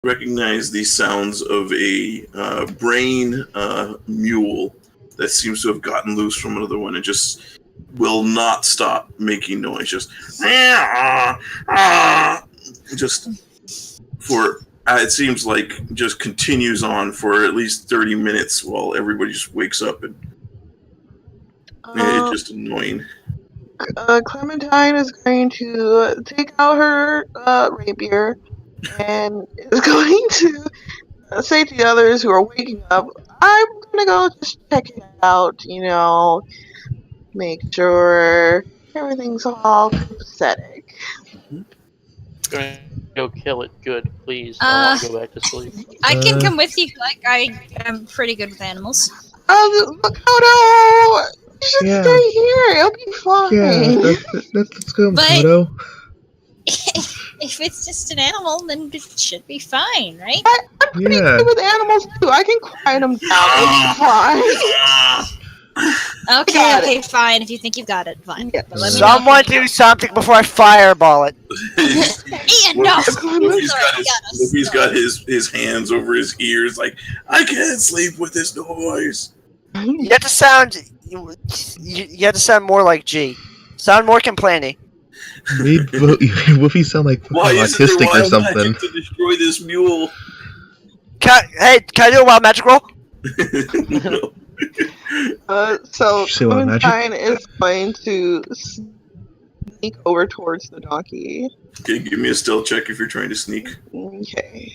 recognize the sounds of a brain mule that seems to have gotten loose from another one and just will not stop making noise. Just for it seems like just continues on for at least 30 minutes while everybody just wakes up and it's just annoying. Clementine is going to take out her rapier and is going to say to the others who are waking up, I'm gonna go just check it out, make sure everything's all copacetic. Gonna go kill it. Good, please. I want to go back to sleep. I can come with you. Like I am pretty good with animals. Makoto! You should stay here. It'll be fine. Yeah, let's go, But- Makoto. If it's just an animal, then it should be fine, right? I'm pretty good with animals too. I can quiet them down. It's fine. Okay, fine. If you think you've got it, fine. Yeah. But let me Someone do something before I fireball it. Ian, no! Luffy's got his hands over his ears like, I can't sleep with this noise. You have to sound... You have to sound more like G. Sound more complaining. Made Woofy sound like Why isn't autistic there or wild something. magic to destroy this mule? Can I do a wild magic roll? No. So Say wild magic? Clementine is going to sneak over towards the donkey. Okay, give me a stealth check if you're trying to sneak. Okay.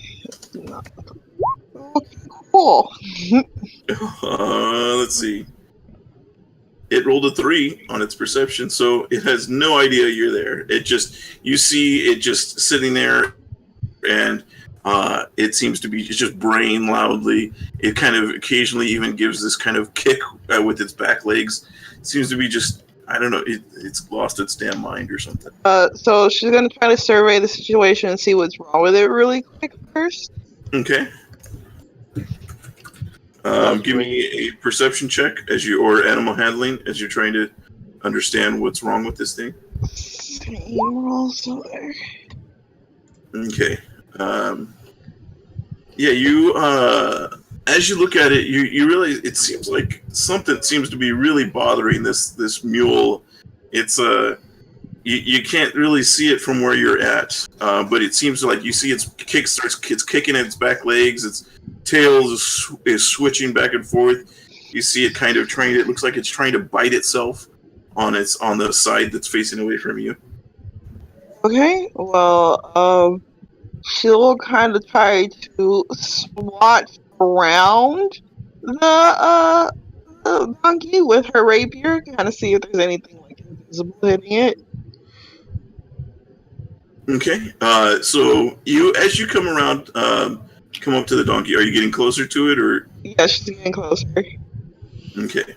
Okay, cool. Let's see. It rolled a 3 on its perception, so it has no idea you're there. You see it just sitting there, and it seems to be just braying loudly. It kind of occasionally even gives this kind of kick with its back legs. It seems to be just, I don't know, it's lost its damn mind or something. So she's going to try to survey the situation and see what's wrong with it really quick first. Okay. Give me a perception check or animal handling as you're trying to understand what's wrong with this thing. Same rolls there. Okay. Yeah, you as you look at it, you realize it seems like something seems to be really bothering this mule. It's you can't really see it from where you're at, but it seems like you see it's kicking its back legs. Its tail is switching back and forth. You see it kind of it looks like it's trying to bite itself on the side that's facing away from you. Okay, well, she'll kind of try to swat around the donkey with her rapier, kind of see if there's anything like invisible hitting it. Okay, so as you come around, come up to the donkey, are you getting closer to it, or? Yeah, she's getting closer. Okay.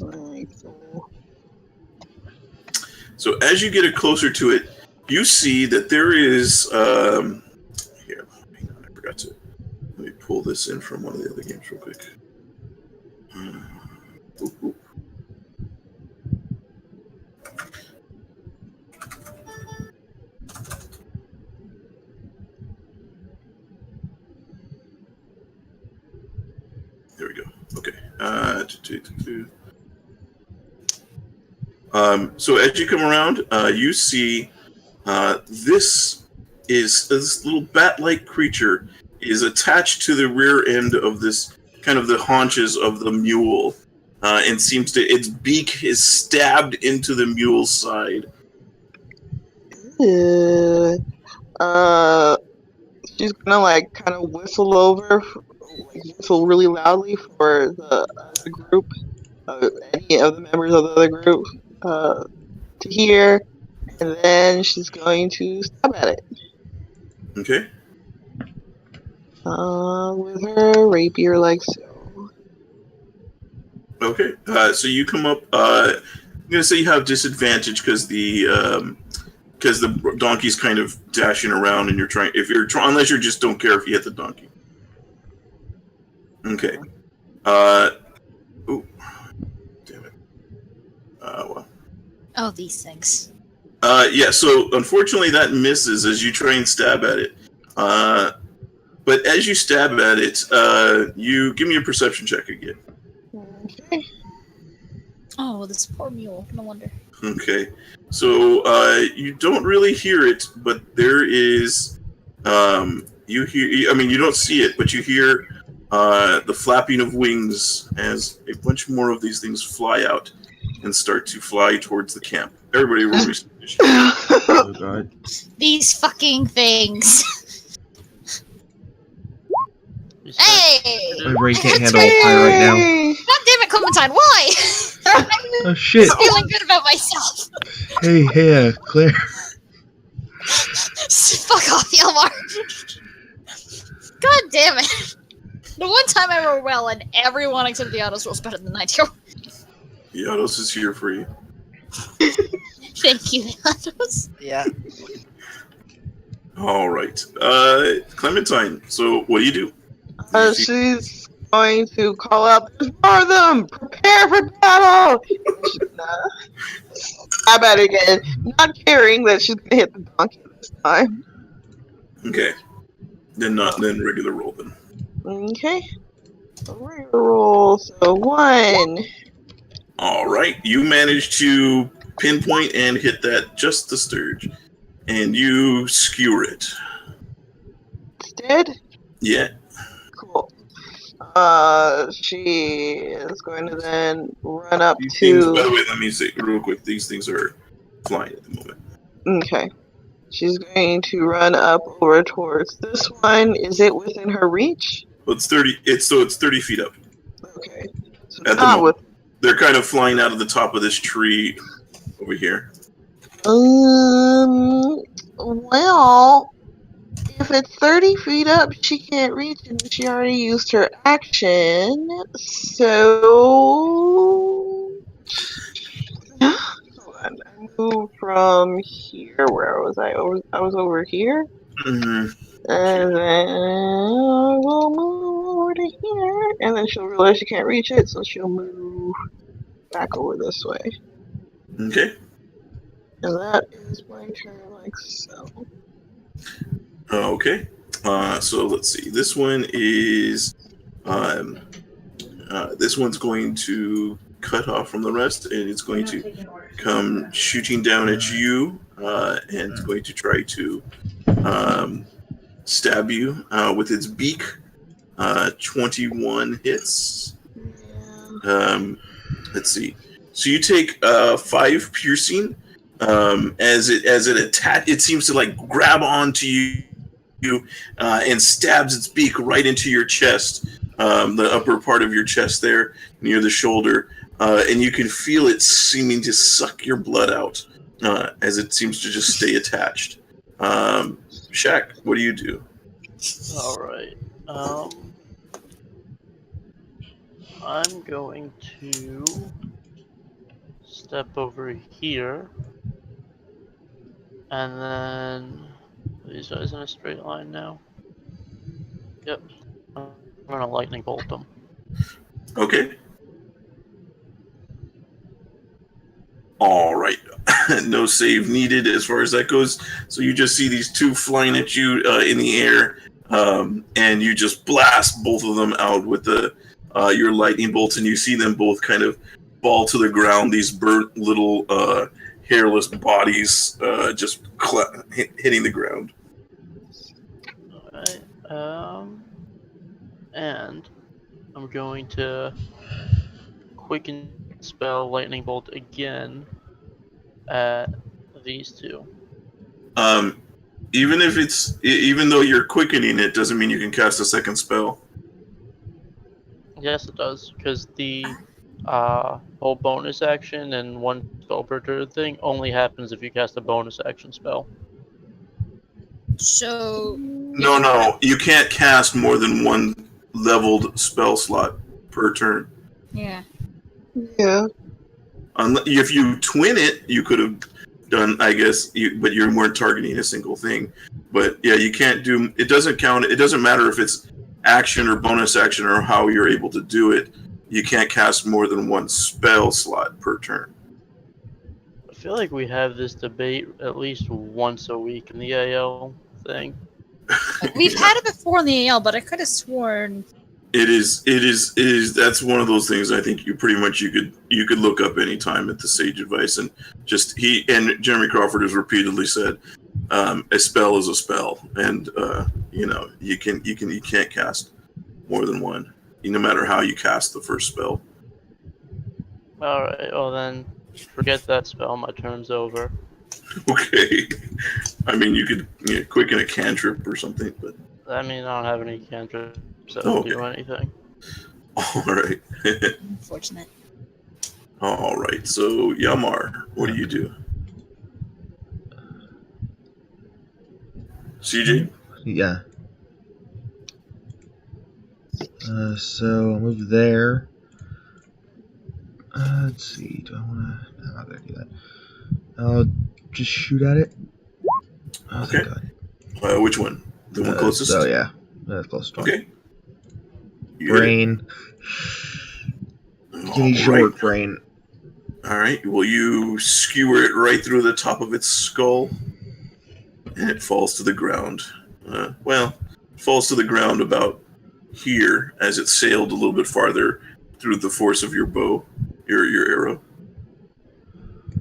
Alright, so as you get it closer to it, you see that there is, here, hang on, I forgot to, let me pull this in from one of the other games real quick. Ooh. There we go. Okay. So as you come around, you see this little bat-like creature is attached to the rear end of this kind of the haunches of the mule, and its beak is stabbed into the mule's side. She's gonna kind of whistle over, whistle really loudly for the group, any of the members of the other group to hear, and then she's going to stab at it. Okay. With her rapier like so. Okay. So you come up. I'm gonna say you have disadvantage because the donkey's kind of dashing around, and unless you just don't care if you hit the donkey. Okay. Ooh. Damn it. Well. Oh, these things. Yeah, so unfortunately that misses as you try and stab at it. But as you stab at it, you give me a perception check again. Okay. Oh, this poor mule. No wonder. Okay. So you don't really hear it, but there is. You hear. I mean, you don't see it, but you hear the flapping of wings as a bunch more of these things fly out and start to fly towards the camp. Everybody, roll me. Oh god. These fucking things. You said- Hey! My brain can't handle fire right now. Yay! God damn it, Clementine, why? Oh shit. I'm feeling good about myself. Hey, Claire. Fuck off, Yelmar. God damn it. The one time I rolled well and everyone except the autos rolls better than I do. Yados is here for you. Thank you, autos. Yeah. All right. Clementine, so what do you do? She's going to call out, "There's more of them! Prepare for battle!" Stab at it again, not caring that she's gonna hit the donkey this time. Okay. Then regular roll then. Okay. Roll, so 1. All right. You managed to pinpoint and hit that just the sturge, and you skewer it. It's dead? Yeah. Cool. She is going to then run up These things, by the to. way, let me say real quick. These things are flying at the moment. Okay. She's going to run up over towards this one. Is it within her reach? Well, it's 30. It's 30 feet up. Okay. So At the not with. moment. They're kind of flying out of the top of this tree over here. Well, if it's 30 feet up, she can't reach it, and she already used her action. So. Hold on. I moved from here. Where was I? I was over here. Mm-hmm. And then we'll move over to here. And then she'll realize she can't reach it, so she'll move back over this way. Okay. And that is my turn, like so. Okay. So let's see. This one is. This one's going to cut off from the rest, and it's going to come shooting down at you, and it's going to try to stab you with its beak. 21 hits. Yeah. Let's see. So you take 5 piercing. As it attack, it seems to like grab onto you, and stabs its beak right into your chest, the upper part of your chest there near the shoulder, and you can feel it seeming to suck your blood out as it seems to just stay attached. Shaq, what do you do? All right. I'm going to step over here, and then are these guys in a straight line now? Yep. I'm gonna lightning bolt them. Okay. All right. No save needed as far as that goes. So you just see these two flying at you in the air, and you just blast both of them out with your lightning bolts, and you see them both kind of fall to the ground. These burnt little hairless bodies just hitting the ground. Alright. And I'm going to quicken spell lightning bolt again at these two. Even though you're quickening it, doesn't mean you can cast a second spell. Yes, it does, because the whole bonus action and one spell per turn thing only happens if you cast a bonus action spell. So. No, you can't cast more than one leveled spell slot per turn. Yeah. Yeah. If you twin it, you could have done, I guess, but you weren't targeting a single thing. But yeah, you can't do. It doesn't count. It doesn't matter if it's action or bonus action or how you're able to do it. You can't cast more than one spell slot per turn. I feel like we have this debate at least once a week in the AL thing. We've had it before in the AL, but I could have sworn. It is. That's one of those things. I think you could look up anytime at the Sage Advice, and just Jeremy Crawford has repeatedly said, a spell is a spell, and you can't cast more than one, no matter how you cast the first spell. All right. Well then, forget that spell. My turn's over. Okay. I mean, you could quicken a cantrip or something, but I mean, I don't have any cantrips that Oh, do anything. all right. Unfortunate. All right. So Yamar, what do you do? CJ? Yeah. So I'll move there. Let's see. Do I want to? I'm not gonna do that. I'll just shoot at it. Oh, Okay. thank God. Which one? The one closest? So yeah, that's closest one. Okay. You got it. Brain. Give me All short right. brain. All right. Well, you skewer it right through the top of its skull, and it falls to the ground. Falls to the ground about here as it sailed a little bit farther through the force of your bow, your arrow.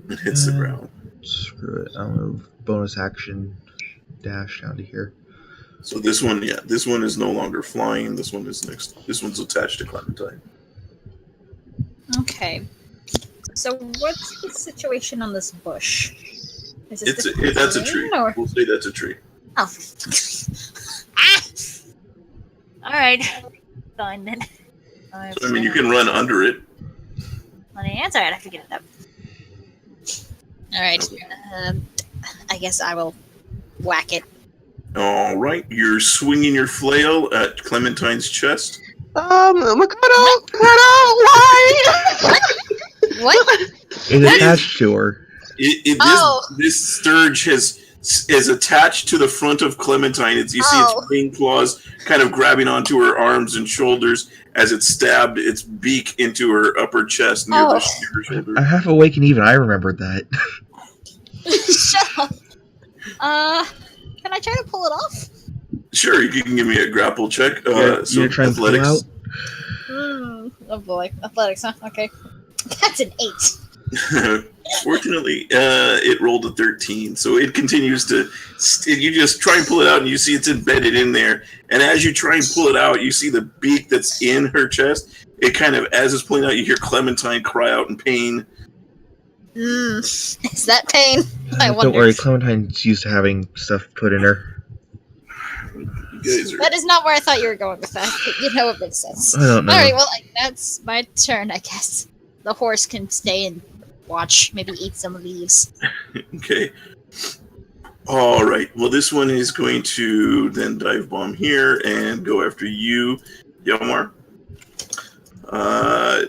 It hits the ground. Screw it. I'll move bonus action dash down to here. So this one is no longer flying. This one is next. This one's attached to Clementine. Okay. So what's the situation on this bush? Is this That's a tree. Or... We'll say that's a tree. Oh. Ah! Alright. Fine then. So, I mean, you can run under it. That's alright, I figured it out. Alright. Okay. I guess I will whack it. All right, you're swinging your flail at Clementine's chest. Makoto, why? What? It's attached to her. This sturge is attached to the front of Clementine. You see its wing claws kind of grabbing onto her arms and shoulders as it stabbed its beak into her upper chest near her shoulder. I'm half awake and even I remembered that. Shut up. Can I try to pull it off? Sure, you can give me a grapple check. You're trying to pull out? Oh boy. Athletics, huh? Okay. That's an 8. Fortunately, it rolled a 13, so it continues to. You just try and pull it out, and you see it's embedded in there. And as you try and pull it out, you see the beak that's in her chest. It kind of, as it's pulling out, you hear Clementine cry out in pain. Is that pain? I wonder. Don't worry, Clementine's used to having stuff put in her. You guys are. That is not where I thought you were going with that. But you know, it makes sense. I don't know. Alright, well, that's my turn, I guess. The horse can stay and watch, maybe eat some of these. Okay. All right. Well, this one is going to then dive bomb here and go after you, Yomar.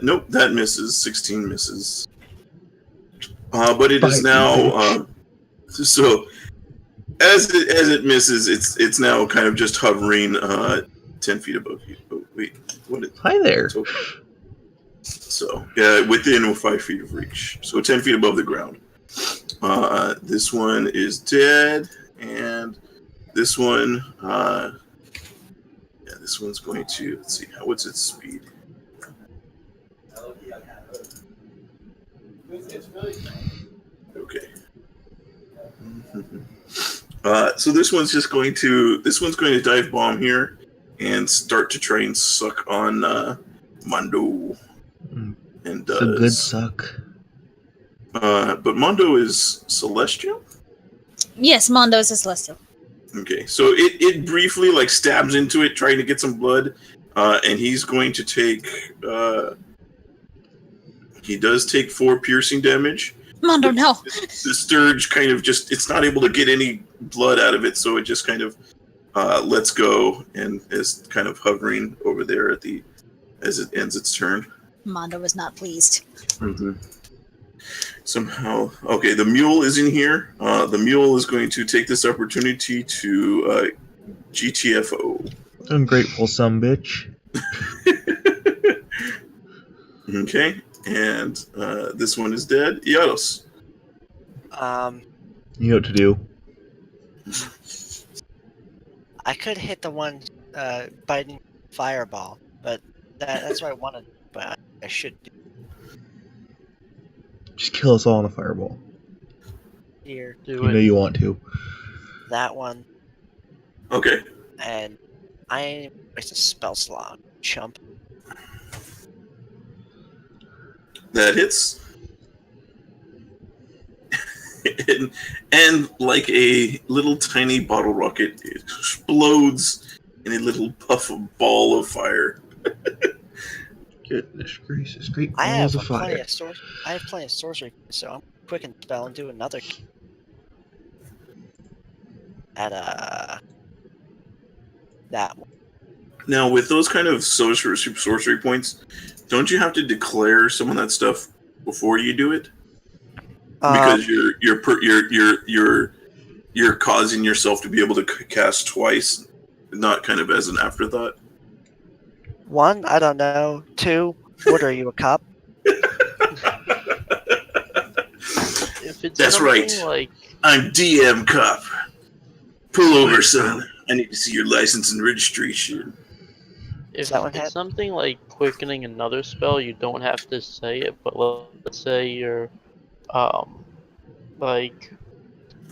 Nope, that misses. 16 misses. But it is now. So as it misses, it's now kind of just hovering 10 feet above you. Oh wait, what? Hi there. So within 5 feet of reach. So 10 feet above the ground. This one is dead, and this one, this one's going to. Let's see, what's its speed? Okay. So this one's just going to. This one's going to dive bomb here and start to try and suck on Mondo. And does. It's a good suck. But Mondo is celestial? Yes, Mondo is a celestial. Okay, so it briefly stabs into it, trying to get some blood, and he's going to take. He does take 4 piercing damage. Mondo, no. The Sturge kind of it's not able to get any blood out of it, so it just kind of lets go and is kind of hovering over there as it ends its turn. Mondo was not pleased. Mm-hmm. Somehow, okay. The mule is in here. The mule is going to take this opportunity to GTFO. Ungrateful sumbitch. Okay, and this one is dead. Yados. You know what to do. I could hit the one biting fireball, but that's what I wanted. But I should do Just kill us all in a fireball. here Do You know it. you want to. that one, Okay. and I waste a spell slot. Chump. That hits. and like a little tiny bottle rocket, it explodes in a little puff of ball of fire. Goodness gracious, great I have balls of plenty fire. of I have plenty of sorcery, so I'm quick and spell and do another. At that one. Now, with those kind of sorcery points, don't you have to declare some of that stuff before you do it? Because you're causing yourself to be able to cast twice, not kind of as an afterthought. One, I don't know. Two, what are you, a cop? If it's That's something right. Like I'm DM cop. Pull over, son. I need to see your license and registration. if that one it's hit? something like quickening another spell, you don't have to say it. But let's say you're, like,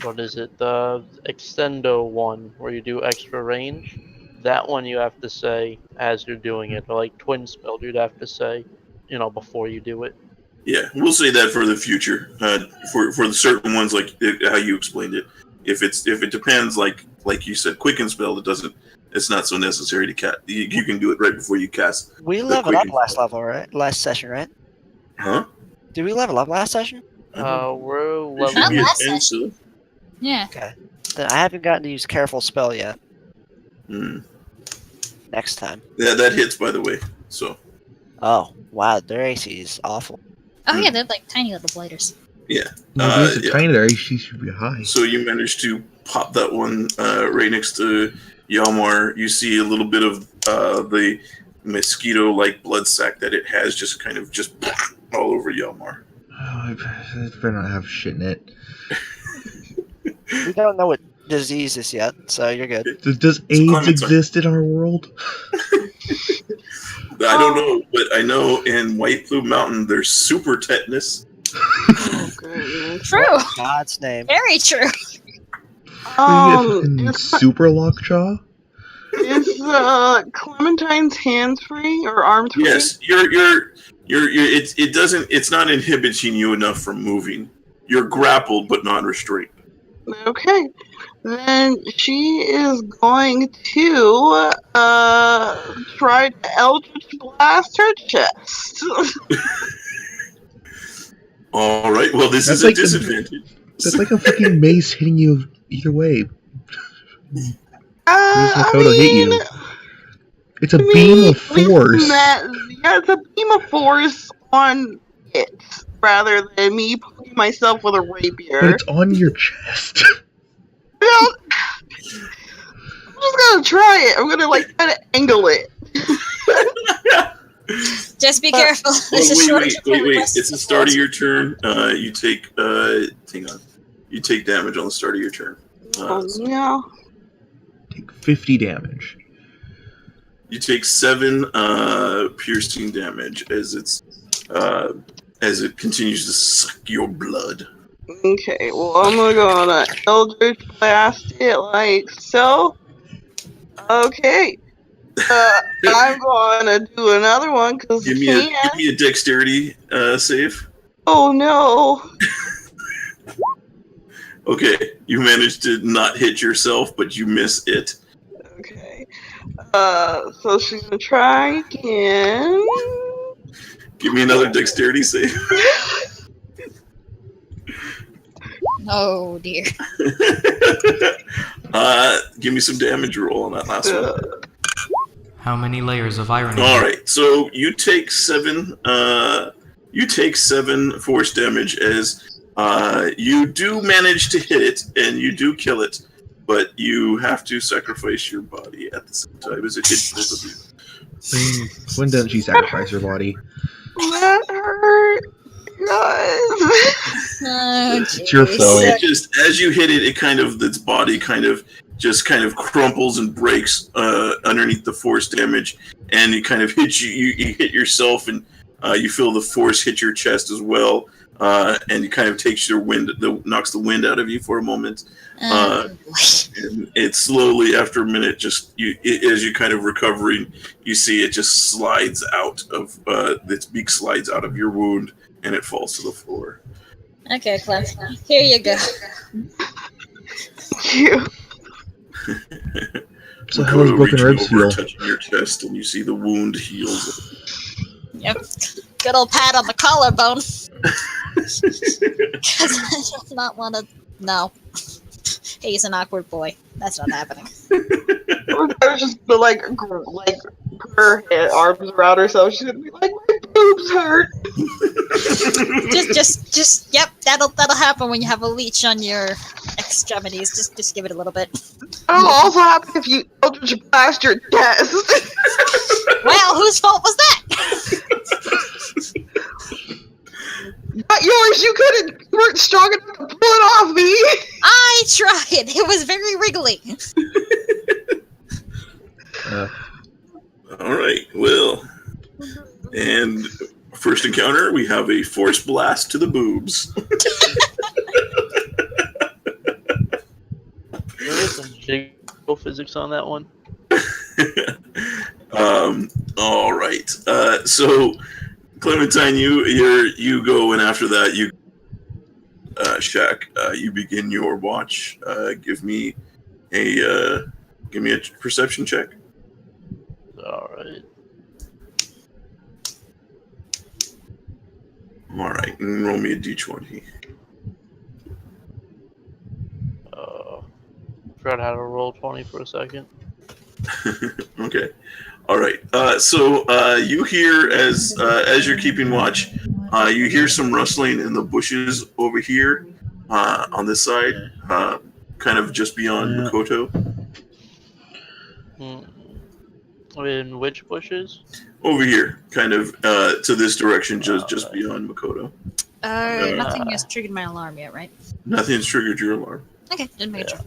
what is it? The extendo one where you do extra range. That one you have to say as you're doing it, or like twin spell, you'd have to say, before you do it. Yeah, we'll say that for the future. For the certain ones, like how you explained it. If it depends, like you said, quicken spell, it's not so necessary to cast. You can do it right before you cast. We The leveled up quicken last spell. level, right? Last session, right? Huh? Did we level up last session? We're There should level. be a last 10 session. still. Yeah. Then I haven't gotten to use careful spell yet. Hmm. Next time. Yeah, that hits, by the way. So Oh, wow, their AC is awful. Oh yeah, they're like tiny little blighters. No, these are yeah. tiny. Their AC should be high. So you managed to pop that one right next to Yalmar. You see a little bit of the mosquito-like blood sac that it has just kind of just all over Yalmar. Oh, it better not have shit in it. We don't know what disease is yet, so you're good. Does AIDS Clementine. exist in our world? I don't know, but I know in White Plume Mountain there's super tetanus. Oh, goodness. True. In God's name. Very true. It's Super lockjaw? is Clementine's hands free or arms free? Yes, it's not inhibiting you enough from moving. You're grappled but not restrained. Okay. Then she is going to try to Eldritch Blast her chest. All right. Well, this That's is a like the- disadvantage. That's like a fucking mace hitting you either way. Who's I Makoto hit you? mean, It's a I mean, beam of we've force. it's a beam of force on it rather than me poking myself with a rapier. But it's on your chest. Well, I'm just gonna try it. I'm gonna try to angle it. Just be careful. Oh, There's a shortage of wait. requests It's the for start of force. your turn. You take hang on. You take damage on the start of your turn. Yeah. Take 50 damage. You take 7 piercing damage as it continues to suck your blood. Okay, well, I'm gonna Eldritch Blast it like so. Okay. I'm gonna do another one because Give me a dexterity save. Oh no. Okay, you managed to not hit yourself, but you miss it. Okay. So she's gonna try again. Give me another dexterity save. Oh dear. Give me some damage roll on that last one. How many layers of irony? All right, so you take 7. You take 7 force damage as you do manage to hit it and you do kill it, but you have to sacrifice your body at the same time as it hits both of you. When doesn't she sacrifice her body? That hurt. Guys. Oh, It's your jeez. fault. So it just as you hit it, its body kind of just kind of crumples and breaks underneath the force damage, and it kind of hits you. You hit yourself, and you feel the force hit your chest as well, and it kind of takes your wind, knocks the wind out of you for a moment. And it slowly, after a minute, as you kind of recovering, you see it just slides out of its beak slides out of your wound, and it falls to the floor. Okay, Clem. Here you go. You. So how does broken reaching ribs over, heal? touching your chest, and you see the wound heals. Yep. Good old pat on the collarbone. Because I do not want to. No. He's an awkward boy. That's not happening. I was just like put her arms around herself. She's gonna be like, my boobs hurt. Yep. That'll happen when you have a leech on your extremities. Just give it a little bit. That'll also happen if you eldritch blast your chest. Well, whose fault was that? Not yours. You weren't strong enough to pull it off me. I tried. It was very wriggly. All right, well, and first encounter, we have a force blast to the boobs. There is some jiggle physics on that one. All right. So, Clementine, you go, and after that, Shaq, you begin your watch. Give me a perception check. All right. All right, and roll me a d20. Forgot how to roll 20 for a second. Okay. All right. So you hear as you're keeping watch, you hear some rustling in the bushes over here on this side, kind of just beyond Makoto. In which bushes? Over here, kind of to this direction, just beyond Makoto. Nothing has triggered my alarm yet, right? Nothing's triggered your alarm. Okay, didn't make sure.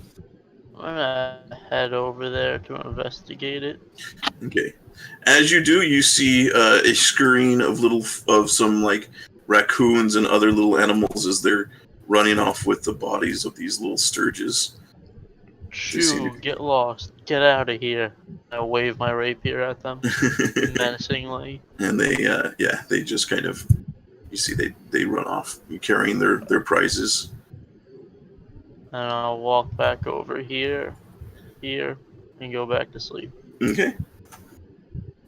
I'm gonna head over there to investigate it. Okay. As you do, you see a scurrying of some like raccoons and other little animals as they're running off with the bodies of these little sturges. Shoo, get lost. Get out of here. I wave my rapier at them menacingly. And they just kind of, you see they run off carrying their prizes. And I'll walk back over here, and go back to sleep. Okay.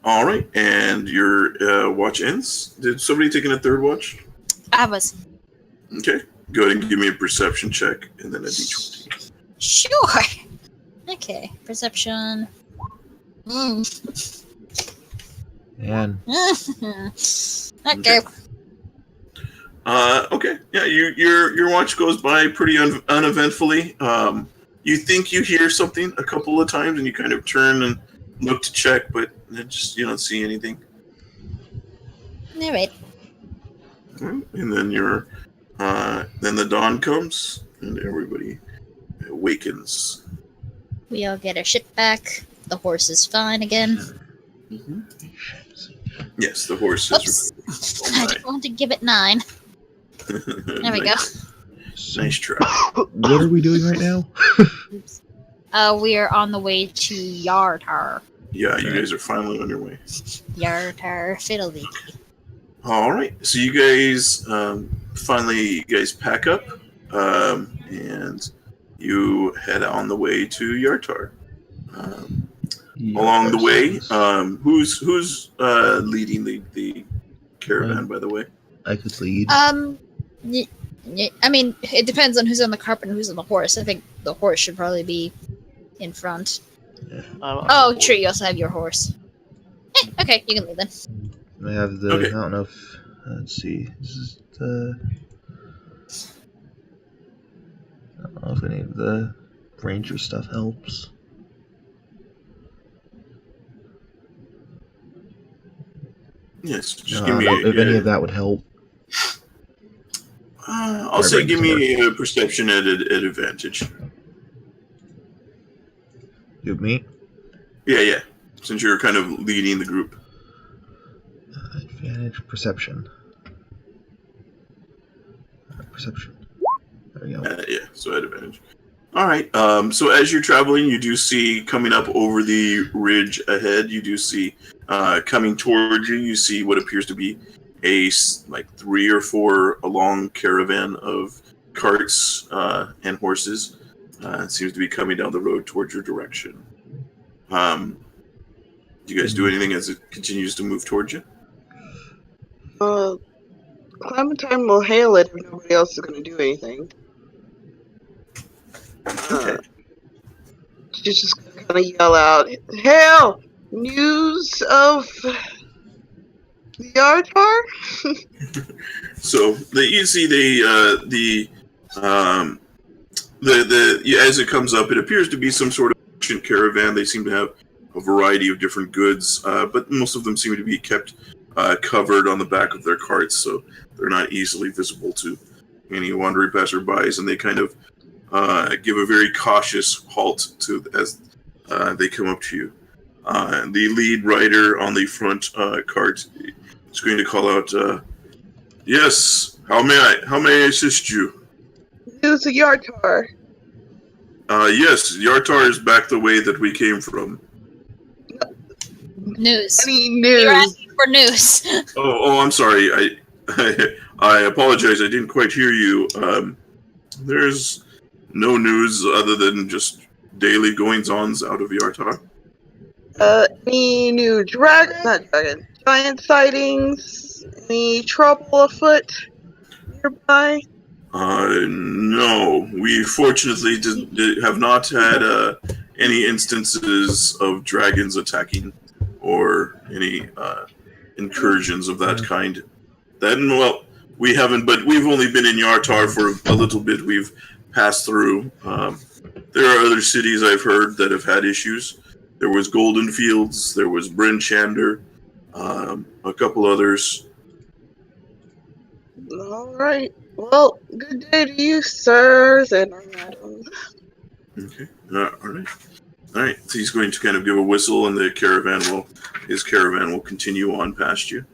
All right, and your watch ends. Did somebody take in a third watch? I was. Okay. Go ahead and give me a perception check, and then a d20. Sure. Okay, perception. And Okay. Okay. Yeah, your watch goes by pretty uneventfully. You think you hear something a couple of times, and you kind of turn and look to check, but you don't see anything. All right. And then then the dawn comes, and everybody awakens. We all get our shit back. The horse is fine again. Mm-hmm. Yes, the horse is. Oops. I didn't want to give it 9. There we go. Nice try. what are we doing right now? We are on the way to Yartar. Yeah, you guys are finally on your way. Yartar Fiddledy. All right, so you guys finally pack up, and you head on the way to Yartar. Along the way, who's leading the caravan? By the way, I could lead. I mean, it depends on who's on the carpet and who's on the horse. I think the horse should probably be in front. Oh, true. You also have your horse. Okay, you can lead then. I have the. Okay. I don't know if. Let's see. This is the. I don't know if any of the ranger stuff helps. yes. Just give me if any of that would help. I'll say give me a perception at advantage. You, me? Yeah. Since you're kind of leading the group. Advantage perception. Perception. There we go. Yeah, so at advantage. All right. So as you're traveling, you do see coming up over the ridge ahead. You do see coming towards you. You see what appears to be a 3 or 4 a long caravan of carts and horses. It seems to be coming down the road towards your direction. Do you guys do anything as it continues to move towards you? Clementine will hail it if nobody else is going to do anything. Okay. She's just going to kind of yell out, "Hail! News of the Yartar?" So you see as it comes up, it appears to be some sort of merchant caravan. They seem to have a variety of different goods, but most of them seem to be kept covered on the back of their carts, so they're not easily visible to any wandering passerbys, and they kind of give a very cautious halt as they come up to you. The lead rider on the front cart is going to call out, "Yes, how may I assist you?" News of Yartar. Yes, Yartar is back the way that we came from. News. Any You're news? asking for news. Oh, I'm sorry. I apologize. I didn't quite hear you. There's no news other than just daily goings-ons out of Yartar. Any new giant sightings? Any trouble afoot nearby? No. We fortunately have not had any instances of dragons attacking or any incursions of that kind. We haven't, but we've only been in Yartar for a little bit. We've passed through. There are other cities I've heard that have had issues. There was Golden Fields, there was Bryn Shander, a couple others. All right. Well, good day to you, sirs and madams. Okay. All right. So he's going to kind of give a whistle, and his caravan will continue on past you.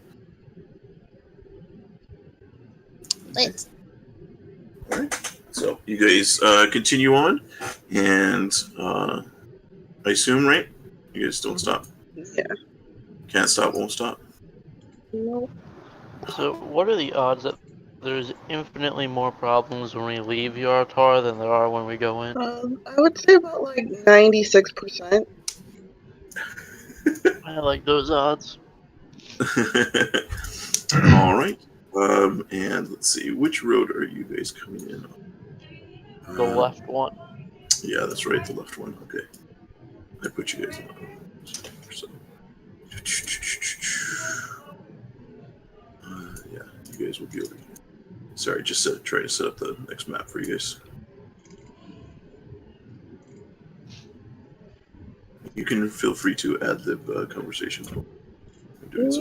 Lit. All right. So you guys continue on, and I assume, right? You guys don't stop. Yeah. Can't stop, won't stop. No. So, what are the odds that there's infinitely more problems when we leave Yartar than there are when we go in? I would say about 96%. I like those odds. All right. And let's see, which road are you guys coming in on? The left one. Yeah, that's right, the left one. Okay. I put you guys on. So. Yeah, you guys will be over here. Sorry, just trying to set up the next map for you guys. You can feel free to add the conversations. I'm doing so.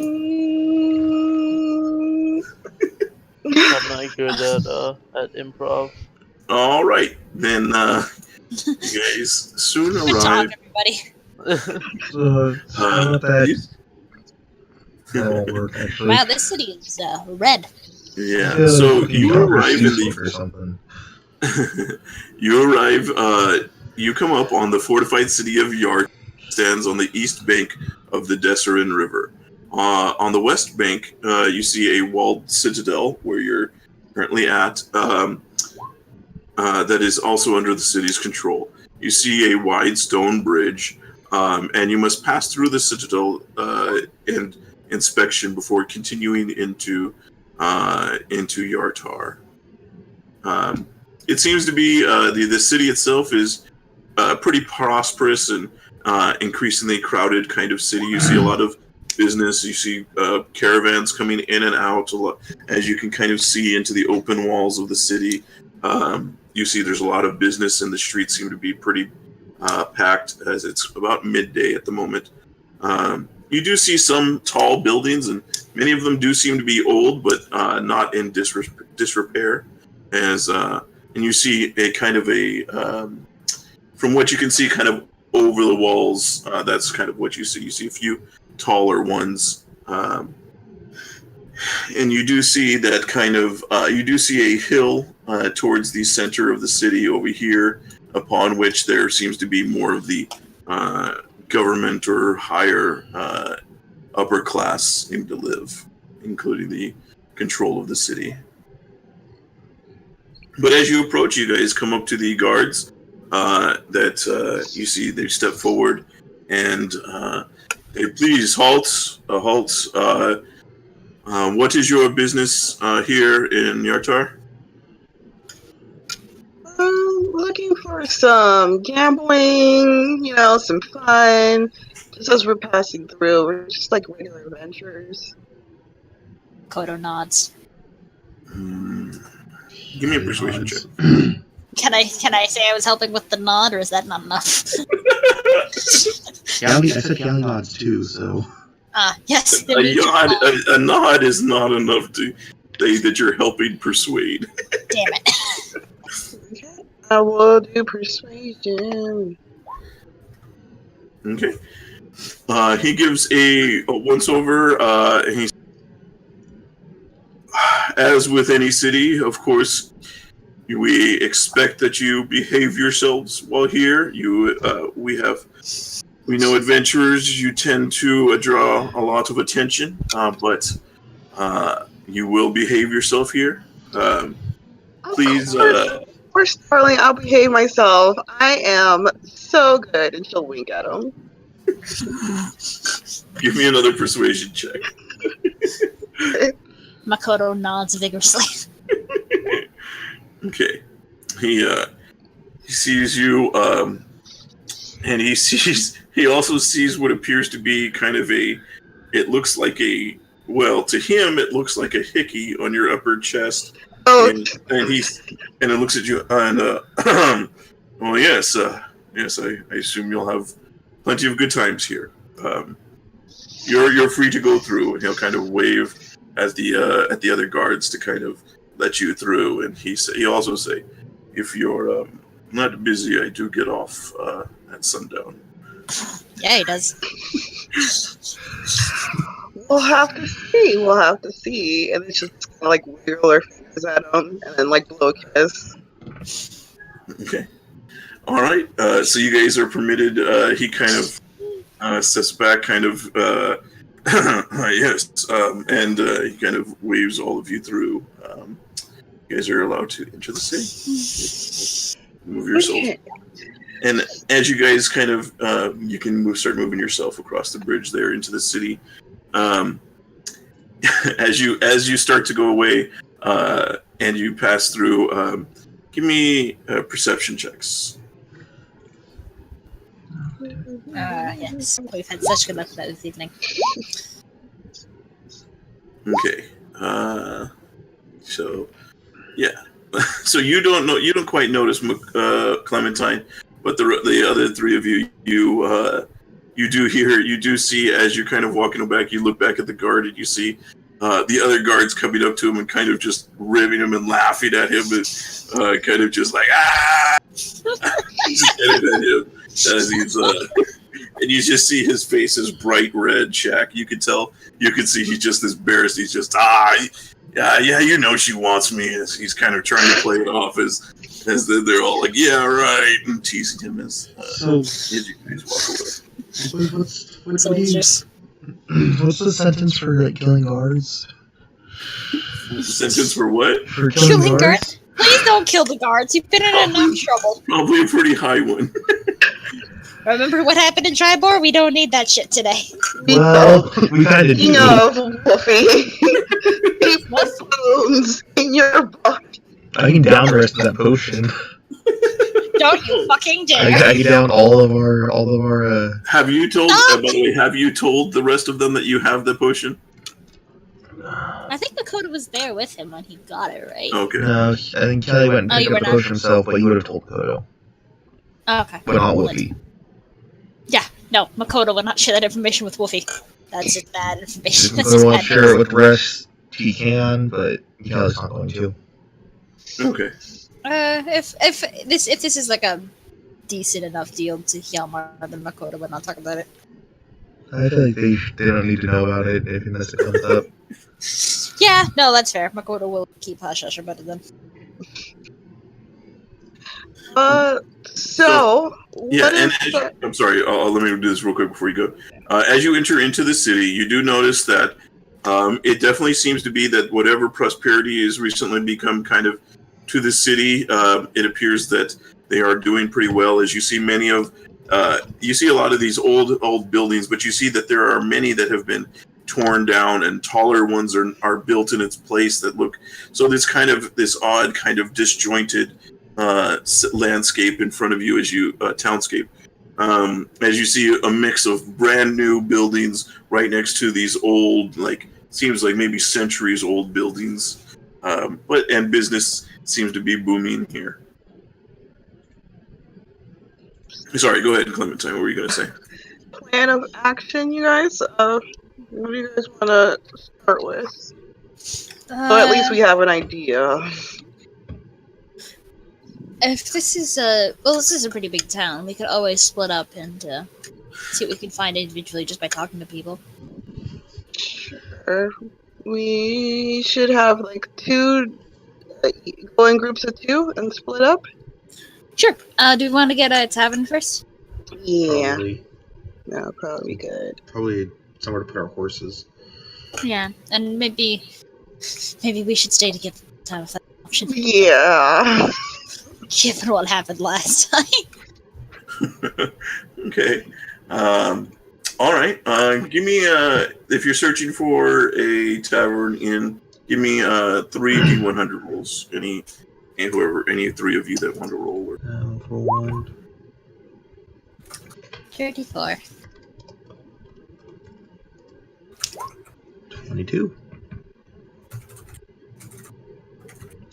I'm not good at improv. All right, then you guys soon Good arrive. talk, everybody. That won't work, actually. Wow, this city is red. Yeah, Yeah, so like you Dr. arrive in Seuss or the. something. You arrive. You come up on the fortified city of Yard. Stands on the east bank of the Desserin River. On the west bank, you see a walled citadel where you're currently at. That is also under the city's control. You see a wide stone bridge, and you must pass through the citadel and inspection before continuing into Yartar. It seems to be the city itself is pretty prosperous and increasingly crowded kind of city. You see a lot of business. You see caravans coming in and out. As you can kind of see into the open walls of the city. You see there's a lot of business, and the streets seem to be pretty packed as it's about midday at the moment. You do see some tall buildings, and many of them do seem to be old, but not in disrepair. And you see a kind of from what you can see, kind of over the walls, that's kind of what you see. You see a few taller ones. And you do see that kind of, you do see a hill towards the center of the city over here, upon which there seems to be more of the government or higher upper class seem to live, including the control of the city. But as you approach, you guys come up to the guards that you see. They step forward and they please halt. What is your business here in Yartar? Looking for some gambling, some fun. Just as we're passing through, we're just like regular adventurers. Kodo nods. Give me a persuasion check. Can I say I was helping with the nod, or is that not enough? I said Galley nods too, so. Yes. A nod is not enough to say that you're helping persuade. Damn it. I will do persuasion. Okay. He gives a once over. And as with any city, of course, we expect that you behave yourselves while here. We know adventurers. You tend to draw a lot of attention, but you will behave yourself here. Please. Of course, darling, I'll behave myself. I am so good, and she'll wink at him. Give me another persuasion check. Makoto nods vigorously. Okay. He sees you, and he also sees what appears to be kind of it looks like to him it looks like a hickey on your upper chest. Oh. And it looks at you and well, yes, I assume you'll have plenty of good times here. You're free to go through, and he'll kind of wave at the other guards to kind of let you through. And he also say, if you're not busy, I do get off at sundown. Yeah, he does. We'll have to see. And it's just kind of like wiggle her fingers at him, and then like blow a kiss. Okay. All right. So you guys are permitted. He kind of steps back, kind of. Yes. And he kind of waves all of you through. You guys are allowed to enter the city. Move yourself. Okay. And as you guys kind of, you can start moving yourself across the bridge there into the city. As you start to go away, and you pass through, give me perception checks. Yes, we've had such good luck with that this evening. Okay. So, yeah. So you don't quite notice Clementine, but the other three of you do see as you're kind of walking back. You look back at the guard and you see the other guards coming up to him and kind of just ribbing him and laughing at him, and kind of just like just kind of at him as he's and you just see his face is bright red. Shaq, you can see he's just embarrassed. He's just yeah, you know she wants me. As he's kind of trying to play it off as they're all like, yeah, right, and teasing him as you guys walk away. What's the sentence for killing guards? Sentence for what? For killing guards? Please don't kill the guards. You've been in enough trouble. Probably a pretty high one. Remember what happened in Tribor? We don't need that shit today. Well, we kind of do. Wolfie. Keep the bones in your body. I can down the rest of that potion. Don't you fucking dare! I can down all of our. Have you told? By the way, have you told the rest of them that you have the potion? I think Makoto was there with him when he got it, right? Okay. No, I think Kelly went and picked up the potion himself, but he would have told Kodo. Okay. But not Wolfie. Yeah, no, Makoto will not share that information with Wolfie. That's just bad information. If Makoto wants to share it with the rest, he can, but Kelly's not going to. Okay. If this is like a decent enough deal to Hjalmar than Makoto would not talk about it. I feel like they don't need to know about it unless it comes up. Yeah, no, that's fair. Makoto will keep hush hush about it then. So Yeah, what and is the- I'm sorry. Let me do this real quick before you go. As you enter into the city, you do notice that it definitely seems to be that whatever prosperity has recently become kind of to the city, it appears that they are doing pretty well. As you see, you see a lot of these old buildings, but you see that there are many that have been torn down, and taller ones are built in its place that look. So this odd kind of disjointed landscape in front of you as you townscape. As you see a mix of brand new buildings right next to these old, seems like maybe centuries old buildings, and business seems to be booming here. Sorry, go ahead, Clementine. What were you going to say? plan of action, you guys? What do you guys want to start with? So at least we have an idea. If this is this is a pretty big town. We could always split up and see what we can find individually just by talking to people. Sure. We should have two, go in groups of 2 and split up. Sure. Do we want to get a tavern first? Yeah, Probably. that'll probably be good. Probably somewhere to put our horses. Yeah, and maybe we should stay to get that option. Yeah. Given what happened last time. Okay. All right. Give me if you're searching for a tavern inn, give me 3 D100 rolls. Any 3 of you that want to roll. For 1. 34. 22.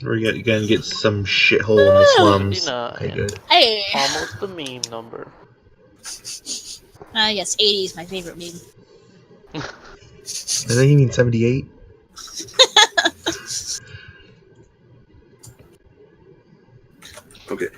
We're gonna get some shithole in the slums. 79. Okay, good. Hey! Almost the meme number. Yes, 80 is my favorite meme. I think you mean 78. Okay.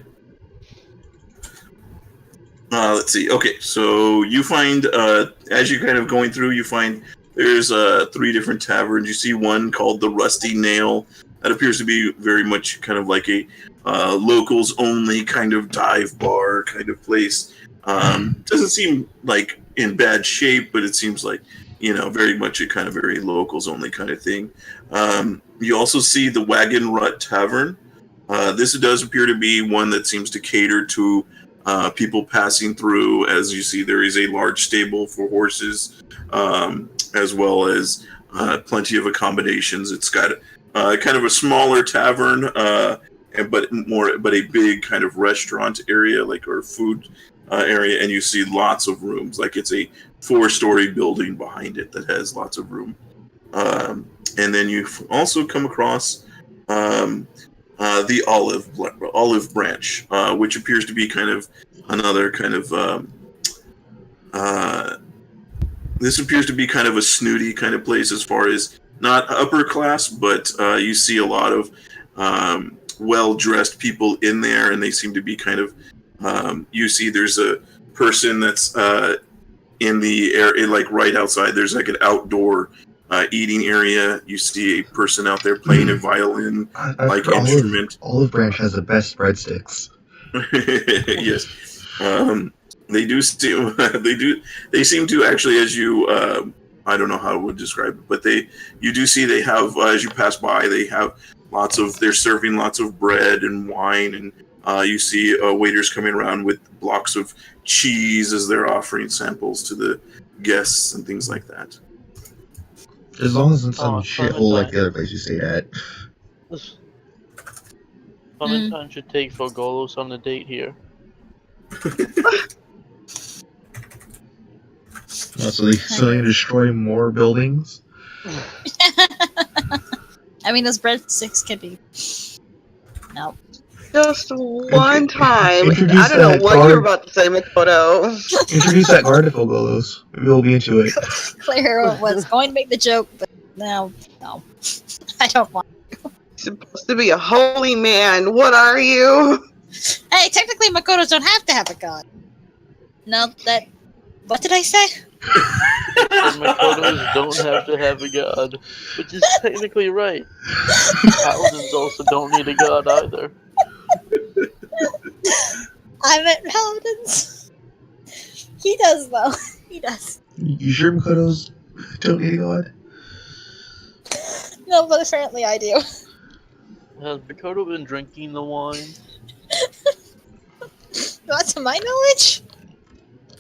Let's see. Okay, so you find as you're kind of going through, you find there's 3 different taverns. You see one called the Rusty Nail. That appears to be very much kind of like a locals only kind of dive bar kind of place. Doesn't seem like in bad shape, but it seems like, very much a kind of very locals only kind of thing. You also see the Wagon Rut Tavern. This does appear to be one that seems to cater to people passing through. As you see, there is a large stable for horses, as well as plenty of accommodations. It's got kind of a smaller tavern, but a big kind of restaurant area, or food area, and you see lots of rooms. It's a 4-story building behind it that has lots of room. And then you also come across the Olive Branch, which appears to be kind of another kind of this appears to be kind of a snooty kind of place as far as not upper class, but you see a lot of well-dressed people in there, and they seem to be kind of you see there's a person that's in the area, right outside. There's an outdoor eating area. You see a person out there playing a violin instrument. Olive Branch has the best breadsticks. Yes. They seem to actually, as you I don't know how I would describe it, but you do see they have, as you pass by, they have they're serving lots of bread and wine, and you see waiters coming around with blocks of cheese as they're offering samples to the guests and things like that. As long as it's some shithole like the other place you stayed at. Clementine should take Fogolos on the date here. So they destroy more buildings? I mean, those breadsticks could be. No. Just one time. Introduce I don't know that what guard. you're about to say, Makoto. Introduce that guard to Fogolos. Maybe we'll be into it. Claire was going to make the joke, but no. I don't want. You're supposed to be a holy man. What are you? Hey, technically Makotos don't have to have a god. No, that... What did I say? And Makotos don't have to have a god, which is technically right. Paladins also don't need a god either. I meant paladins. He does, though. He does. You sure Makotos don't need a god? No, but apparently I do. Has Makoto been drinking the wine? Not to my knowledge.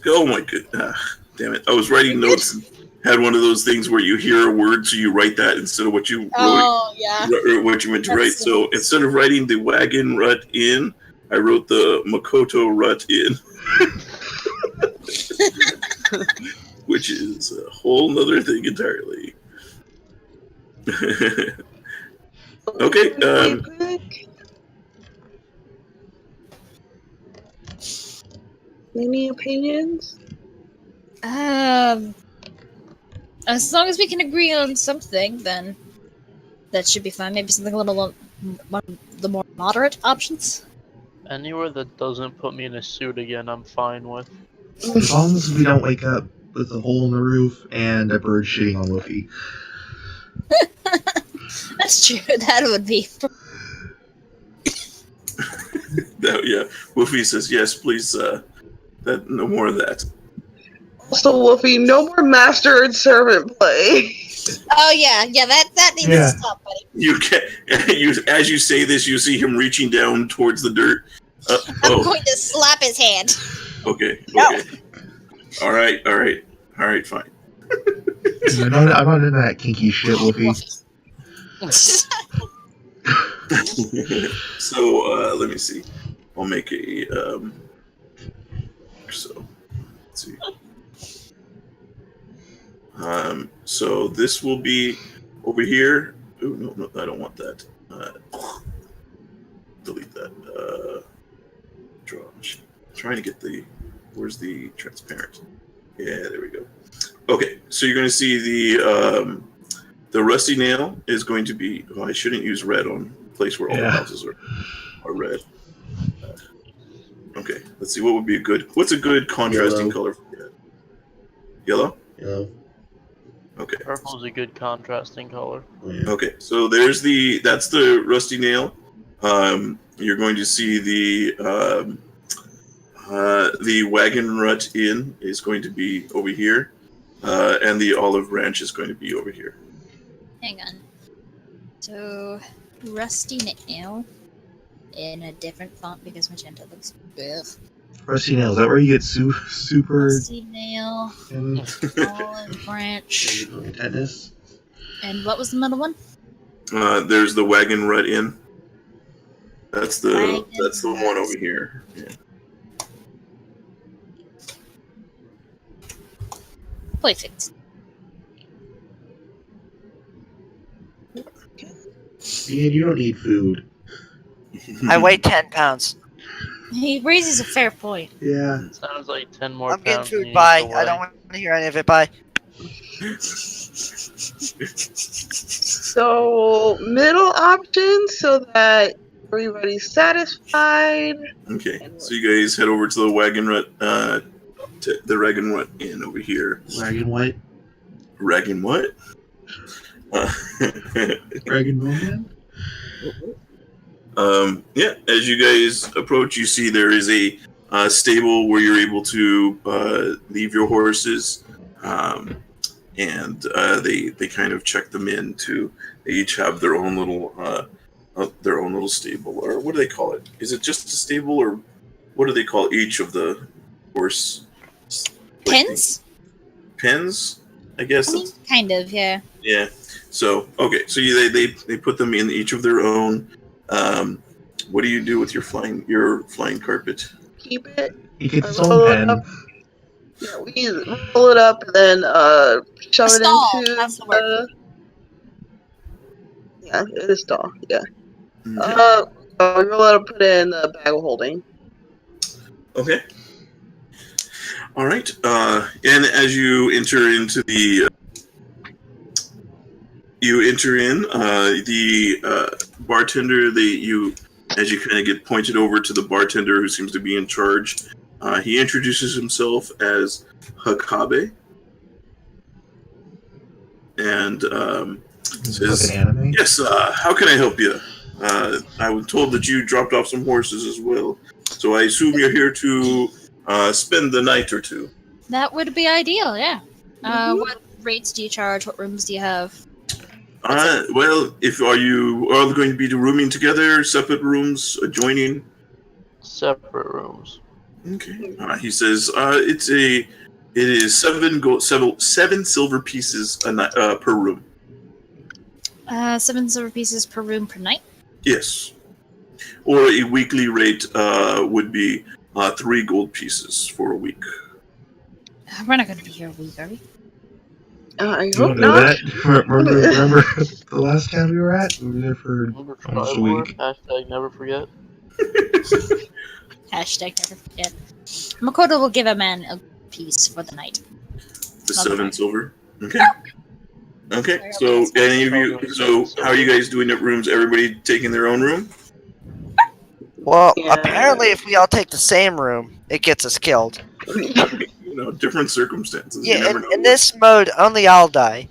Oh my goodness. Damn it. I was writing notes and had one of those things where you hear a word, so you write that instead of what you wrote. Oh, yeah. Or what you meant to write. So instead of writing the wagon rut in, I wrote the Makoto rut in. Which is a whole nother thing entirely. Okay. Any opinions? As long as we can agree on something, then that should be fine. Maybe something a little one of the more moderate options. Anywhere that doesn't put me in a suit again, I'm fine with. As long as we don't wake up with a hole in the roof and a bird shitting on Luffy. That's true. That would be. Yeah. Woofy says, yes, please, no more of that. Also, Wolfie, no more master and servant play. Oh yeah, that needs to stop, buddy. You can as you say this, you see him reaching down towards the dirt. I'm going to slap his hand. Okay. No. All right, fine. I'm not into that kinky shit, Luffy. So let me see. I'll make a so let's see. So this will be over here. Oh no, I don't want that. Delete that. Draw. Trying to get the. Where's the transparent? Yeah, there we go. Okay, so you're going to see the rusty nail is going to be. Oh, I shouldn't use red on a place where all the houses are red. Okay, let's see what would be a good. What's a good contrasting color for that? Yellow. Yellow. Okay. Purple's a good contrasting color. Okay, so that's the rusty nail. You're going to see the wagon rut inn is going to be over here, and the olive branch is going to be over here. Hang on. So, rusty nail in a different font because magenta looks. Ugh. Rusty nail, is that where you get super Rusty nail, olive branch, tetanus? and what was the middle one? There's the wagon rut inn. That's the Wagon one over here. Yeah. Perfect. Man, you don't need food. I weigh 10 pounds. He raises a fair point. Yeah. Sounds like 10 more I'm getting pounds than food. you Bye. need to I don't weigh. want to hear any of it. Bye. So, middle option so that everybody's satisfied. Okay, so you guys head over to the wagon rut inn over here. Dragon what? Wagon what? Dragon Mohan? Yeah, as you guys approach, you see there is a stable where you're able to leave your horses, and they kind of check them in to. They each have their own little stable, or what do they call it? Is it just a stable, or what do they call each of the horse? Pins? Pins, I guess. I mean, kind of, yeah. Yeah. So okay. So they put them in each of their own. What do you do with your flying carpet? Keep it. You get its roll own it pen. up. Yeah, we roll it up and then shove it Stall, into. that's the word. Yeah, it is stall. Yeah. Okay. We roll it up, put it in the bag of holding. Okay. All right. And as you enter into the bartender, you as you kind of get pointed over to the bartender who seems to be in charge. He introduces himself as Hakabe. And says, anime? yes, how can I help you? I was told that you dropped off some horses as well. So I assume you're here to spend the night or two. That would be ideal, yeah. What rates do you charge? What rooms do you have? Well, are you all going to be rooming together, separate rooms, adjoining? Separate rooms. Okay. He says, it is seven silver pieces a night, per room. 7 silver pieces per room per night? Yes. Or a weekly rate would be 3 gold pieces for a week. We're not going to be here a week, are we? I You hope don't know not. that? Remember the last time we were at? We were there for Remember almost a Tribor? week. Hashtag never forget. Hashtag never forget. Makoto will give a man a piece for the night. The Okay. 7 silver. Okay. Okay. So any of you? So how are you guys doing at rooms? Everybody taking their own room? Well, Yeah. apparently, if we all take the same room, it gets us killed. You know, different circumstances. You Yeah, never in know. this mode, only I'll die.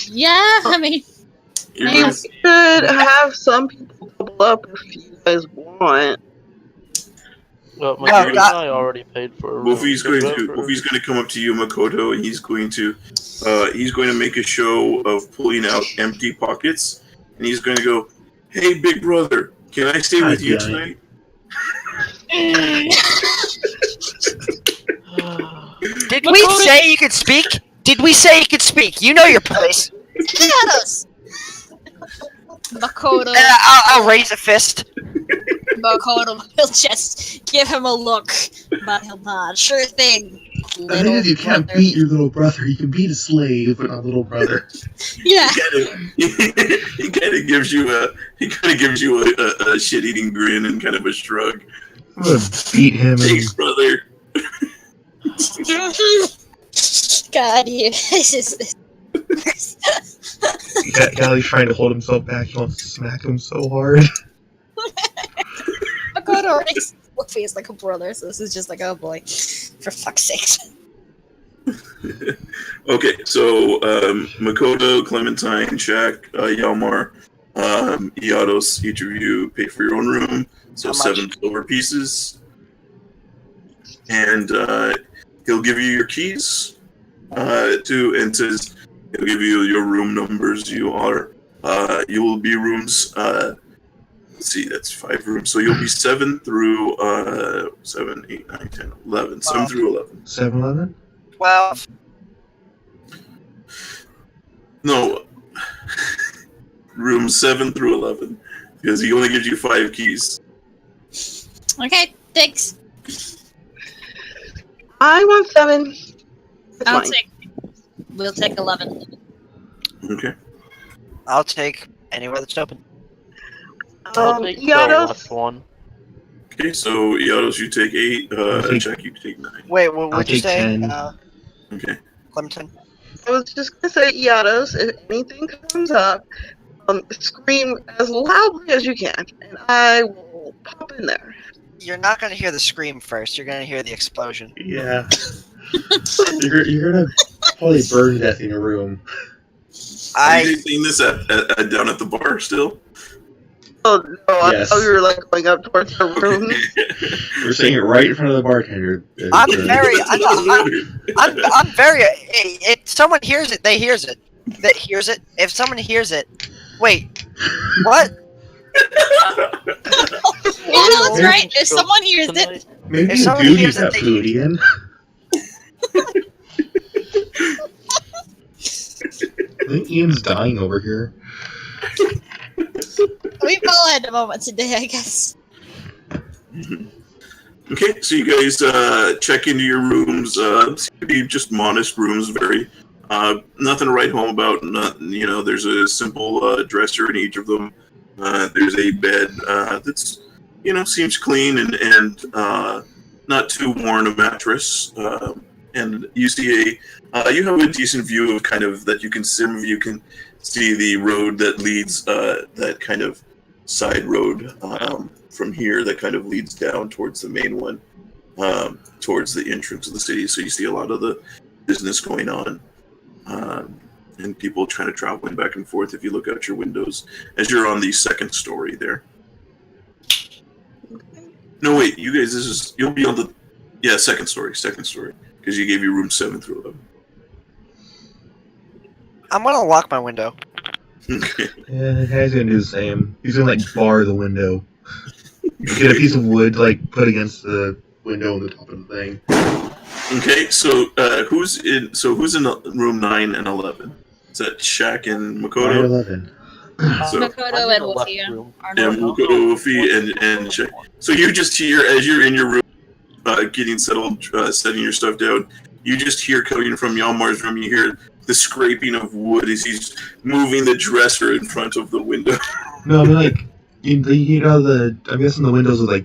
Yeah, I mean, You're You gonna- should have some people double up if you guys want. Well, No, Makoto and not- I already paid for a room. Wolfie's going to Remember? Wolfie's going to come up to you, Makoto, and he's going to make a show of pulling out empty pockets, and he's going to go, "Hey, big brother, can I stay with you God damn tonight?" Did we say you could speak? Did we say you could speak? You know your place. Shadows! Makoto, And I'll raise a fist. Makoto will just give him a look, but he'll nod. Sure thing, The thing little is, you can't brother. beat your little brother. You can beat a slave, but not a little brother. Yeah, He kind of gives you a shit-eating grin and kind of a shrug. I'm gonna beat him and Thanks, brother. God, you. This is. Galley's trying to hold himself back. He wants to smack him so hard. Makoto already Wolfie is like a brother, so this is just like, oh boy, for fuck's sake. Okay, so Makoto, Clementine, Shaq, Yalmar, Iados, each of you pay for your own room. So How much? 7 silver pieces. And he'll give you your keys and says he'll give you your room numbers. You will be rooms. Let's see, that's 5 rooms. So you'll be 7 through 7, 8, 9, 10, 11. 7 through 11. 7-Eleven? 12. No. Room 7 through 11. Because he only gives you 5 keys. Okay, thanks. I want 7. That's fine. We'll take 11. Okay. I'll take anywhere that's open. I'll take the Iados, left one. Okay, so Iados, you take 8. I'll take- Jack, you take 9. Wait, what I'll would you take say? 10. Okay. Clementine? I was just gonna say, Iados, if anything comes up, scream as loudly as you can, and I will pop in there. You're not going to hear the scream first. You're going to hear the explosion. Yeah. you're gonna probably burn death in your room. Are you I guys seeing this at down at the bar still? Oh no, Yes. I thought we were like going up towards our room. We're saying it right in front of the bartender. I'm very. I'm very. If someone hears it, they hears it. That hears it. If someone hears it, wait. What? Yeah, no, that's right. If someone hears it, Tonight, Maybe If you someone do hears need it, that they- food, Ian. I think Ian's dying over here. we've all had a moment today, I guess. Okay, so you guys check into your rooms. Seem to be just modest rooms, very nothing to write home about. There's a simple dresser in each of them. There's a bed that's seems clean and not too worn. A mattress, and you see you have a decent view of kind of that you can see the road that leads that kind of side road from here that kind of leads down towards the main one, towards the entrance of the city. So you see a lot of the business going on, and people trying to traveling back and forth. If you look out your windows, as you're on the second story there. No, wait, you guys, you'll be on the, second story, because you gave you room 7 through 11. I'm gonna lock my window. Okay. Yeah, the guy's gonna do the same. He's gonna bar the window. Get a piece of wood put against the window on the top of the thing. Okay, so who's in room 9 and 11? Is that Shaq and Makoto? 11. So, Makoto and Wolfie are and Makoto, Wolfie, and Shaq. So you just hear, as you're in your room, getting settled, setting your stuff down, you just hear coming from Yalmar's room, you hear the scraping of wood as he's moving the dresser in front of the window. No, I mean, I'm guessing the windows are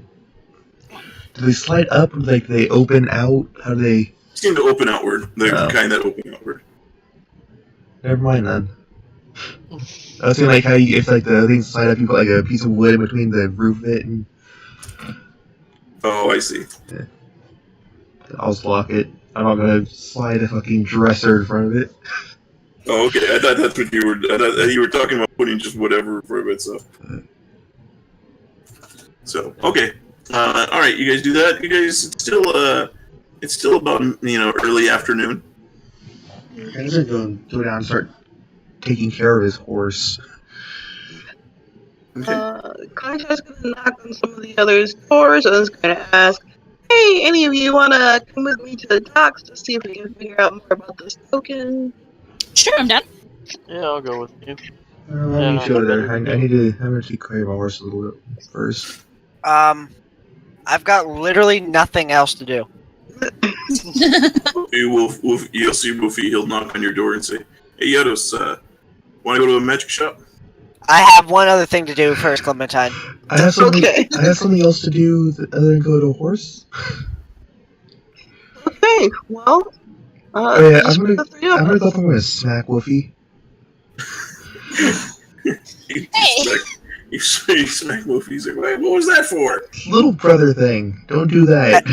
do they slide up, or they open out? How do they? Seem to open outward. They're the kind that open outward. Never mind then. I was saying how if the things slide up, you put a piece of wood in between the roof of it, and oh, I see. Yeah. I'll just lock it. I'm not gonna slide a fucking dresser in front of it. Oh, okay. I thought that's what you were. I thought you were talking about putting just whatever in front of it. So okay. All right. You guys do that. You guys it's still about early afternoon. I'm just gonna go down and start taking care of his horse. Okay. Concha's gonna knock on some of the others' doors and is gonna ask, "Hey, any of you wanna come with me to the docks to see if we can figure out more about this token?" Sure, I'm down. Yeah, I'll go with you. Let me show there. I'm gonna take care of my horse a little bit first. I've got literally nothing else to do. You'll see Wolfie. He'll knock on your door and say, "Hey, Yados, want to go to a magic shop?" I have one other thing to do first, Clementine. I have something. Okay. I have something else to do other than go to a horse. Okay, well, Yeah, just I'm for the three of gonna us. go up and I'm gonna smack Wolfie. You smack Wolfie. He's like, "What was that for?" Little brother thing. Don't do that.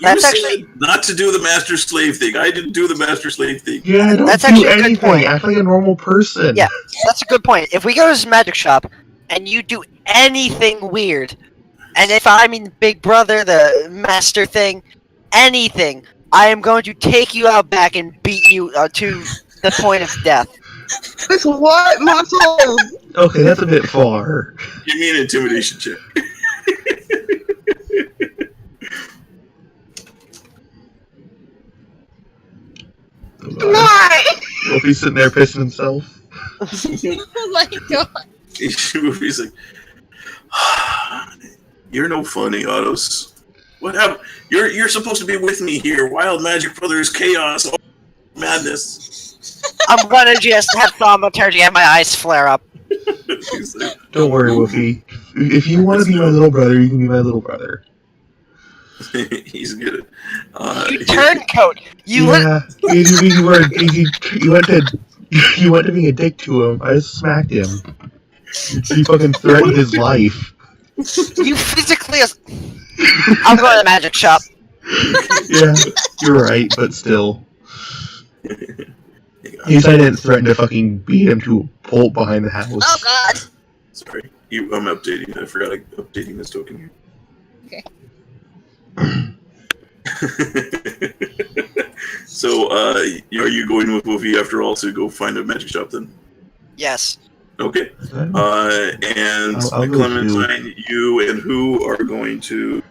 That's You actually- said not to do the master slave thing. I didn't do the master slave thing. Yeah, don't That's do actually a good anything. point. Act like a normal person. Yeah. That's a good point. If we go to this magic shop and you do anything weird, and if I'm in Big Brother, the master thing, anything, I am going to take you out back and beat you to the point of death. With what muscle? Okay, that's a bit far. Give me an intimidation check. Why? Wolfie's sitting there pissing himself. Oh my god. Wolfie's like, "You're no funny, Autos. What happened? You're supposed to be with me here. Wild Magic Brothers, chaos, madness." I'm gonna just have thaumaturgy and my eyes flare up. He's like, Don't worry, Wolfie. If you want to be my little brother, you can be my little brother. he's good. You turncoat. You Yeah, you went to being a dick to him. I just smacked him. You fucking threatened his life. You physically. I'm going to the magic shop. Yeah, you're right, but still. At least I didn't threaten to fucking beat him to a pulp behind the house. Oh god. Sorry, I'm updating. I forgot updating this token here. Okay. So, are you going with Wolfie after all to go find a magic shop then? Yes. Okay. And I'll go Clementine, you and who are going to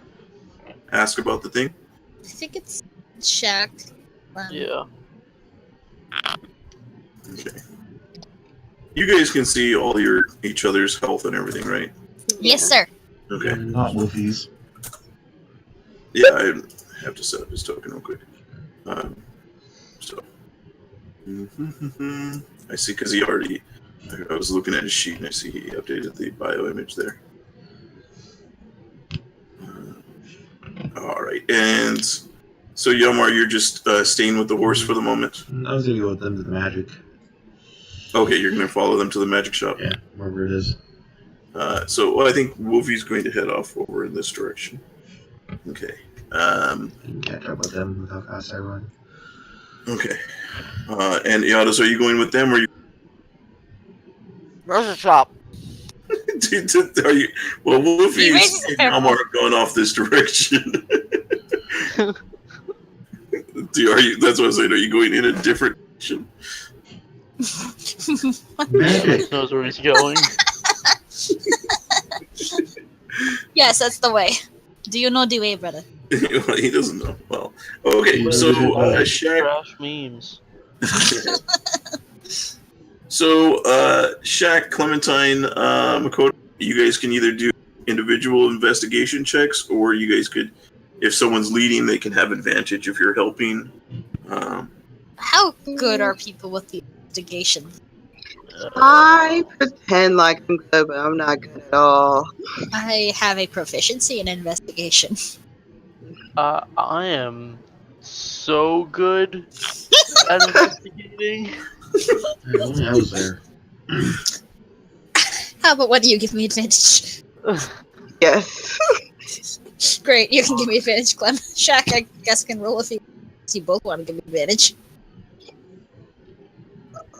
ask about the thing? I think it's Shaq. Yeah. Okay. You guys can see all each other's health and everything, right? Yes, sir. Okay. Not Wolfie's. Yeah, I have to set up his token real quick. So. I see, because he already... I was looking at his sheet and I see he updated the bio image there. Alright, and... So, Yomar, you're just staying with the horse for the moment? I was gonna go with them to the magic. Okay, you're gonna follow them to the magic shop. Yeah, wherever it is. So I think Wolfie's going to head off over in this direction. Okay. You can catch up with them with how fast I run. Okay. And Yados, are you going with them, or are you? Where's the shop? Are you? Well, Wolfie He and raises a fair Almar have gone off this direction. Are you? That's what I'm saying. Are you going in a different direction? Magic. Knows where he's going. Yes, that's the way. Do you know the way, brother? He doesn't know. Well, okay. Well, So Shaq. Trash memes. So Shaq, Clementine, Makoto, you guys can either do individual investigation checks, or you guys could, if someone's leading, they can have advantage if you're helping. How good are people with the investigation? I pretend like I'm good, but I'm not good at all. I have a proficiency in investigation. I am so good at investigating. Only I was there. How about what do you give me advantage? Yes. Great, you can give me advantage, Clem. Shaq, I guess, can roll if you both want to give me advantage.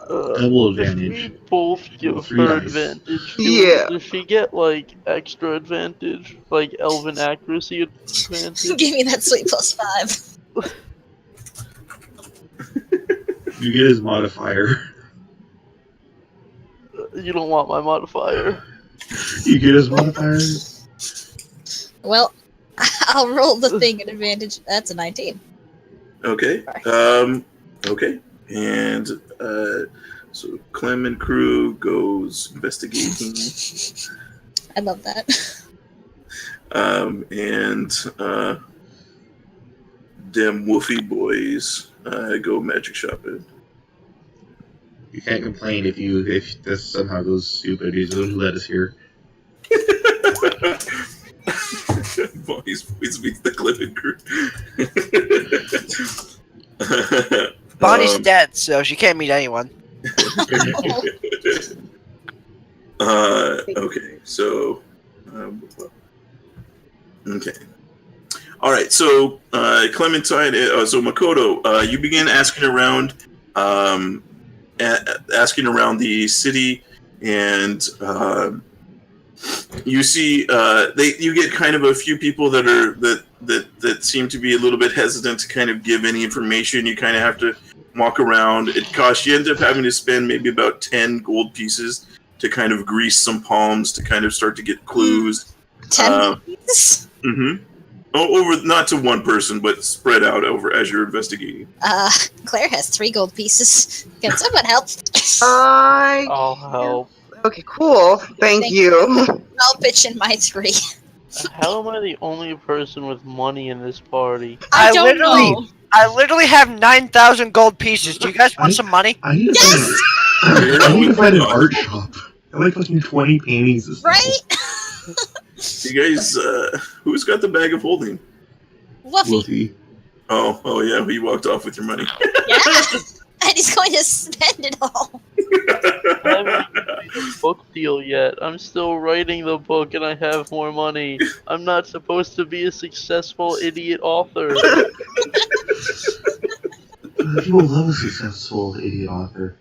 Double If advantage. we both give Three her dice. advantage, Yeah. does she get like extra advantage, like elven accuracy advantage? Give me that sweet +5. You get his modifier. You don't want my modifier. You get his modifier. Well, I'll roll the thing at advantage. That's a 19. Okay. Okay. And so Clem and crew goes investigating. I love that. And them Woofy boys go magic shopping. You can't complain if this somehow goes stupid. He's the one who led us here. Boys meets the Clem and crew. Bonnie's dead, so she can't meet anyone. Okay, so okay. All right, so Clementine, so Makoto, you begin asking around, asking around the city, and you see you get kind of a few people that are that seem to be a little bit hesitant to kind of give any information. You kind of have to walk around. It costs you end up having to spend maybe about 10 gold pieces to kind of grease some palms to kind of start to get clues. 10 pieces? Mm-hmm. Over not to one person, but spread out over as you're investigating. Claire has 3 gold pieces. Can someone help? I'll help. Okay, cool. Thank you. I'll pitch in my 3. How am I the only person with money in this party? I don't know. I literally have 9,000 gold pieces. Do you guys want some money? I need to Yes! I need to find an art shop. I like fucking 20 paintings. This Right? You guys, who's got the bag of holding? Woofy. Wolfie. Oh yeah, he walked off with your money. Yeah. And he's going to spend it all. I haven't made a book deal yet. I'm still writing the book and I have more money. I'm not supposed to be a successful idiot author. People love a successful idiot author.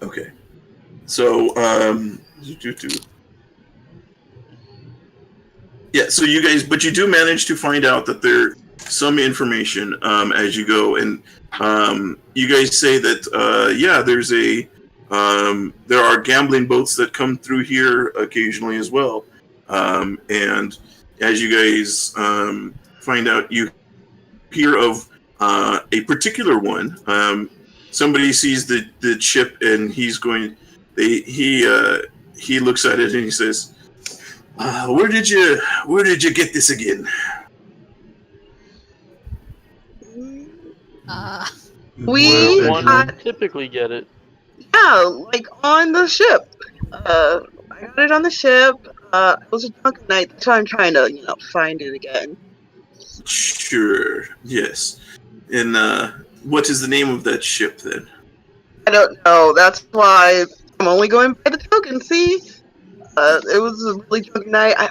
Okay. So, yeah, so you guys, but you do manage to find out that there's some information as you go, and you guys say that, yeah, there's there are gambling boats that come through here occasionally as well. And as you guys find out, you hear of a particular one. Somebody sees the chip, and he's going. He looks at it and he says, "Where did you get this again?" We Where one got, would typically get it. yeah, like on the ship. I got it on the ship. It was a drunken night, so I'm trying to, find it again. Sure. Yes. And what is the name of that ship then? I don't know. That's why I'm only going by the token. See, it was a really good night. I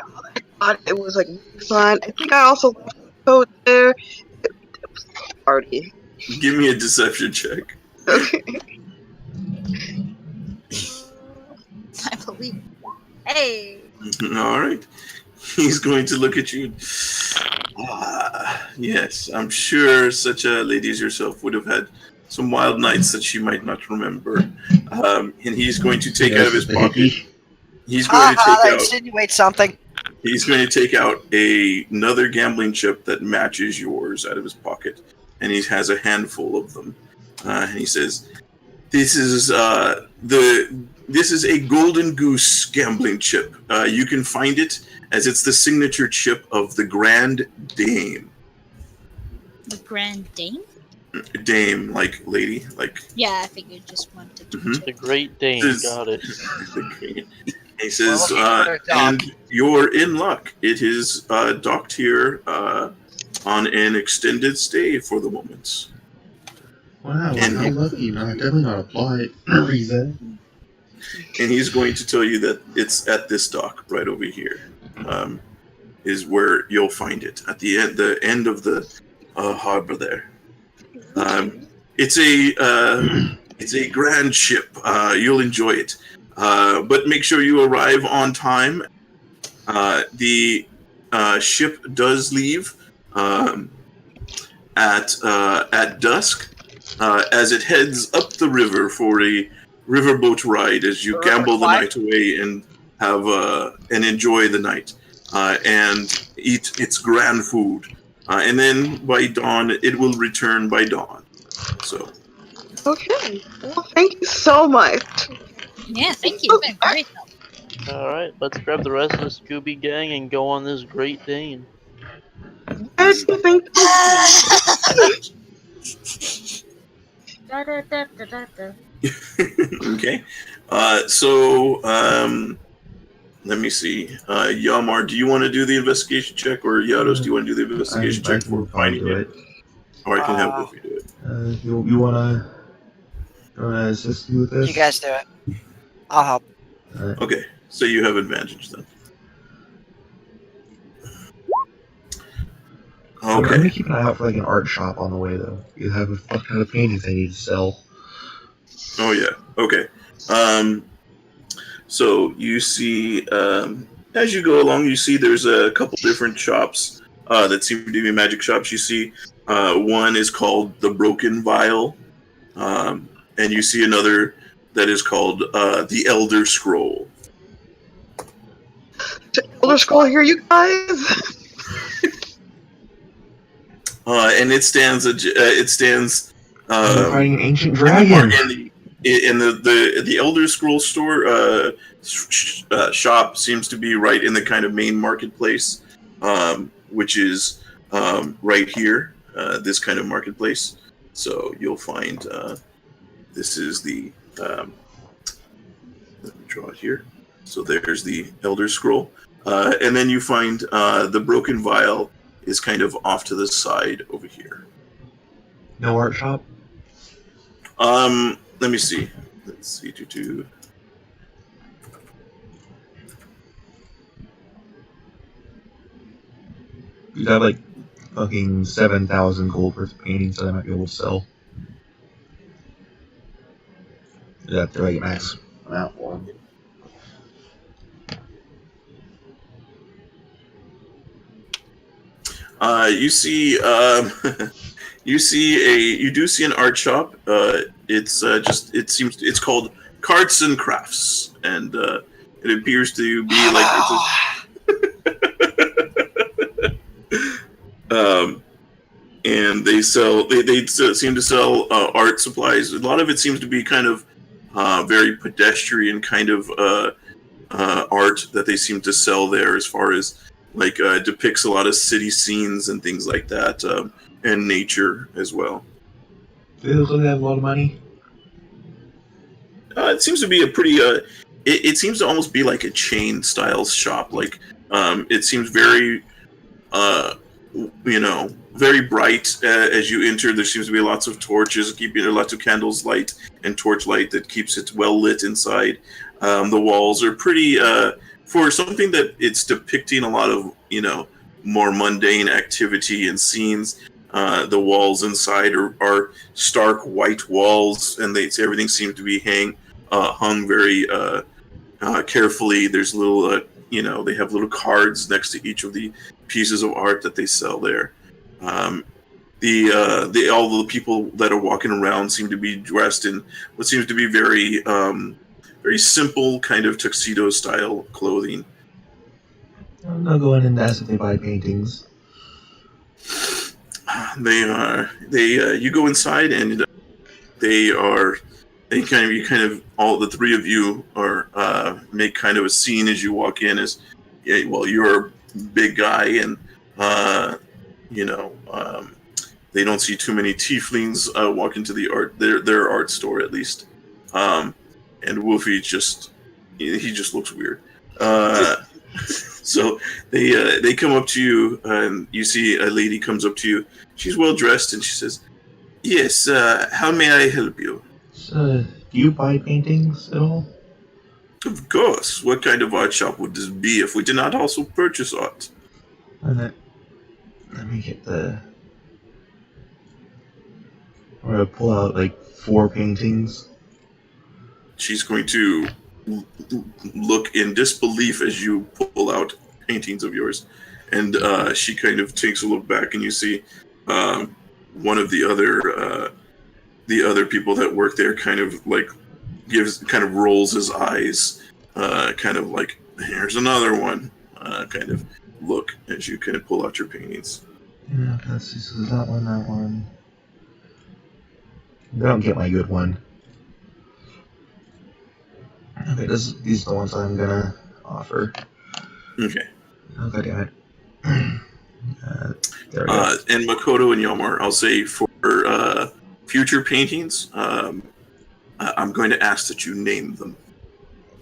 thought it was like really fun. I think I also left the coat there. It was a party. Give me a deception check. Okay. I believe. Hey. All right. He's going to look at you. Yes, I'm sure such a lady as yourself would have had some wild nights that she might not remember. And he's going to take out of his pocket. He's going to That take out. insinuates something. He's going to take out another gambling chip that matches yours out of his pocket, and he has a handful of them. And he says, "This is this is a Golden Goose gambling chip. You can find it as it's the signature chip of the Grand Dame. The Grand Dame? Dame, like lady, like." Yeah, I figured just wanted to. Mhm. The Great Dane, This- got it. He says, We're looking for a dock. and you're in luck. It is docked here on an extended stay for the moment. Wow, And- how lucky. No, definitely not a plot reason. And he's going to tell you that it's at this dock right over here. Is where you'll find it at the end of the harbor there. It's a grand ship. You'll enjoy it, but make sure you arrive on time. The ship does leave at dusk as it heads up the river for a riverboat ride as you gamble the night away and have and enjoy the night and eat its grand food. And then by dawn, it will return by dawn. So, Okay. Well, thank you so much. Yeah, thank you. You've been a great help. Alright, let's grab the rest of the Scooby Gang and go on this Great Dane. Where do you think? okay. So, let me see. Yamar, do you want to do the investigation check, or Yados, do you want to do the investigation check for finding it? Or I can help if you do it. You wanna assist me with this? You guys do it. I'll help. Okay, so you have advantage then. I'm Okay. gonna keep an eye out for like an art shop on the way though. You have a fuck ton of paintings I need to sell. Oh yeah. Okay. So you see, as you go along, you see there's a couple different shops that seem to be magic shops. You see, one is called the Broken Vial, and you see another that is called the Elder Scroll. Elder Scroll here, you guys. And it stands. It stands. We're fighting an ancient dragon. In the Elder Scroll store shop seems to be right in the kind of main marketplace, which is right here. This kind of marketplace. So you'll find this is the. Let me draw it here. So there's the Elder Scroll, and then you find the Broken Vial is kind of off to the side over here. No art shop? Let me see. Let's see. You got like fucking 7,000 gold worth of paintings that I might be able to sell. Yeah, they're like max amount for them. You see, you do see an art shop. It's it's called Carts and Crafts, and it appears to be like and they seem to sell art supplies. A lot of it seems to be kind of very pedestrian kind of art that they seem to sell there, as far as like depicts a lot of city scenes and things like that, and nature as well. Do they look like they have a lot of money? It seems to be a pretty. It seems to almost be like a chain style shop. Like it seems very very bright as you enter. There seems to be lots of torches, keeping lots of candles light and torchlight that keeps it well lit inside. The walls are pretty for something that it's depicting a lot of more mundane activity and scenes. The walls inside are stark white walls, and everything seems to be hung very carefully. There's little they have little cards next to each of the pieces of art that they sell there. All the people that are walking around seem to be dressed in what seems to be very very simple kind of tuxedo style clothing. I'll go in and ask if they buy paintings. You go inside, and all the three of you are make kind of a scene as you walk in. You're a big guy, and they don't see too many tieflings walk into their art store, at least. And Wolfie just looks weird. So they come up to you, and you see a lady comes up to you. She's well dressed, and she says, "Yes, how may I help you?" Do you buy paintings at all? Of course. What kind of art shop would this be if we did not also purchase art? Let me get I'm gonna pull out like 4 paintings. She's going to look in disbelief as you pull out paintings of yours, and she kind of takes a look back, and you see one of the other people that work there kind of rolls his eyes, kind of like, here's another one, kind of look as you kind of pull out your paintings. Yeah, let's see. So that one. Don't get my good one. Okay, these are the ones I'm gonna offer. Okay. Okay, damn it. There we go. And Makoto and Yomar, I'll say for future paintings, I'm going to ask that you name them.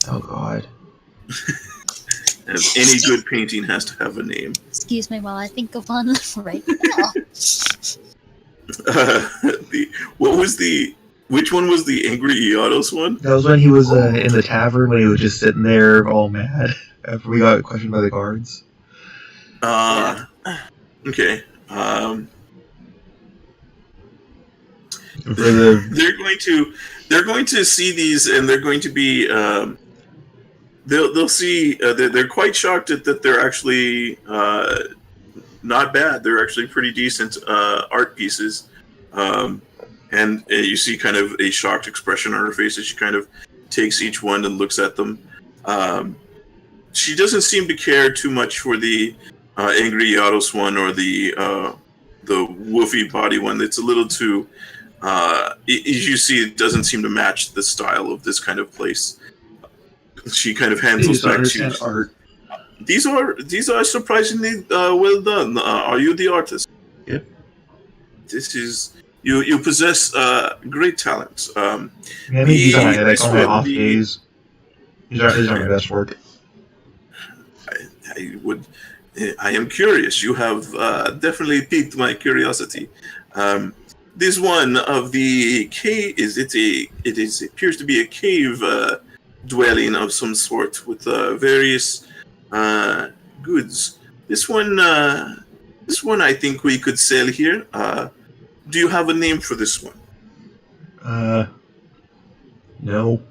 Oh God. As any good painting has to have a name. Excuse me while I think of one right now. Which one was the Angry Iados one? That was when he was in the tavern, when he was just sitting there all mad after we got questioned by the guards. Okay. They're going to see these, and they're going to be they'll see they're quite shocked that they're actually not bad. They're actually pretty decent art pieces. And you see kind of a shocked expression on her face as she kind of takes each one and looks at them. She doesn't seem to care too much for the Angry Yados one or the woofy body one. It's a little too, as you see, it doesn't seem to match the style of this kind of place. She kind of hands those back to you. Art. These are surprisingly well done. Are you the artist? Yep. This is... You possess great talent. Maybe these are on my off days. These are my best work. I am curious. You have definitely piqued my curiosity. This one of the cave appears to be a cave dwelling of some sort with various goods. This one I think we could sell here. Do you have a name for this one? No.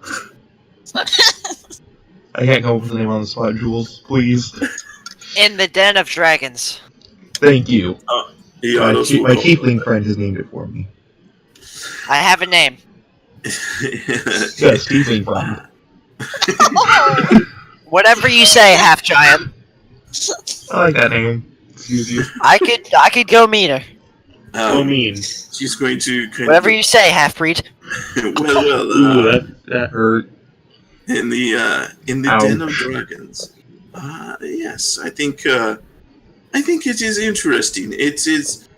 I can't come up with a name on the spot, Jules. Please. In the Den of Dragons. Thank you. My tiefling friend has named it for me. I have a name. Yes, tiefling friend. Whatever you say, half giant. I like that name. Excuse you. I could go meet her. Mean. She's going to... Whatever you say, half-breed. Ooh, that hurt. In the Ow. Den of Dragons. Yes, I think it is interesting. It is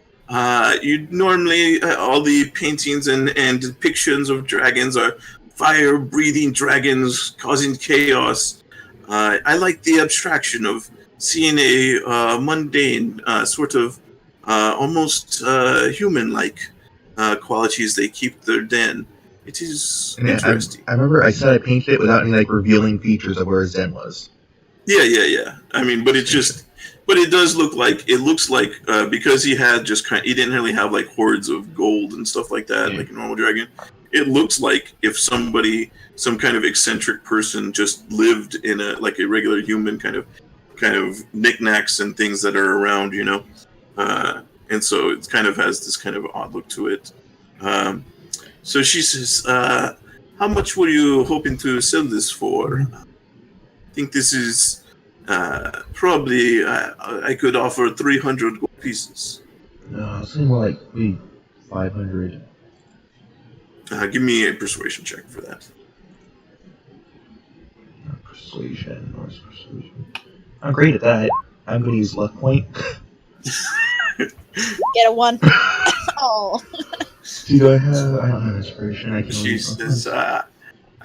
you normally all the paintings and depictions of dragons are fire-breathing dragons causing chaos. I like the abstraction of seeing a mundane sort of almost human-like qualities they keep their den. It is Yeah, interesting. I remember I said I painted it without any like revealing features of where his den was. Yeah. I mean, but it does look like it looks like because he didn't really have like hordes of gold and stuff like that, like a normal dragon. It looks like if some kind of eccentric person just lived in a regular human kind of knickknacks and things that are around, and so it kind of has this kind of odd look to it. So she says, "How much were you hoping to sell this for?" I think this is probably I could offer 300 gold pieces. No, it's more like maybe 500. Give me a persuasion check for that. Persuasion. I'm great at that. I'm going to use luck point. Get a 1. Oh. Do I have? I don't have inspiration. I can. She says, "I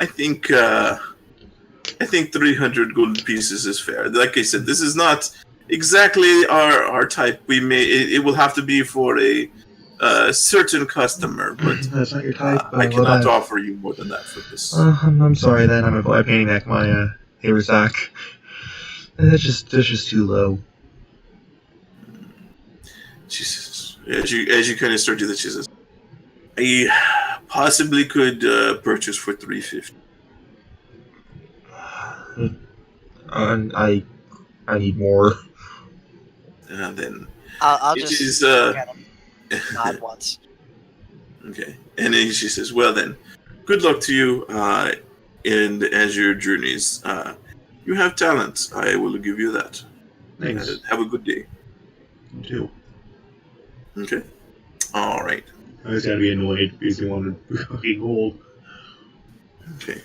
think 300 gold pieces is fair. Like I said, this is not exactly our type. It will have to be for a certain customer, but That's not your type. I cannot offer you more than that for this." I'm sorry then. I'm painting back my haversack. That's just too low. She says, as you kind of start to do that, she says, "I possibly could purchase for 350." And I need more. Then I'll it just is, look at him, nod once. okay. And then she says, "Well then, good luck to you and as your journeys. You have talent. I will give you that. Thanks. Have a good day." You too. Okay. All right. I was gonna be annoyed because he wanted fucking gold. Okay.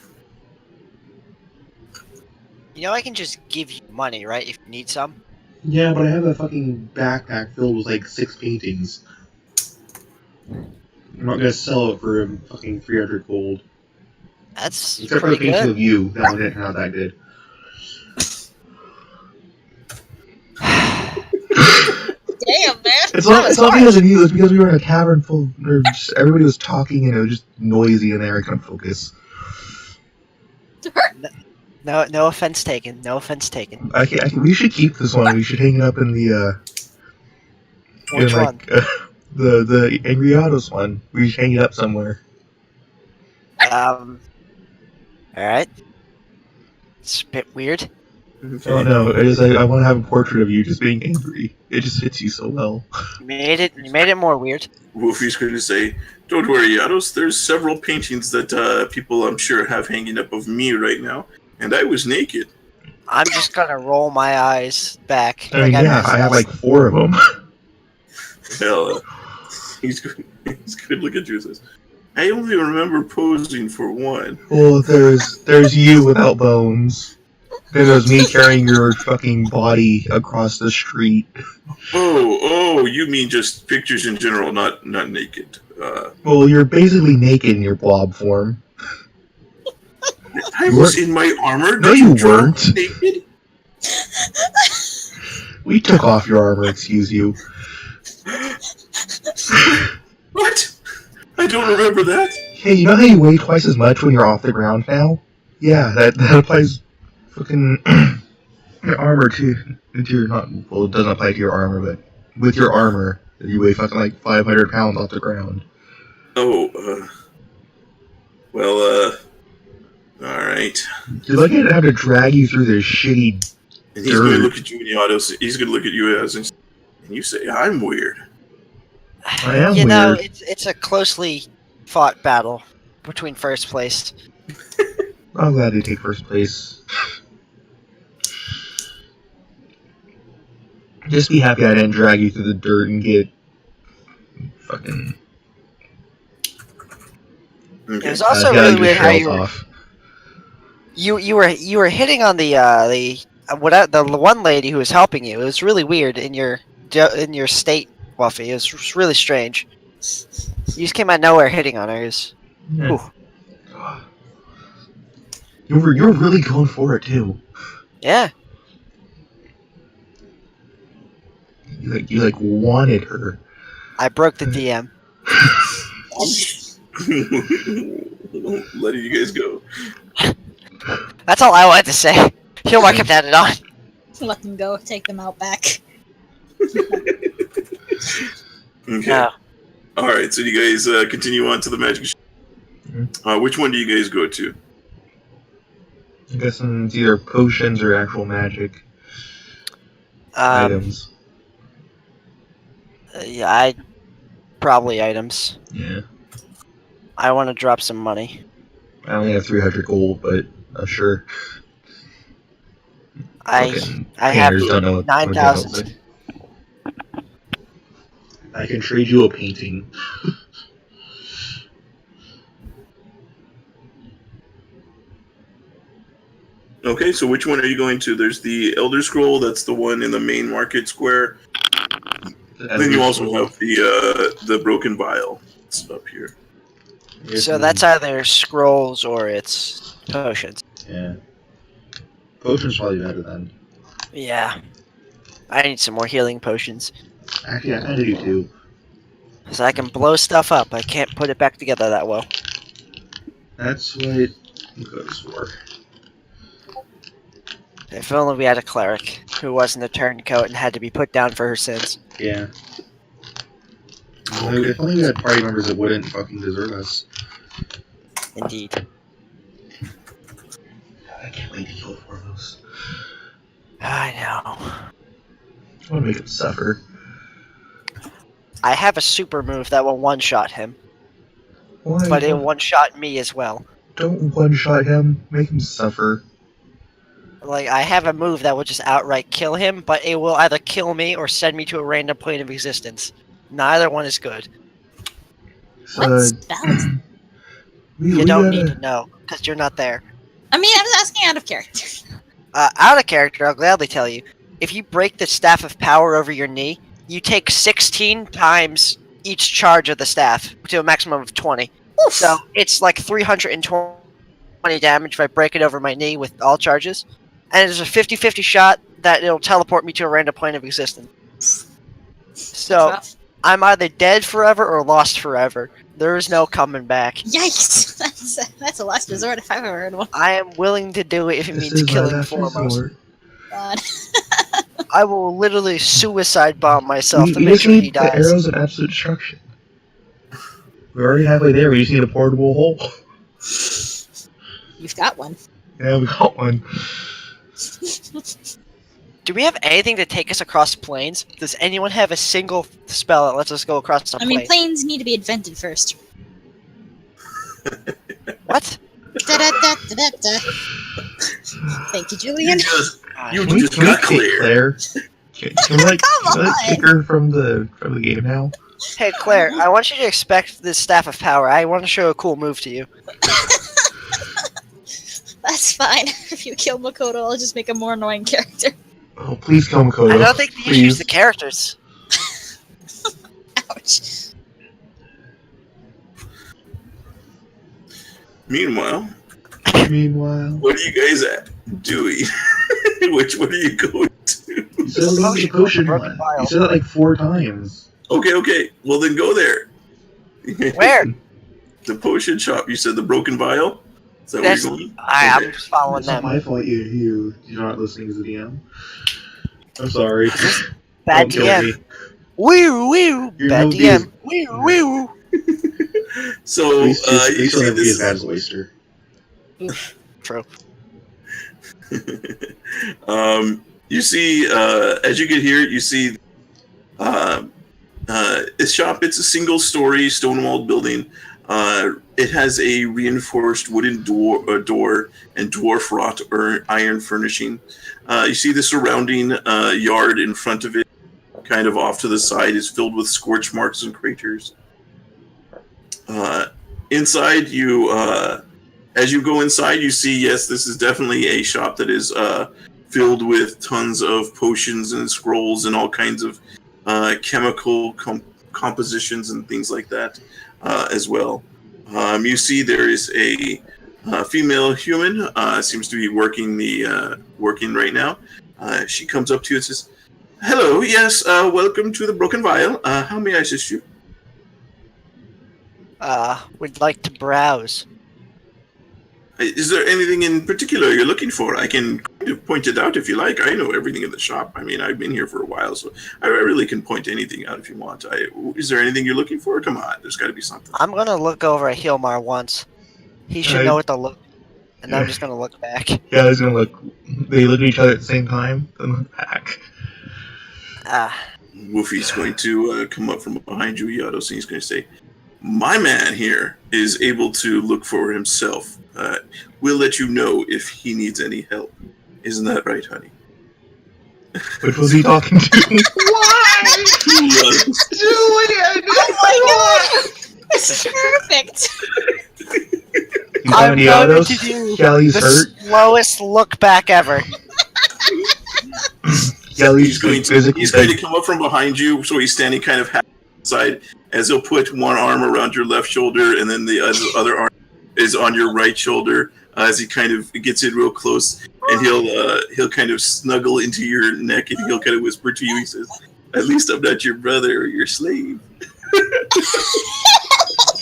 You know I can just give you money, right? If you need some. Yeah, but I have a fucking backpack filled with like 6 paintings. I'm not gonna sell it for fucking 300 gold. That's Except for the pretty painting good. of you. That one didn't turn out that good. Damn, man. It's not because of you. It's because we were in a cavern full. Everybody was talking and it was just noisy in there. I couldn't focus. No offense taken. No offense taken. We should keep this one. We should hang it up in the Which one? The Angry Autos one. We should hang it up somewhere. All right. It's a bit weird. Oh no! It is. I want to have a portrait of you just being angry. It just fits you so well. You made it more weird. Wolfie's going to say, "Don't worry, Yados. There's several paintings that people I'm sure have hanging up of me right now, and I was naked." I'm just gonna roll my eyes back. I mean, yeah, I have like 4 of them. Hell, he's going to look at you and says, "I only remember posing for one." Well, there's you without bones. Then there's me carrying your fucking body across the street. Oh, you mean just pictures in general, not naked. Well, you're basically naked in your blob form. I was in my armor. No, Did you draw weren't. Naked? We took off your armor, excuse you. What? I don't remember that. Hey, you know how you weigh twice as much when you're off the ground now? Yeah, that applies fucking your armor to your not. Well, it doesn't apply to your armor, but with your armor, you weigh fucking like 500 pounds off the ground. Oh, all right. You're lucky I didn't have to drag you through this shitty And he's going to look at you in the auto. He's going to look at you and you say, "I'm weird." I am You know, weird. it's a closely fought battle between first place. I'm glad you take first place. Just be happy I didn't drag you through the dirt and get fucking. Okay. It was also got really your weird how shells you were, off. you were hitting on the one lady who was helping you. It was really weird in your state, Wuffy. It was really strange. You just came out of nowhere hitting on her. It was, Yeah. ooh. You're really going for it too. Yeah. You wanted her. I broke the DM. Letting you guys go. That's all I wanted to say. Hilmar kept adding on. Let them go. Take them out back. Okay. No. All right. So you guys continue on to the magic. Which one do you guys go to? I'm guessing it's either potions or actual magic items. Yeah, probably items. Yeah. I want to drop some money. I only have 300 gold, but sure. I Fucking have painters don't know what 9,000. I can trade you a painting. Okay, so which one are you going to? There's the Elder Scroll. That's the one in the main market square. Then you also have the Broken Vial. It's up here. So that's either scrolls or it's potions. Yeah. Potions probably better then. Yeah. I need some more healing potions. Actually, I kinda do too. So I can blow stuff up. I can't put it back together that well. That's what it goes for. If only we had a cleric who wasn't a turncoat and had to be put down for her sins. Yeah. If only we had party members that wouldn't fucking desert us. Indeed. I can't wait to kill Foremost. I know. I want to make him suffer. I have a super move that will one-shot him, Why? but it will one-shot me as well. Don't one-shot him. Make him suffer. Like, I have a move that will just outright kill him, but it will either kill me or send me to a random plane of existence. Neither one is good. What spell is You don't need to know, because you're not there. I mean, I was asking out of character. Out of character, I'll gladly tell you. If you break the Staff of Power over your knee, you take 16 times each charge of the staff to a maximum of 20. Oof. So it's like 320 damage if I break it over my knee with all charges. And there's a 50-50 shot that it'll teleport me to a random plane of existence. So Rough. I'm either dead forever or lost forever. There is no coming back. Yikes! That's a last resort if I've ever heard one. I am willing to do it if it This means is my killing last Foremost. resort. God. I will literally suicide bomb myself to We make just sure he need the dies. arrows of absolute destruction. We're already halfway there. We just need a portable hole. You've got one. Yeah, we got one. Do we have anything to take us across planes? Does anyone have a single spell that lets us go across a I mean, plane? planes need to be invented first. What? Da-da-da-da-da-da. Thank you, Julian. You Can we just got kick clear. Claire? Can we like, Come can we, like, on. kick her from the game now? Hey, Claire, I want you to expect this Staff of Power. I want to show a cool move to you. That's fine. If you kill Makoto, I'll just make a more annoying character. Oh, please kill Makoto. I don't think the issue is please. the characters. Ouch. Meanwhile, Meanwhile, what are you guys doing? Which one are you going to? you said we need the potion Broken one. vial. You said that like 4 times. Okay. Well, then go there. Where? The potion shop. You said the Broken Vial? Is that That's- where you're going? I'm Okay. just following It's not them. my fault you're not listening to the DM. I'm sorry. Bad Don't kill DM. me. Woo woo. Your Bad movie DM. is- Woo woo. So, At least you you'll see never be as this. bad as Oyster. True. You see, as you get here, you see this shop. It's a single-story stone-walled building. It has a reinforced wooden door and dwarf-wrought iron furnishing. You see the surrounding yard in front of it, kind of off to the side, is filled with scorch marks and craters. Inside, as you go inside, you see, yes, this is definitely a shop that is filled with tons of potions and scrolls and all kinds of chemical compositions and things like that as well. You see there is a female human, seems to be working right now. She comes up to you and says, Hello, yes, welcome to the Broken Vial. How may I assist you? Would like to browse. Is there anything in particular you're looking for? I can kind of point it out if you like. I know everything in the shop. I mean, I've been here for a while, so I really can point anything out if you want. Is there anything you're looking for? Come on, there's got to be something. I'm gonna look over at Hilmar once. He should know what to look. And I'm just gonna look back. Yeah, I was gonna look. They look at each other at the same time, then look back. Woofy's going to come up from behind you, Yados, and he's going to say, "My man here is able to look for himself. We'll let you know if he needs any help. Isn't that right, honey?" Which was he talking to? Why? Julian! Oh my god! It's perfect! He's I'm on the going autos. to do Kelly's the hurt. slowest look back ever. Kelly's He's going to come up from behind you, so he's standing kind of half side, as he'll put one arm around your left shoulder, and then the other arm is on your right shoulder, as he kind of gets in real close, and he'll kind of snuggle into your neck, and he'll kind of whisper to you. He says, "At least I'm not your brother or your slave."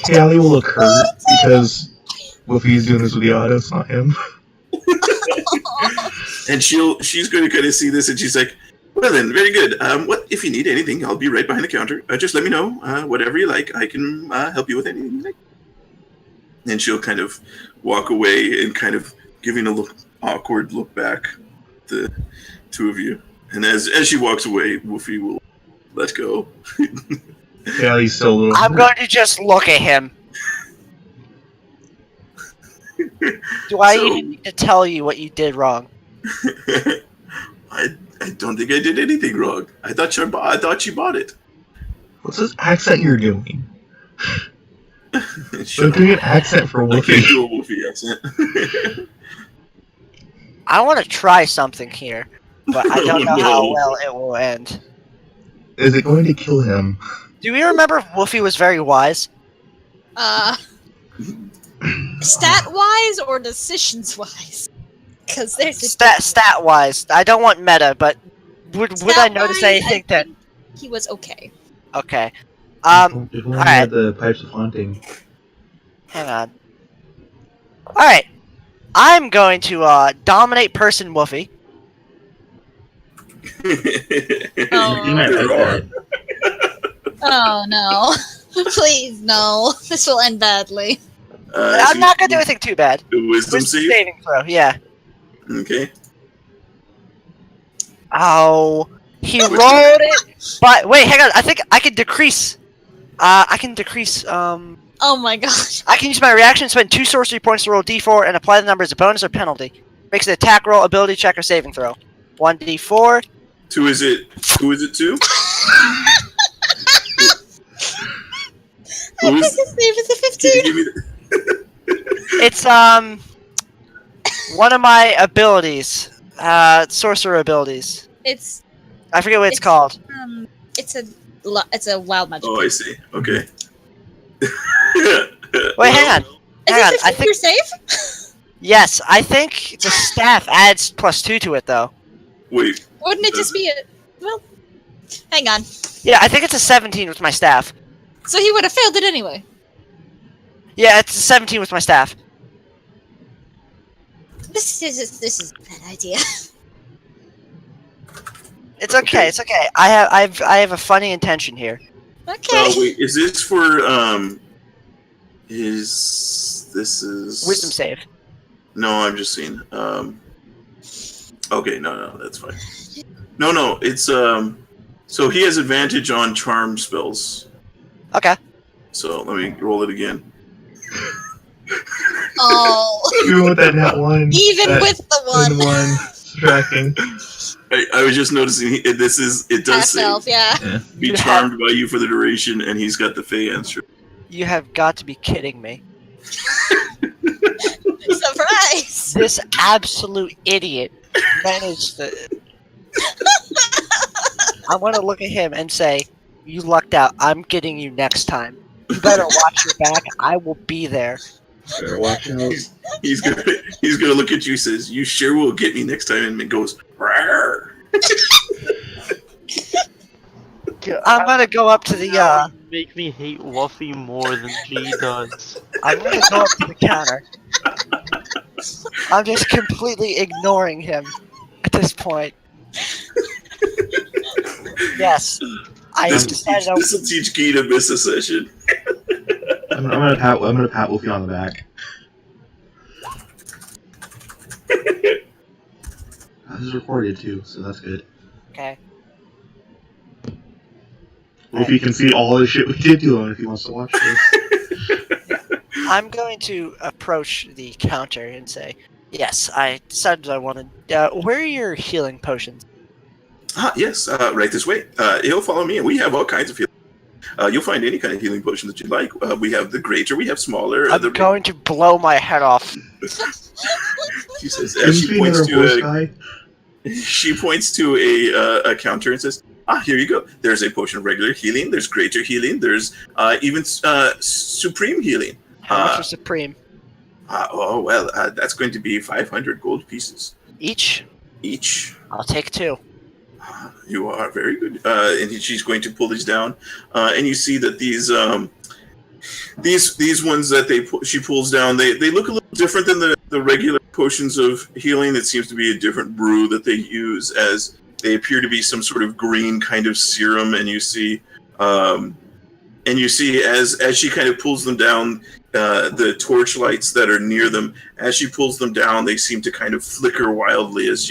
Kelly will look hurt because Woofy's doing this with the autos, not him. And she's going to kind of see this, and she's like, "Well then, very good. What if you need anything? I'll be right behind the counter. Just let me know. Whatever you like, I can help you with anything you like." And she'll kind of walk away and kind of giving a awkward look back at the two of you. And as she walks away, Woofy will let go. Kelly's still a little I'm hurt. going to just look at him. Do I So- even need to tell you what you did wrong? I don't think I did anything wrong. I thought she bought it. What's this accent you're doing? Shut You're doing an up. accent for I can't Woofy. do a Woofy accent. I want to try something here, but I don't know Oh, how no. well it will end. Is it going to kill him? Do we remember if Woofy was very wise? Stat wise or decisions wise? Because there's a Stat wise, I don't want meta, but would I notice Stat-wise, anything that? he was okay. Okay. If only he alright. had the pipes of haunting. Hang on. Alright. I'm going to dominate person Woofy. Oh. You might like that. Oh no. Please no. This will end badly. I'm not gonna do anything too bad. Wisdom save. Saving throw, yeah. Okay. Oh, he rolled it. But wait, hang on. I think I can decrease. I can decrease. Oh my gosh. I can use my reaction, spend 2 sorcery points to roll d4, and apply the number as a bonus or penalty. Makes an attack roll, ability check, or saving throw. 1d4. Who is it? Who is it to? I Who think is? his name is a Can 15. you give me the- It's one of my abilities. Sorcerer abilities. It's I forget what it's It's- called. it's a wild magic. Oh, I see. Okay. Wait, hang on. Is Hang on. it I 15 think for save? yes. I think the staff adds +2 to it though. Wait. Wouldn't it just be a well? Hang on. Yeah, I think it's a 17 with my staff. So he would have failed it anyway. Yeah, it's a 17 with my staff. This is a bad idea. It's okay. It's okay. I have a funny intention here. Okay. Wait. Is this for Is Wisdom save. No, I'm just seeing. Okay, no, that's fine. No, it's So he has advantage on charm spells. Okay. So let me roll it again. Oh, You want that net one? even that with the thin one. subtracting. I was just noticing it does Half say elf, yeah. Yeah. be You charmed by you for the duration, and he's got the Fey answer. You have got to be kidding me. Surprise! This absolute idiot managed to. I want to look at him and say, "You lucked out. I'm getting you next time. You better watch your back. I will be there." Better watch out. He's gonna look at you. Says, "You sure will get me next time," and it goes. "Rawr." I'm gonna go up to the Now you make me hate Luffy more than G does. I'm gonna go up to the counter. I'm just completely ignoring him at this point. Yes, I decided. This will teach Key to miss a session. I'm gonna pat Wolfie on the back. This is recorded too, so that's good. Okay. Wolfie can see all the shit we did to him if he wants to watch this. I'm going to approach the counter and say, "Yes, I decided I wanted. Where are your healing potions?" Yes, right this way. He'll follow me, and we have all kinds of healing. You'll find any kind of healing potion that you like. We have the greater, we have smaller. I'm going to blow my head off. She says, Can as you she be points another horse to guy? she points to a counter and says, here you go. There's a potion of regular healing. There's greater healing. There's even supreme healing. How much is Supreme? That's going to be 500 gold pieces Each? each. I'll take 2. You are very good. And she's going to pull these down, and you see that these ones that she pulls down, they look a little different than the regular potions of healing. It seems to be a different brew that they use, as they appear to be some sort of green kind of serum. And you see as she kind of pulls them down, the torch lights that are near them, as she pulls them down, they seem to kind of flicker wildly as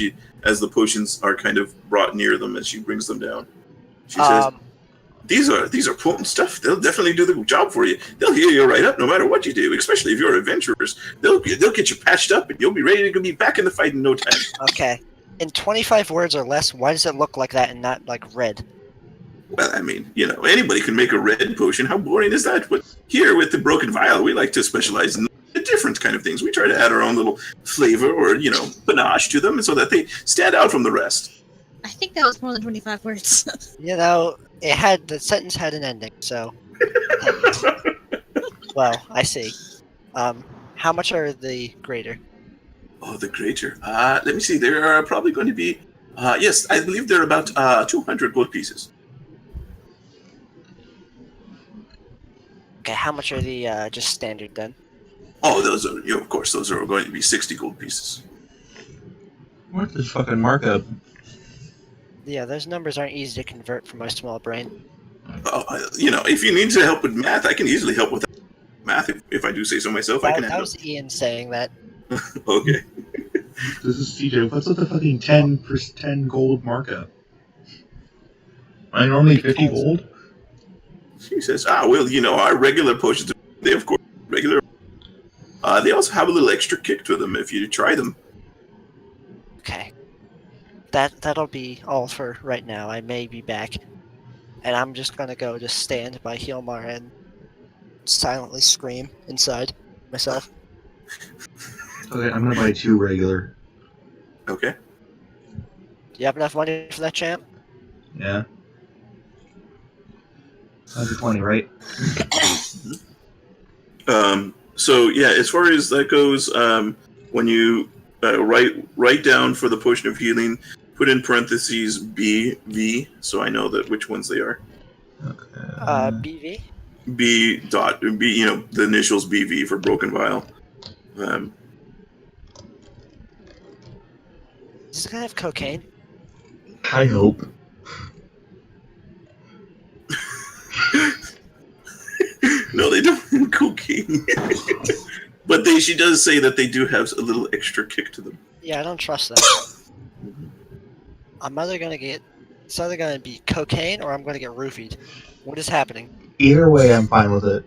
the potions are kind of brought near them as she brings them down. She says, These are potent stuff. They'll definitely do the job for you. They'll heal you right up no matter what you do, especially if you're adventurers. They'll get you patched up and you'll be ready to be back in the fight in no time. Okay. In 25 words or less, why does it look like that and not like red? Well, I mean, anybody can make a red potion. How boring is that? But here with the Broken Vial, we like to specialize in different kind of things. We try to add our own little flavor or, panache to them so that they stand out from the rest. I think that was more than 25 words. The sentence had an ending, so. Well, I see. How much are the greater? Oh, the greater. Let me see. There are probably going to be, yes, I believe they're about 200 gold pieces. Okay, how much are the just standard then? Oh, those are, of course, those are going to be 60 gold pieces. What's this fucking markup? Yeah, those numbers aren't easy to convert for my small brain. If you need to help with math, I can easily help with math. If I do say so myself, I can That help. was Ian saying that. Okay. This is CJ. What's with the fucking 10 gold markup? I normally 50 gold. She says, our regular potions, they of course regular. They also have a little extra kick to them if you try them. Okay. That'll be all for right now. I may be back. And I'm just gonna go just stand by Hilmar and silently scream inside myself. Okay, I'm gonna buy 2 regular. Okay. Do you have enough money for that, champ? Yeah. That's 20, right? So yeah, as far as that goes, when you write down for the potion of healing, put in parentheses BV, so I know that which ones they are. Okay. BV? B dot B, the initials BV for Broken Vial. Is this gonna have cocaine? I hope. No, they don't have cocaine. But she does say that they do have a little extra kick to them. Yeah, I don't trust that. It's either gonna be cocaine or I'm gonna get roofied. What is happening? Either way, I'm fine with it.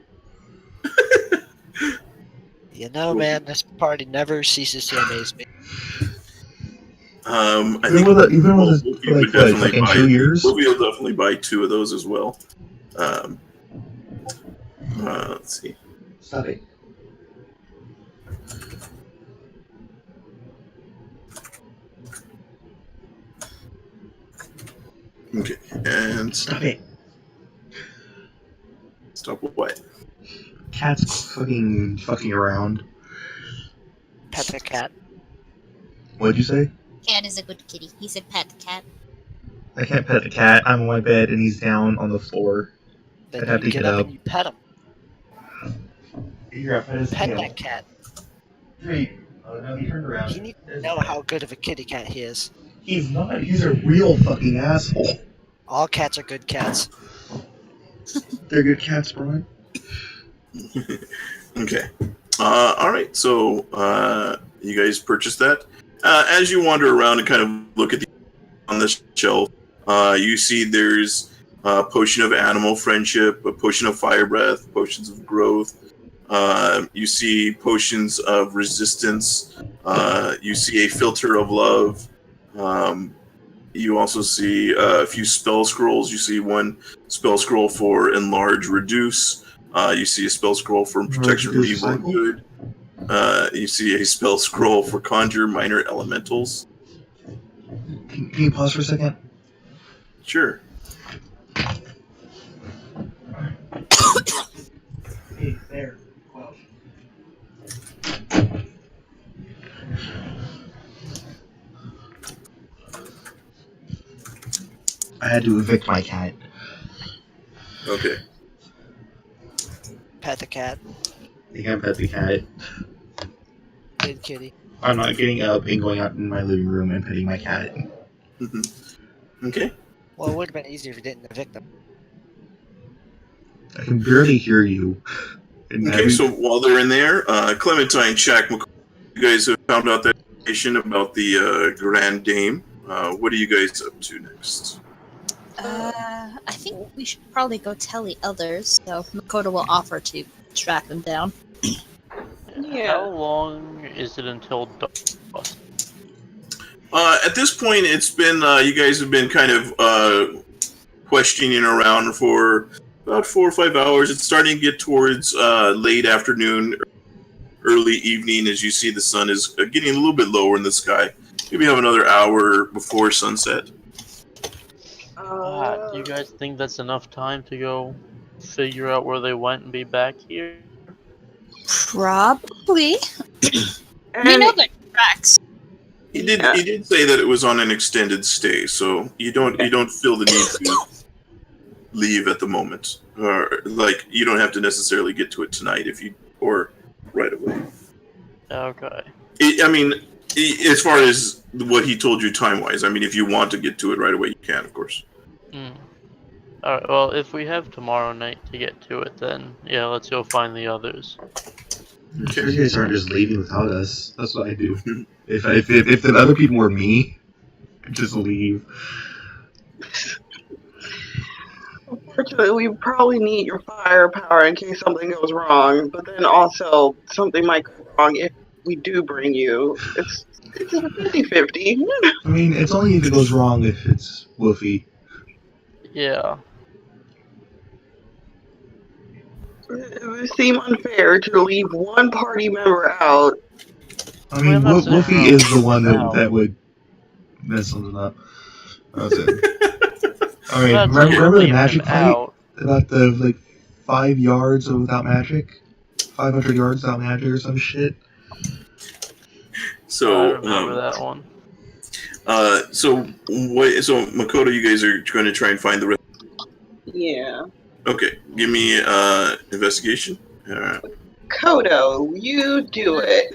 Man, this party never ceases to amaze me. I Even think with it, Wolfie would like definitely in 2 years? Wolfie will definitely buy 2 of those as well. Let's see. Stop it. Okay, and Stop it. stop what? Cat's fucking around. Pet the cat. What'd you say? Cat is a good kitty. He said pet the cat. I can't pet the cat. I'm on my bed and he's down on the floor. Then I'd have you to get get up up. and you pet him. Here, I pet his Pet tail. that cat. Great. Oh no, he turned around. You need to know how good of a kitty cat he is. He's not. He's a real fucking asshole. All cats are good cats. They're good cats, Brian. Okay. All right. So you guys purchased that. As you wander around and kind of look at on the shelf, you see there's a potion of animal friendship, a potion of fire breath, potions of growth. You see potions of resistance. You see a filter of love. You also see a few spell scrolls. You see one spell scroll for enlarge, reduce. You see a spell scroll for protection from evil and good. You see a spell scroll for conjure minor elementals. Can you pause for a second? Sure. Hey, there. Well. I had to evict my cat. Okay. Pet the cat. You can't pet the cat. Good kitty. I'm not getting up and going out in my living room and petting my cat. Okay. Well, it would have been easier if you didn't evict them. I can barely hear you. And Okay, so while they're in there, Clementine, Shaq, McCoy, you guys have found out that information about the Grand Dame. What are you guys up to next? I think we should probably go tell the others, so Makoto will offer to track them down. Yeah. How long is it until dawn? At this point, it's been you guys have been kind of questioning around for about 4 or 5 hours. It's starting to get towards late afternoon, early evening, as you see the sun is getting a little bit lower in the sky. Maybe have another hour before sunset. Do you guys think that's enough time to go figure out where they went and be back here? Probably. We And know their tracks. He did say that it was on an extended stay, so you don't feel the need to leave at the moment, or like you don't have to necessarily get to it tonight or right away. Okay. I mean, as far as what he told you time wise, I mean, if you want to get to it right away, you can, of course. Alright, well, if we have tomorrow night to get to it, then yeah, let's go find the others. You guys aren't just leaving without us. That's what I do. If the other people were me, I'd just leave. unfortunately, we probably need your firepower in case something goes wrong. But then also, something might go wrong if we do bring you. It's a 50-50. I mean, it's only if it goes wrong if it's Woofy. Yeah. It would seem unfair to leave one party member out. I mean, Well, that's Woofy it. is the one Wow. that would mess something up. That's it. I mean, That's remember the leaving magic fight? out. About the, 5 yards without magic? 500 yards without magic or some shit? I So, remember that one. so Makoto, you guys are going to try and find the rest. Yeah. Okay, give me investigation. Kodo, you do it.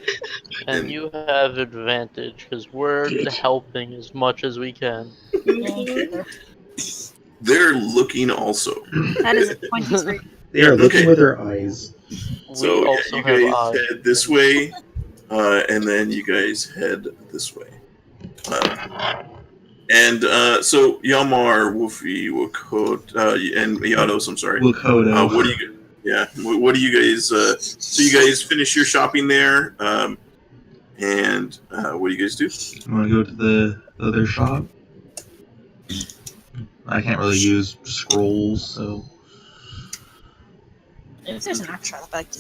And you have advantage, because we're helping as much as we can. They're looking also. That is a 23. They are looking Okay. with their eyes. So We yeah, also you have guys eyes. head this way, and then you guys head this way. So Yamar, Woofy, Wakot, and Miyatos, I'm sorry. Wakoto. What do you? Yeah. What do you guys? So you guys finish your shopping there, and what do you guys do? You want to go to the other shop? I can't really use scrolls, so... If there's an extra, I'd like to.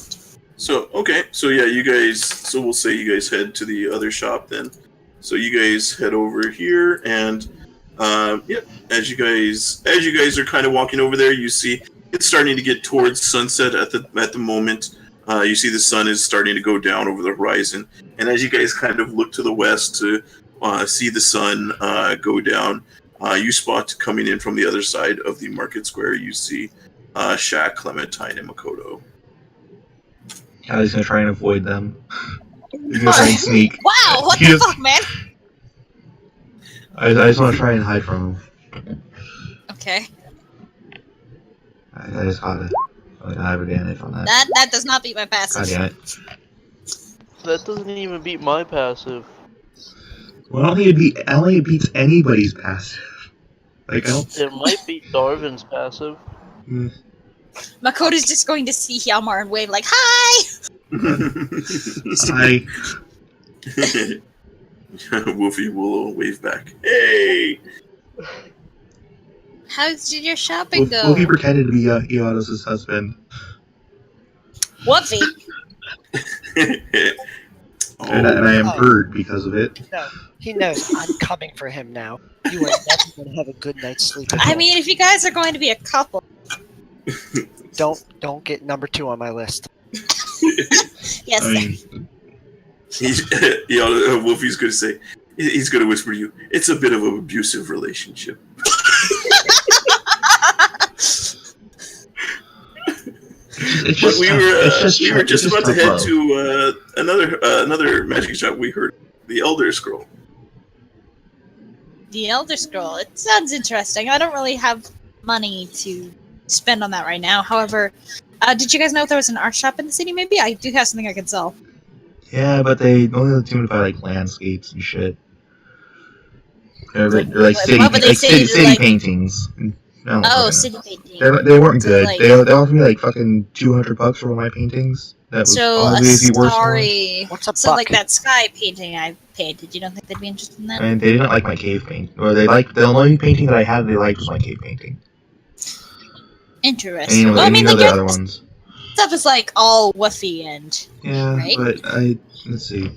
So okay, so yeah, you guys. So we'll say you guys head to the other shop then. So you guys head over here, and as you guys are kind of walking over there, you see it's starting to get towards sunset at the moment. You see the sun is starting to go down over the horizon, and as you guys kind of look to the west to see the sun go down, you spot coming in from the other side of the market square. You see Shaq, Clementine, and Makoto. Callie's gonna try and avoid them. He's gonna try and sneak. Wow, what He the just- fuck, man? I just want to try and hide from him. Okay, I just gotta. I have advantage on that. that does not beat my God passive. damn it. That doesn't even beat my passive. Well, I don't think it beats anybody's passive. Like, I don't. It might beat Darvin's passive. Makoto's just going to see Hjalmar and wave like, "Hi!" I. Wolfie will wave back. Hey! How did your shopping go? Wolfie pretended to be Iodos' husband. Whoopsie. And I am hurt because of it. No, he knows I'm coming for him now. You are never going to have a good night's sleep. I mean, if you guys are going to be a couple, don't get number 2 on my list. yes. I mean, Wolfie's going to say, he's going to whisper to you, it's a bit of an abusive relationship. it's But just we tough. were just about to tough head love. to another magic shop. We heard the Elder Scroll. The Elder Scroll. It sounds interesting. I don't really have money to spend on that right now. However, did you guys know if there was an art shop in the city? Maybe I do have something I can sell. Yeah, but they only let you buy like landscapes and shit. They're like What city, would they like say, city like- paintings. No, Oh, fucking- city painting. They weren't So, good. like- They offered me like fucking $200 for one of my paintings. That was So a obviously worse. One. starry. What's a So buck? like that sky painting I painted. You don't think they'd be interested in that? And they didn't like my cave paint. Or they liked the only painting that I had they liked was my cave painting. Interesting. And Well, I mean, like the your other ones. stuff is like all woofy and Yeah, right? but let's see.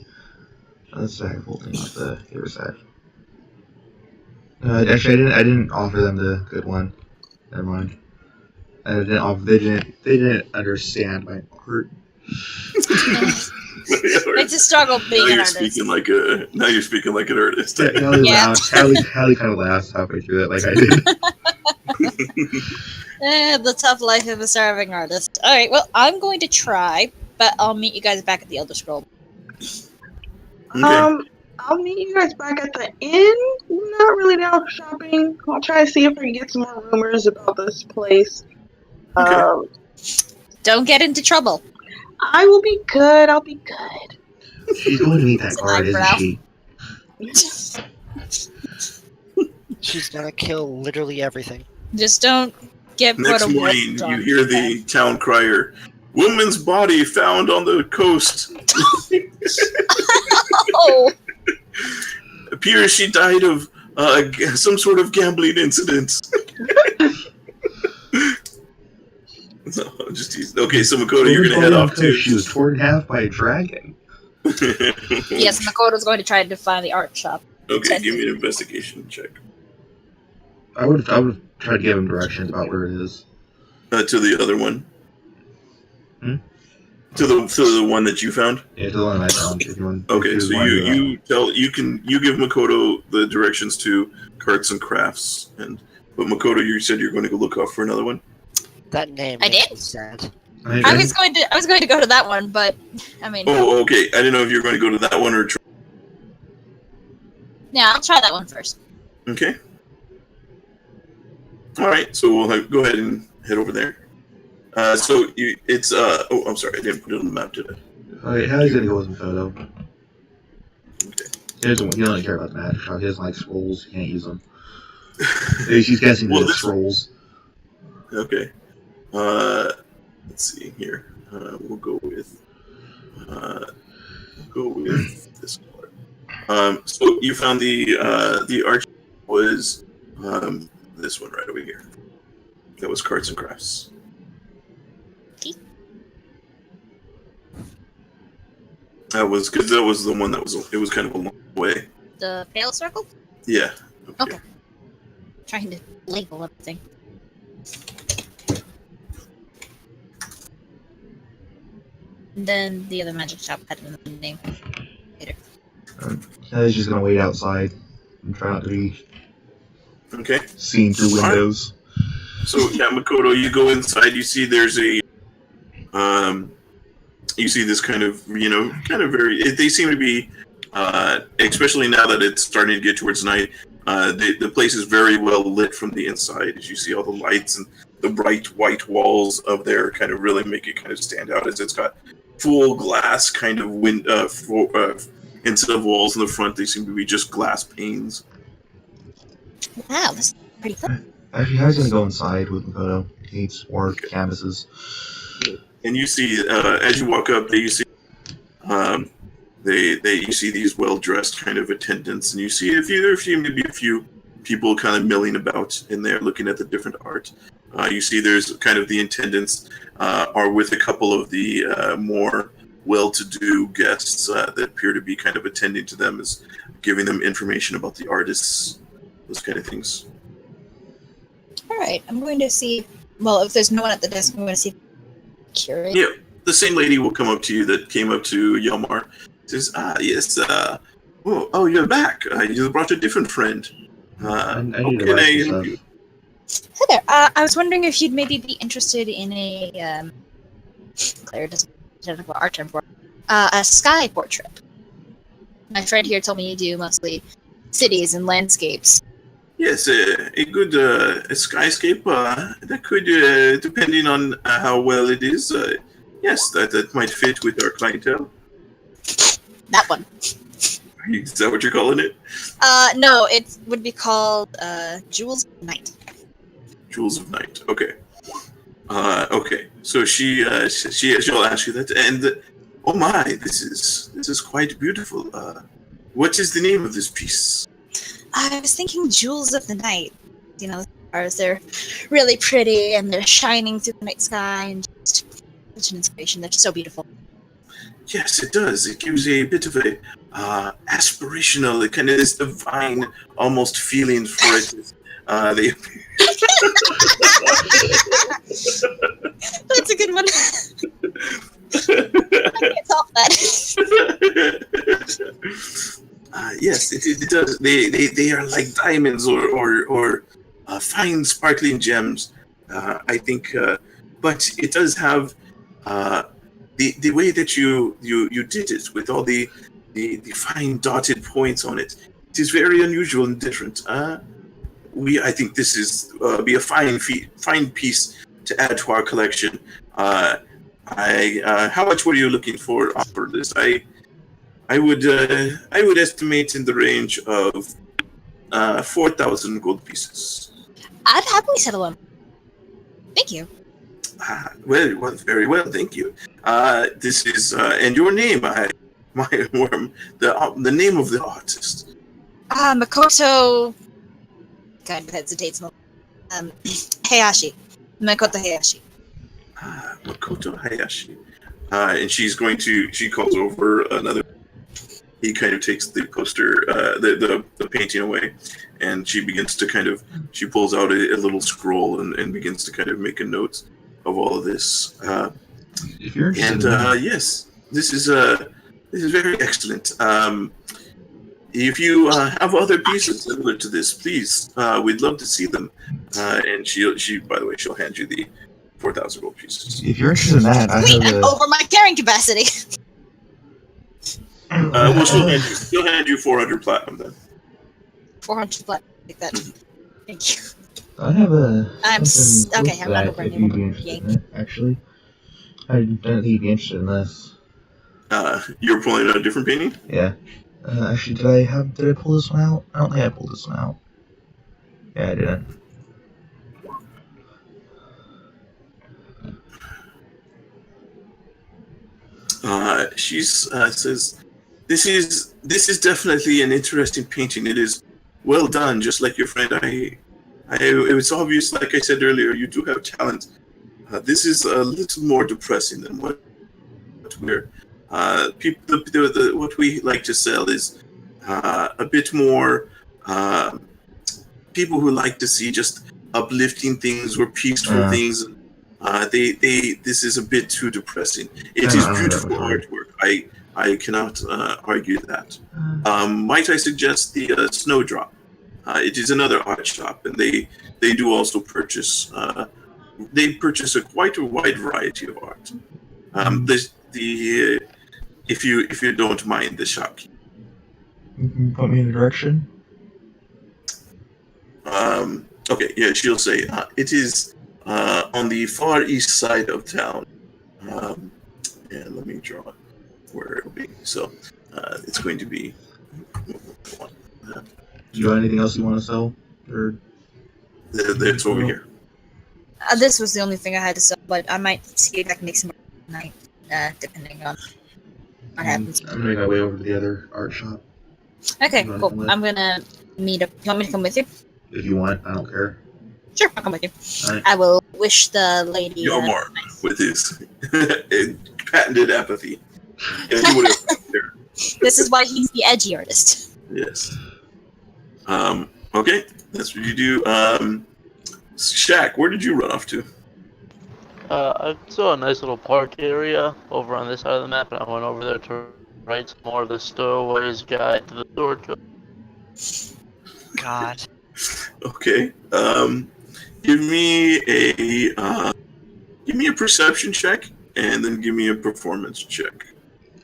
Let's have a whole thing off the other side. Actually, I didn't offer them the good one. Never mind. I didn't offer. They didn't understand my art. it's a struggle Now being an you're artist. speaking like an artist. Hallie Yeah. laughed. Hallie kind of laughed halfway through it, like I did. The tough life of a starving artist. All right, well, I'm going to try, but I'll meet you guys back at the Elder Scroll. Okay. I'll meet you guys back at the inn. Not really down for shopping. I'll try to see if I can get some more rumors about this place. Okay. Don't get into trouble. I will be good. I'll be good. She's going to meet that It's an guard, isn't eyebrow. she? She's gonna kill literally everything. Just don't get put Next a morning, whoop you on. hear the town crier, "Woman's body found on the coast. Oh, Appears she died of some sort of gambling incident." No, just teasing. Okay, so Makoto, you're gonna head off to. She was torn in half by a dragon. yes, Makoto's going to try to find the art shop. Okay, give me an investigation check. I would try to give him directions about where it is. To the other one. Hmm? To the one that you found. Yeah, to the one I found. If you want, Okay, if so want to do that. you give Makoto the directions to Carts and Crafts, but Makoto, you said you're going to go look out for another one. That name I makes did? me sad. I was going to go to that one, but I mean, Oh, okay. I didn't know if you were going to go to that one or. yeah, I'll try that one first. Okay. All right, so we'll go ahead and head over there. It's oh, I'm sorry, I didn't put it on the map, did I? Okay, Hallie's gonna go with Makoto. Okay. He doesn't really care about the magic shop. He doesn't like scrolls. He can't use them. She's guessing Well, the this- scrolls. Okay. Let's see here. We'll go with this color. So you found the arch was this one right over here. That was Carts and Crafts. That was because that was the one that was it was kind of a long way. The pale circle. Yeah. Okay. Trying to label everything. And then the other magic shop had another name. Hallie's just gonna wait outside and try not to be Okay. Seen through windows. So yeah, Makoto, you go inside. You see there's a, you see this kind of very. They seem to be, especially now that it's starting to get towards night. The place is very well lit from the inside. As you see all the lights and the bright white walls of there, kind of really make it kind of stand out. As it's got full glass kind of instead of walls in the front, they seem to be just glass panes. Wow, this is pretty cool. Actually, I was gonna go inside with Makoto. He needs more canvases. And you see, as you walk up, you see, you see these well-dressed kind of attendants, and you see maybe a few people kind of milling about in there, looking at the different art. You see, there's kind of the attendants are with a couple of the more well-to-do guests that appear to be kind of attending to them, as giving them information about the artists, those kind of things. All right, I'm going to see. Well, if there's no one at the desk, I'm going to see. Curious. Yeah, the same lady will come up to you that came up to Yelmar. Says, yes, oh, you're back. You brought a different friend. I need how to can write I this help up. you? Hi there. I was wondering if you'd maybe be interested in a Claire doesn't have an art term for it. A sky portrait. My friend here told me you do mostly cities and landscapes. Yes, a good skyscape. That could, depending on how well it is, yes, that might fit with our clientele. That one. Is that what you're calling it? No, it would be called Jewels of Night. Jewels of Night. Okay. Okay. So she'll ask you that, and oh my, this is quite beautiful. What is the name of this piece? I was thinking Jewels of the Night. You know, the stars, they're really pretty and they're shining through the night sky and just such an inspiration. They're so beautiful. Yes, it does. It gives a bit of a aspirational, kind of this divine, almost feeling for it. That's a good one. I can't top that. Yes, it does. They are like diamonds or fine sparkling gems. I think, but it does have the way that you did it with all the fine dotted points on it. It is very unusual and different. I think this is be a fine piece to add to our collection. How much were you looking for this? I would estimate in the range of 4,000 gold pieces. I'd happily settle on. Thank you. Well, very well, thank you. This is and your name, the name of the artist. Makoto. Kind of hesitates. Hayashi. Makoto Hayashi. Makoto Hayashi. And she calls over another. He kind of takes the poster, the painting away, and she begins to she pulls out a little scroll and begins to kind of make a note of all of this. If you're interested yes, this is very excellent. If you have other pieces similar to this, please, we'd love to see them. And she, by the way, she'll hand you the 4,000 gold pieces. If you're interested in that, I Wait, have I'm over my carrying capacity. Well, she'll hand you 400 platinum then. 400 platinum. Take that. Thank you. I have a. Okay, I'm not if you'd be interested in it, actually. I don't think you'd be interested in this. You're pulling out a different painting? Yeah. Actually, did I pull this one out? I don't think I pulled this one out. Yeah, I didn't. She says, "This is definitely an interesting painting. It is well done, just like your friend. It's obvious, like I said earlier, you do have talent. This is a little more depressing than what we're what we like to sell is a bit more people who like to see just uplifting things or peaceful things. This is a bit too depressing. It is beautiful artwork. I cannot argue that. Might I suggest the Snowdrop? It is another art shop, and they do also purchase. They purchase quite a wide variety of art. If you don't mind the shopkeeper. You can point me in the direction. Okay, yeah, she'll say it is on the far east side of town. And let me draw where it'll be. So it's going to be. Do you have anything else you want to sell? Or it's over here. This was the only thing I had to sell, but I might see if I can make some more tonight, depending on what happens. I'm gonna make my way over to the other art shop. Okay, You cool. want to I'm gonna meet up. You want me to come with you? If you want, I don't care. Sure, I'll come with you. Alright. I will wish the lady. Yomar with his patented apathy. And he would have there. This is why he's the edgy artist. Yes. Okay, that's what you do. Shaq, where did you run off to? I saw a nice little park area over on this side of the map, and I went over there to write some more of the Stowaways Guide to the Sword Coast. God. Okay. Give me a perception check, and then give me a performance check.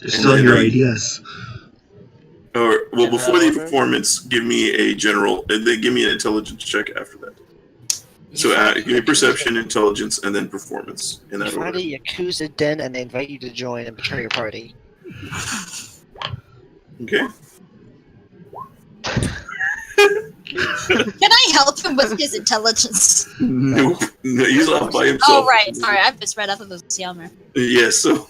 Just stealing your ideas. Or well, In before that the order? performance, give me a general. Then give me an intelligence check after that. So give me perception, intelligence, and then performance in You that find order. a Yakuza den and they invite you to join and betray your party. Okay. Can I help him with his intelligence? Nope. No, he's off by himself. Oh, right. Sorry, I misread. I thought it was Yelmer. Yes. So,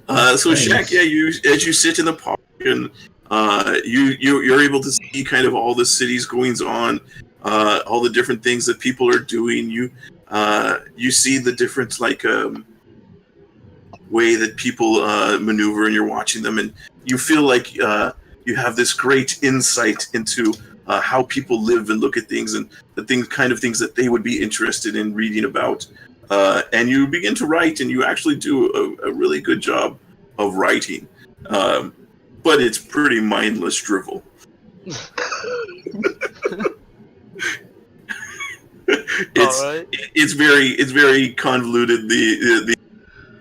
Shaq, yeah, you as you sit in the park and you're able to see kind of all the city's goings on, all the different things that people are doing. You see the different way that people maneuver, and you're watching them, and you feel like you have this great insight into how people live and look at things, and the things that they would be interested in reading about. And you begin to write, and you actually do a really good job of writing. But it's pretty mindless drivel. Alright. It's very convoluted.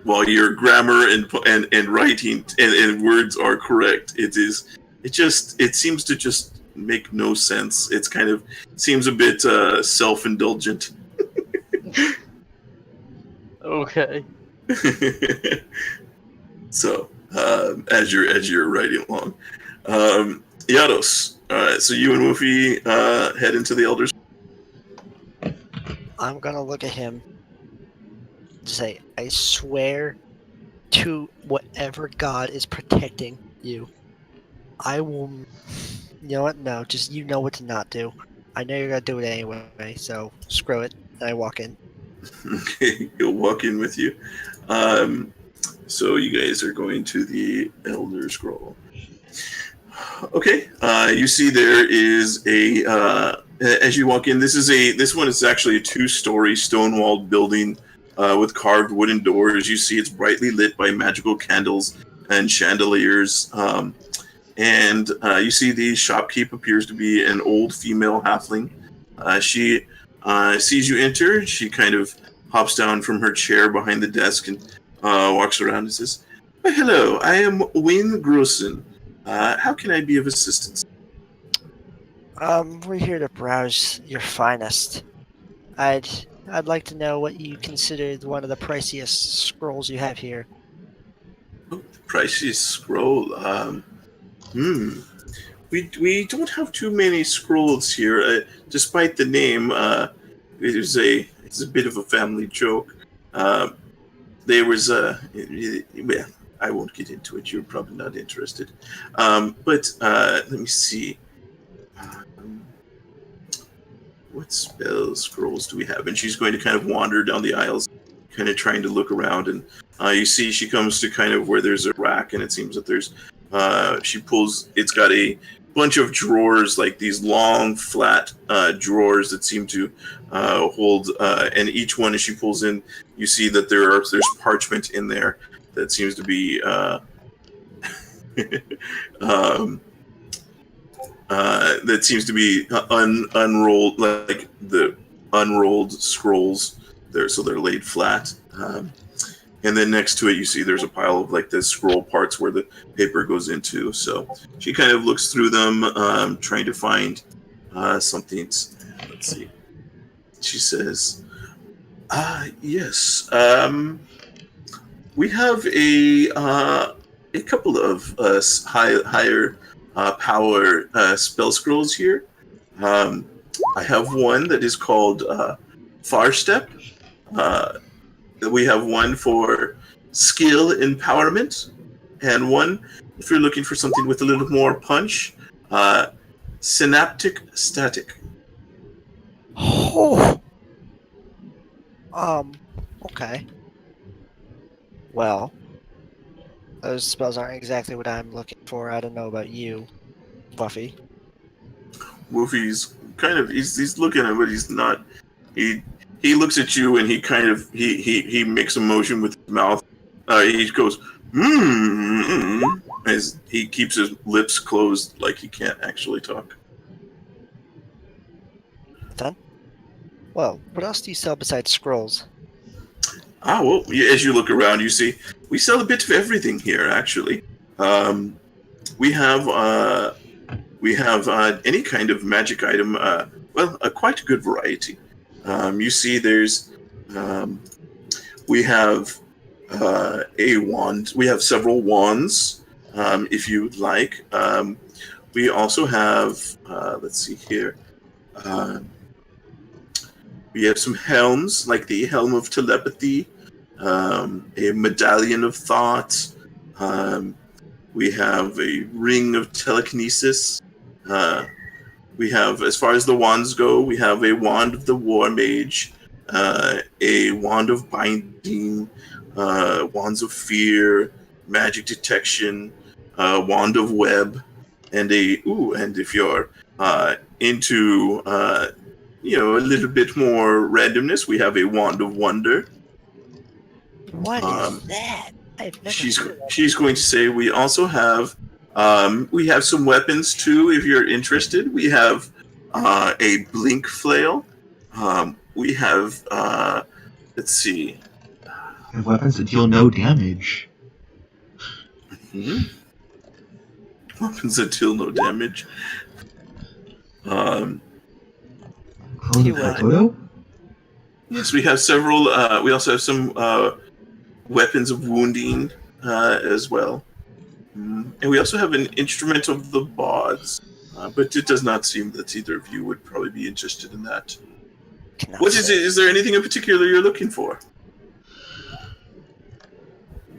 While your grammar and writing and words are correct, it seems to just make no sense. It's kind of seems a bit self-indulgent. Okay. So as you're writing along, Yados. So you and Woofy head into the Elders. I'm gonna look at him and say, I swear to whatever God is protecting you, I will. You know what? No, just you know what to not do. I know you're gonna do it anyway, so screw it. And I walk in. Okay, he'll walk in with you. So you guys are going to the Elder Scroll. Okay, you see there is as you walk in, this one is actually a 2-story stone-walled building with carved wooden doors. You see it's brightly lit by magical candles and chandeliers. And you see the shopkeep appears to be an old female halfling. She sees you enter. She kind of hops down from her chair behind the desk and walks around and says, "Why, hello, I am Wynne Grossen. How can I be of assistance?" We're here to browse your finest. I'd like to know what you consider one of the priciest scrolls you have here. Oh, priciest scroll. We don't have too many scrolls here. Despite the name, it's a bit of a family joke. There was well, I won't get into it. You're probably not interested. But let me see. What spell scrolls do we have? And she's going to kind of wander down the aisles, kind of trying to look around. And you see she comes to kind of where there's a rack, and it seems that there's she pulls. It's got a bunch of drawers, like these long, flat drawers that seem to hold. And each one, as she pulls in, you see that there's parchment in there that seems to be that seems to be unrolled, like the unrolled scrolls there, so they're laid flat. And then next to it, you see there's a pile of like the scroll parts where the paper goes into. So she kind of looks through them, trying to find something. Let's see. She says, yes, we have a couple of higher power spell scrolls here. I have one that is called Far Step. We have one for skill empowerment, and one, if you're looking for something with a little more punch, synaptic static. Oh. Okay. Well, those spells aren't exactly what I'm looking for. I don't know about you, Buffy. Wolfie's kind of he's looking at it, but he's not. He looks at you and he kind of he makes a motion with his mouth. He goes as he keeps his lips closed, like he can't actually talk. Done. Well, what else do you sell besides scrolls? Well, as you look around, you see we sell a bit of everything here. Actually, we have any kind of magic item. Quite a good variety. You see, there's we have a wand. We have several wands, if you'd like. We also have. Let's see here. We have some helms, like the Helm of Telepathy, a Medallion of Thought. We have a Ring of Telekinesis. We have, as far as the wands go, we have a Wand of the War Mage, a Wand of Binding, Wands of Fear, Magic Detection, Wand of Web, and and if you're into a little bit more randomness, we have a Wand of Wonder. What is that? I've never She's going to say we also have some weapons too, if you're interested. We have a blink flail. We have let's see. And weapons that deal no damage. Weapons that deal no damage. Yes, we have several. We also have some weapons of wounding as well. And we also have an instrument of the bawds, but it does not seem that either of you would probably be interested in that. What is it? Is there anything in particular you're looking for?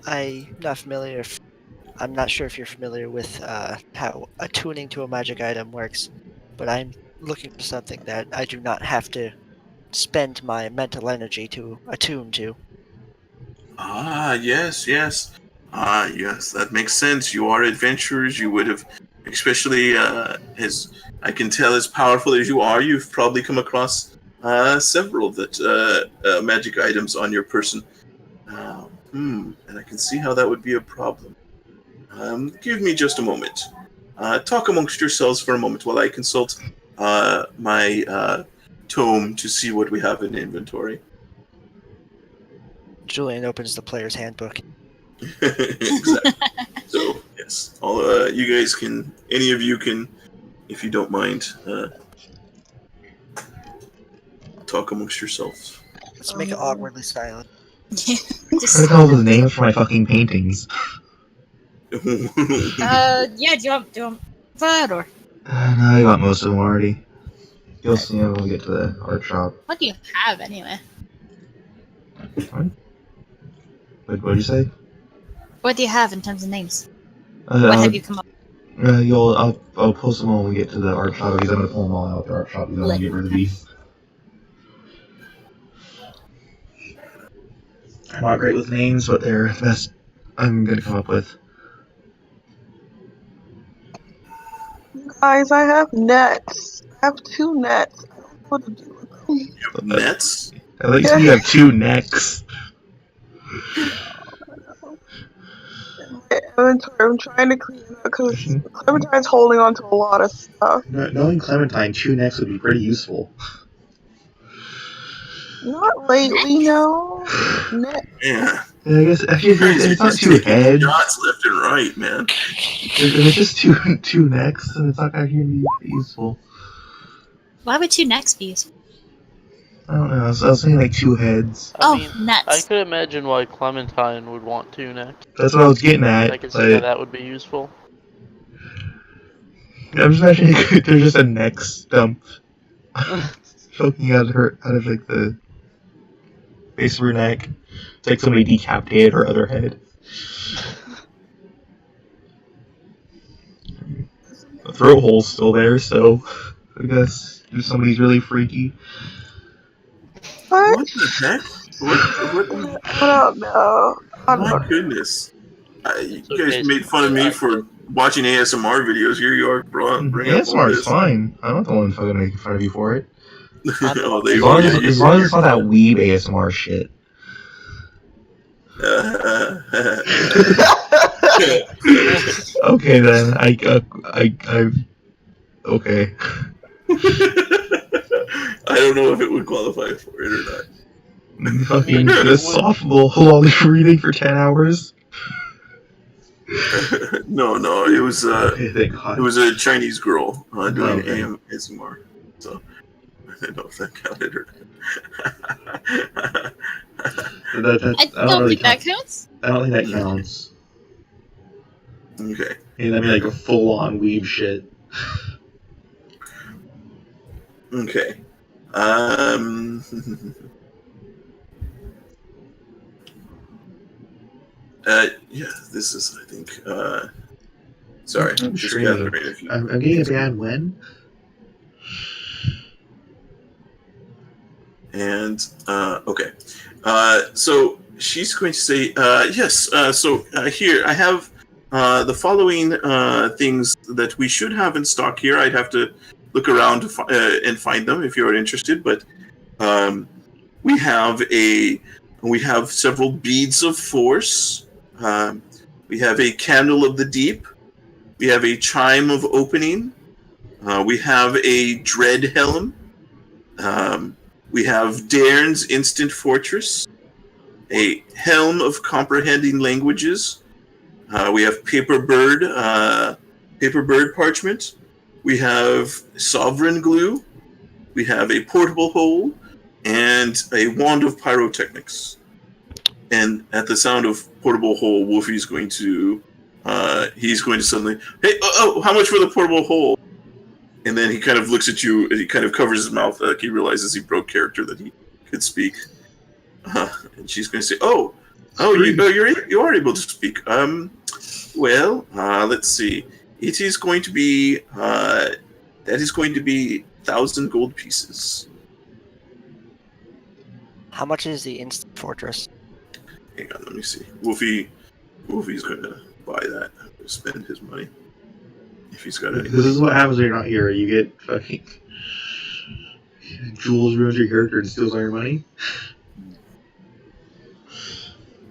I'm not familiar. I'm not sure if you're familiar with how attuning to a magic item works, but I'm looking for something that I do not have to spend my mental energy to attune to. Yes. Yes, that makes sense. You are adventurers. You would have, especially as I can tell, as powerful as you are, you've probably come across several that magic items on your person. And I can see how that would be a problem. Give me just a moment. Talk amongst yourselves for a moment while I consult my tome to see what we have in inventory. Julian opens the player's handbook. Exactly. So, yes. All you guys can, any of you can, if you don't mind, talk amongst yourselves. Let's make it awkwardly silent. I don't know the names for my fucking paintings. Yeah, do you want that or? No, I got most of them already. You'll see when we get to the art shop. What do you have anyway? What? What did you say? What do you have in terms of names? What have you come up with? I'll post them when we get to the art shop because I'm gonna pull them all out the art shop because I want to get rid of these. I'm not great with names, but they're the best I'm gonna come up with. Guys, I have nets. I have 2 nets. I don't know what to do with them. You have nets? At least you have 2 necks. Clementine. I'm trying to clean up because Clementine's holding on to a lot of stuff. Knowing Clementine, 2 necks would be pretty useful. Not lately, no. Yeah. Yeah, I guess actually, it's not 2 heads. Shots left and right, man. If it's just two necks, then it's not actually gonna be useful. Why would 2 necks be useful? I don't know. I was saying like 2 heads. I Oh, mean, I nuts. could imagine why Clementine would want 2 necks. That's what I was getting at. I can see how But that would be useful. I'm just imagining there's just a neck stump poking out of like the base of her neck. It's like somebody decapitated her other head. The throat hole's still there, so I guess if somebody's really freaky. What? What the heck? What? I don't know. I don't My know. goodness. You So guys made fun of me for watching ASMR videos. Here you are, bringing up all ASMR is this. fine. I'm not the one fucking making fun of you for it. Oh, they As long are. as it's not that weeb ASMR shit. Okay then, I okay. I don't know if it would qualify for it or not. Fucking this soft little lolly reading for 10 hours. No, it was Okay, thank God. it was a Chinese girl doing Okay. ASMR. So I don't know if that counted or not. I don't think that counts. I don't think that counts. Okay. And I mean like a full-on weeb shit. Okay. Yeah, this is, I think, sorry, I'm just sure gathering a few. I'm getting a bad when. And, okay. So she's going to say, yes, so here, I have the following things that we should have in stock here. I'd have to look around to and find them if you're interested, but we have several beads of force. We have a candle of the deep. We have a chime of opening. We have a dread helm. We have Dairn's instant fortress. A helm of comprehending languages. We have paper bird parchment. We have sovereign glue. We have a portable hole and a wand of pyrotechnics. And at the sound of portable hole, Wolfie's going to he's going to suddenly, hey, how much for the portable hole? And then he kind of looks at you and he kind of covers his mouth like he realizes he broke character that he could speak. And she's going to say, you are able to speak. Well, let's see. It is going to be that is going to be 1,000 gold pieces. How much is the instant fortress? Hang on, let me see. Wolfie's going to buy that. Spend his money if he's got any. This is what happens when you're not here. You get fucking Jules ruins your character and steals all your money.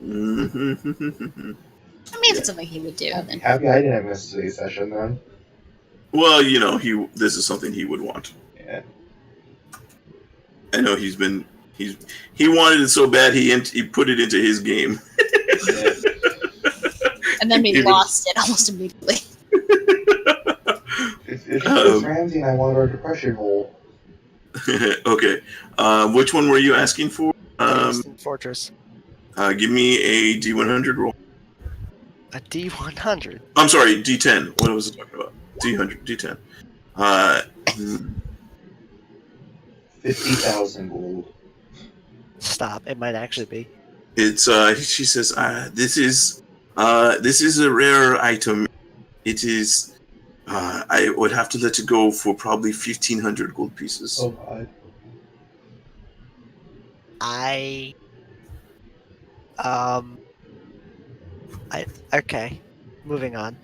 Mm-hmm. I mean, if it's something he would do, then. Happy I didn't miss today's session then. Well, this is something he would want. Yeah. I know he wanted it so bad he put it into his game. And then we Even- lost it almost immediately. It's Ramsey and I want our depression hole. Okay. Which one were you asking for? The instant fortress. Give me a D100 roll. A D100. I'm sorry, D10. What was I talking about? D10. 50,000 gold. Stop. It might actually be. It's she says, this is a rare item. It is I would have to let it go for probably 1,500 gold pieces. Oh god. Okay. Moving on.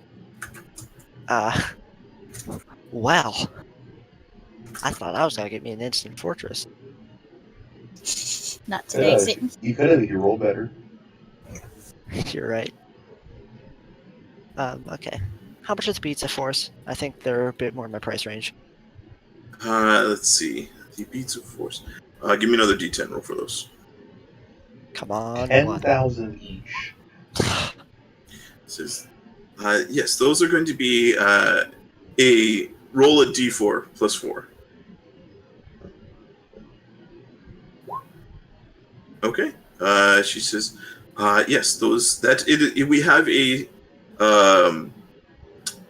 Well. I thought I was gonna get me an instant fortress. Not today, Satan. You could have if you rolled better. You're right. Okay. How much is Pizza Force? I think they're a bit more in my price range. Let's see. The Pizza Force. Give me another D10 roll for those. Come on. 10,000 each. Says, yes, those are going to be a roll a D4 plus 4. Okay. She says, yes, those that we have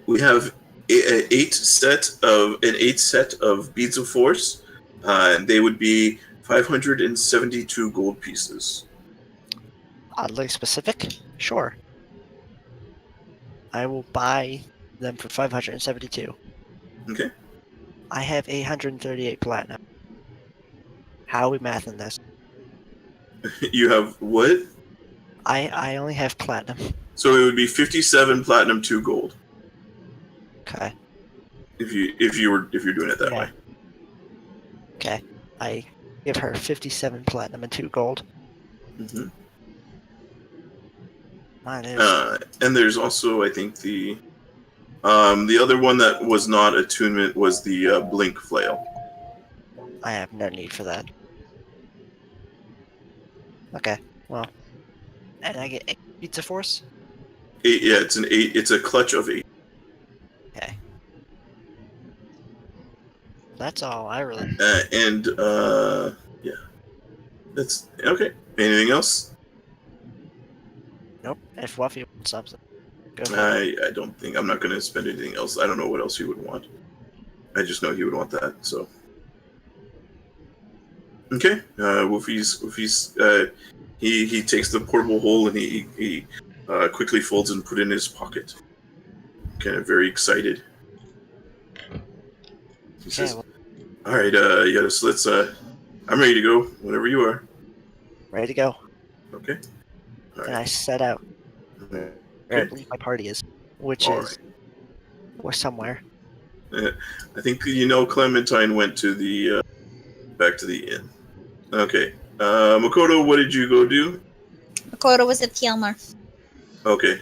we have an eight set of beads of force, and they would be 572 gold pieces. Oddly specific? Sure. I will buy them for 572. Okay. I have 838 platinum. How are we mathing this? You have what? I only have platinum. So it would be 57 platinum, 2 gold. Okay. If you're doing it that Yeah. way. Okay. I give her 57 platinum and 2 gold. Mm-hmm. Mine is. And there's also, I think, the other one that was not attunement was the blink flail. I have no need for that. Okay. Well. And I get 8 Pizza Force? 8, yeah, it's an 8. It's a clutch of 8. Okay. That's all I really. Yeah, that's okay. Anything else? Nope. If Wuffy wants something, go for it. I don't think I'm not going to spend anything else. I don't know what else he would want. I just know he would want that. So okay, Woofy's he takes the portable hole and he quickly folds and put it in his pocket. Kind of very excited. He says, well, "All right, yes, let's. I'm ready to go whenever you are." ready to go. Okay. All And right. I set out where I Okay. believe my party is, which All is or somewhere. I think Clementine went to the back to the inn. Okay. Makoto, what did you go do? Makoto was at Kielmar. Okay.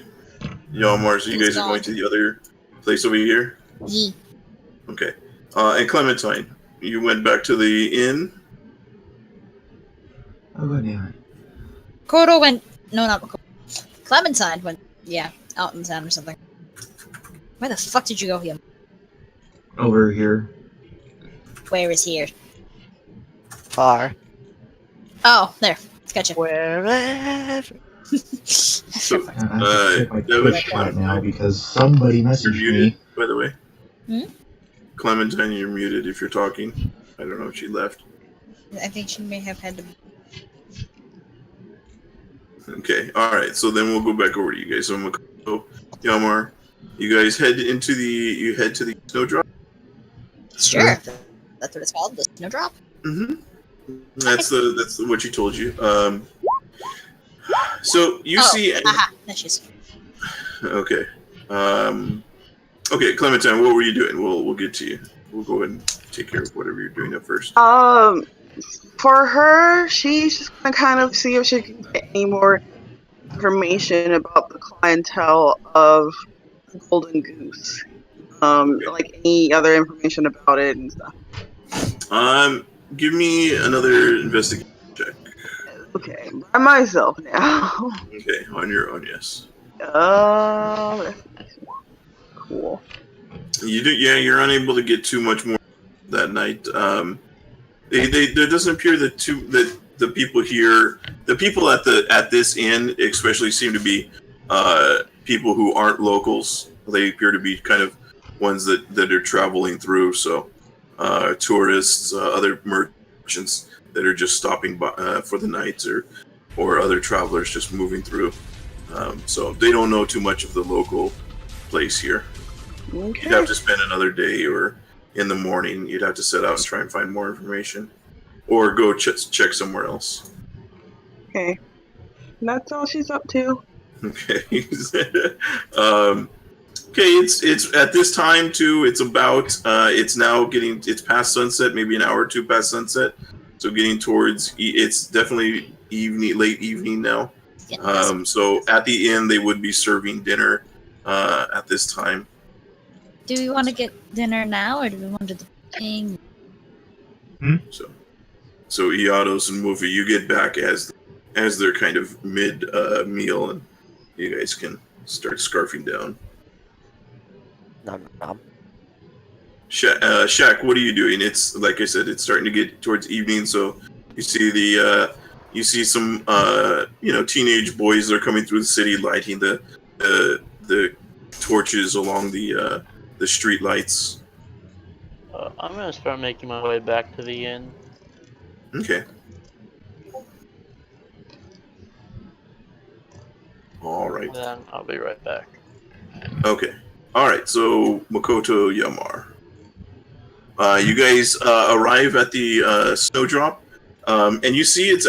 Yalmar, so you He's guys are gone. going to the other place over here? Yee. Okay. And Clementine, you went back to the inn? Oh, god damn it. Makoto went. No, not Makoto. Clementine went. Yeah, out in town or something. Where the fuck did you go here? Over here. Where is here? Far. Oh, there. Gotcha. Wherever. So, I have to check my that was Twitch right now because somebody You're messaged muted, me. by the way. Hmm? Clementine, you're muted if you're talking. I don't know if she left. I think she may have had to. Okay, alright, so then we'll go back over to you guys. So Makoto, Yalmar, you guys head to the snowdrop? Sure. That's what it's called. The snowdrop. Mm-hmm. That's what she told you. So you see. Aha. There she is. Okay. Okay, Clementine, what were you doing? We'll get to you. We'll go ahead and take care of whatever you're doing at first. For her, she's just gonna kind of see if she can get any more information about the clientele of the Golden Goose. Like any other information about it and stuff. Give me another investigation check. Okay, by myself now. Okay, on your own, yes. Cool. You do, yeah. You're unable to get too much more that night. There doesn't appear that the people here, the people at this inn, especially, seem to be people who aren't locals. They appear to be kind of ones that are traveling through. So tourists, other merchants that are just stopping by for the night, or other travelers just moving through. So they don't know too much of the local place here. Okay. You'd have to spend another day, or in the morning, you'd have to set out and try and find more information, or go check somewhere else. Okay. That's all she's up to. Okay. Okay. It's at this time too. It's about. It's now getting. It's past sunset. Maybe an hour or two past sunset. So getting towards. It's definitely evening, late evening now. So at the inn, they would be serving dinner. at this time. Do we want to get dinner now, or do we want to do the thing? So Iados and Mufi, you get back as they're kind of mid meal, and you guys can start scarfing down. Nom nom. Shaq, what are you doing? It's like I said, it's starting to get towards evening, so you see some teenage boys that are coming through the city, lighting the torches along the street lights. I'm gonna start making my way back to the inn. Okay. All right. Then I'll be right back. Okay. All right. So Makoto Yamar, you guys arrive at the snowdrop, and you see it's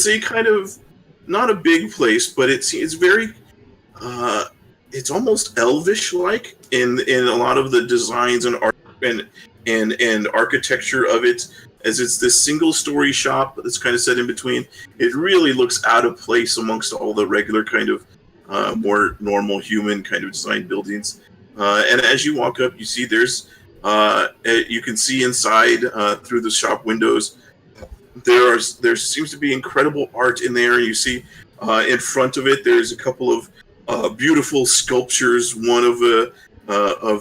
a kind of not a big place, but it's very it's almost elvish like in a lot of the designs and art and architecture of it, as it's this single story shop that's kind of set in between. It really looks out of place amongst all the regular kind of more normal human kind of design buildings. And as you walk up, you see there's you can see inside through the shop windows. There seems to be incredible art in there. You see in front of it there's a couple of beautiful sculptures. One of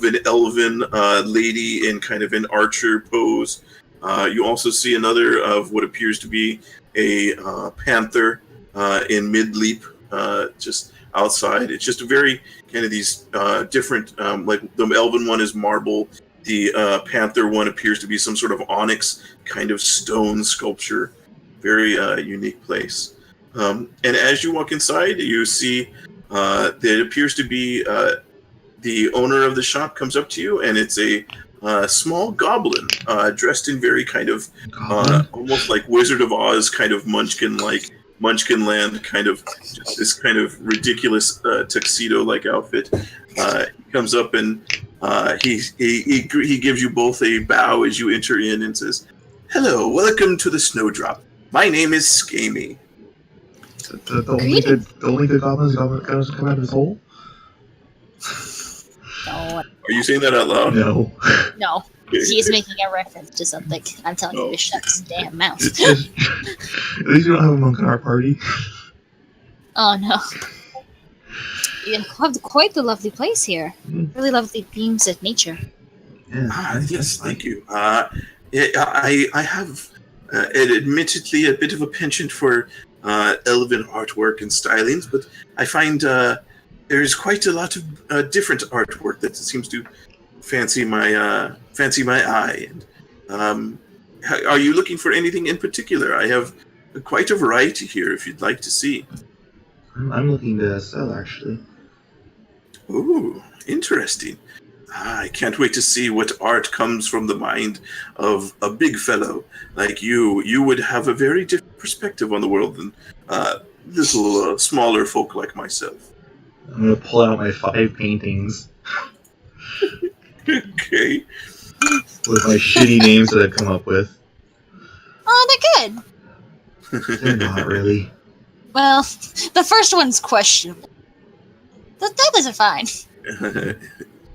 an elven lady in kind of an archer pose. You also see another of what appears to be a panther in mid-leap, just outside. It's just a very kind of these different, like the elven one is marble. The panther one appears to be some sort of onyx kind of stone sculpture. Very unique place. And as you walk inside, you see that it appears to be the owner of the shop comes up to you, and it's a small goblin dressed in very kind of almost like Wizard of Oz kind of Munchkinland kind of just this kind of ridiculous tuxedo-like outfit. He comes up and he gives you both a bow as you enter in and says, "Hello, welcome to the Snowdrop. My name is Scamy." The only good goblins come out of his hole? No, Are you saying that out loud? No. no. He's making a reference to something. I'm telling you to shut his damn mouth. At least we don't have a monk in our party. Oh no. You have quite the lovely place here. Really lovely beams of nature. Yeah. Yes, thank you. I have admittedly a bit of a penchant for elven artwork and stylings, but I find there's quite a lot of different artwork that seems to fancy my eye. And are you looking for anything in particular? I have quite a variety here if you'd like to see. I'm looking to sell, actually. Ooh, interesting. I can't wait to see what art comes from the mind of a big fellow like you. You would have a very different perspective on the world than little smaller folk like myself. I'm gonna pull out my 5 paintings Okay. with my shitty names that I've come up with. Oh, they're good. They're not really. Well, the first one's questionable. The others are fine.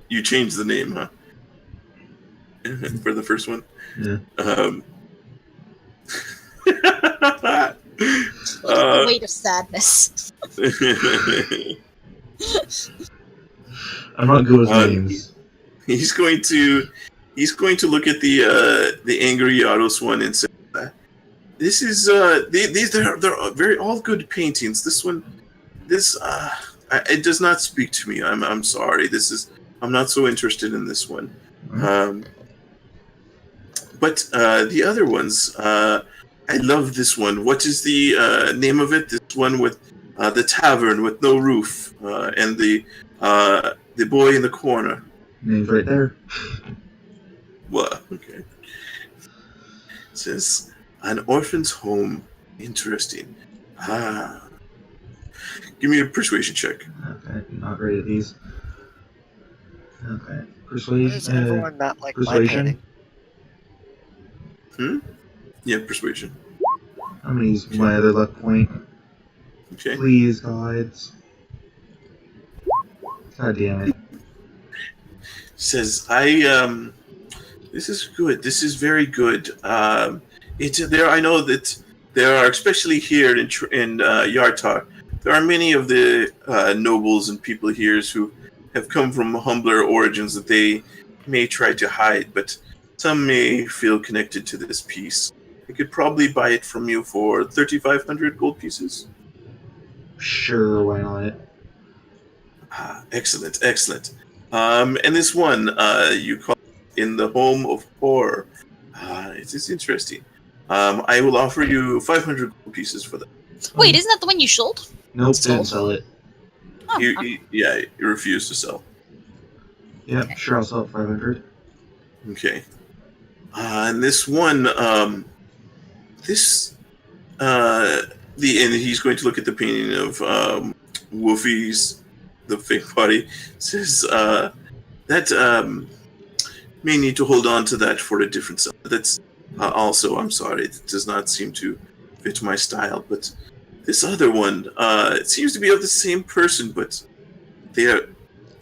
You changed the name, huh? For the first one? Yeah. The weight of sadness. I'm not good with names. He's going to look at the angry Yaros one and say, "This is they're very all good paintings. This one, it does not speak to me. I'm sorry. I'm not so interested in this one. But the other ones, I love this one. What is the name of it? This one with the tavern with no roof and the boy in the corner." Name's right there. Well, okay. It says an orphan's home. Interesting. Give me a persuasion check. Okay, not great at these. Okay, Why persuasion. does everyone not like my persuasion. painting? Yeah, persuasion. I'm gonna use my other luck point. Okay. Please, gods. God damn it. Says, this is good. This is very good. It's there. I know that there are, especially here in Yartar, there are many of the nobles and people here who have come from humbler origins that they may try to hide, but some may feel connected to this piece. I could probably buy it from you for 3,500 gold pieces. Sure, why not? Excellent, excellent. And this one, you call In the Home of Horror. It is interesting. I will offer you 500 gold pieces for that. Wait, isn't that the one you sold? Nope, Sold. didn't sell it. Oh, He refused to sell. Yeah, Okay. sure, I'll sell it 500. Okay. And this one, and he's going to look at the painting of Wolfie's, the fake body. Says that may need to hold on to that for a different sell. That's also, I'm sorry, it does not seem to fit my style. But this other one, it seems to be of the same person, but they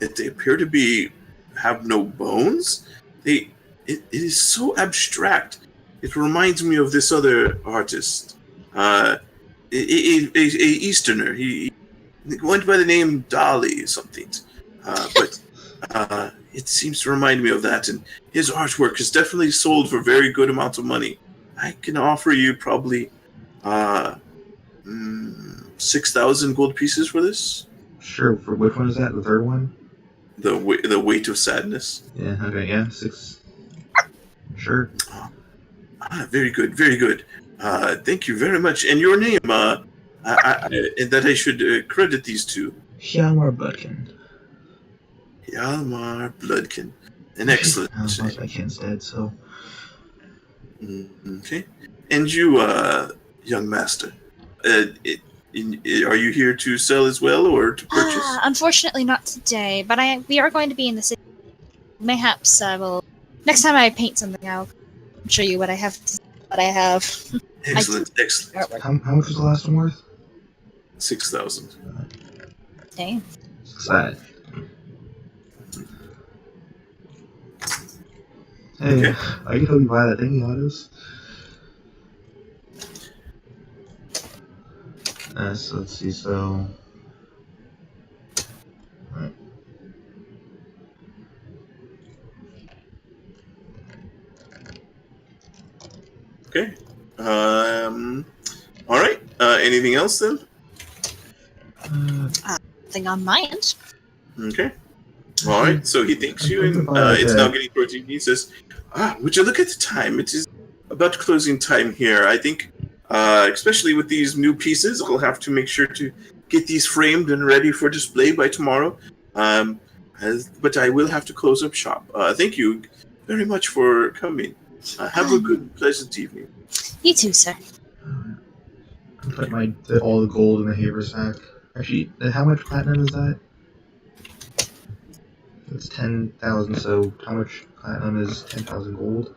appear to have no bones. It is so abstract. It reminds me of this other artist, a Easterner. He went by the name Dali or something, but it seems to remind me of that. And his artwork is definitely sold for very good amounts of money. I can offer you probably 6,000 gold pieces for this. Sure, for which one is that? The third one? The Weight of Sadness. Yeah, okay, yeah, 6. Sure. Very good, very good. Thank you very much. And your name, and that I should credit these to. Hjalmar Budkin. Hjalmar Bloodkin. An excellent. I lost my kid's dead, so. Okay. And you, young master, are you here to sell as well or to purchase? Unfortunately, not today. But we are going to be in the city. Mayhaps I will. Next time I paint something, I'll show you what I have. Excellent, excellent. Artwork. How much was the last one worth? 6,000. Dang. What's that? Hey, Okay. I can help you buy that thing, Autos. So let's see, so. Right. Okay. All right. Anything else then? Thing on my end. Okay. All right. So he thanks you, and it's now getting towards evening. He says, would you look at the time? It is about closing time here. I think, especially with these new pieces, I'll have to make sure to get these framed and ready for display by tomorrow. But I will have to close up shop. Thank you very much for coming. Have a good, pleasant evening. You too, sir. Put all the gold in the haversack. Actually, how much platinum is that? It's 10,000, so how much platinum is 10,000 gold?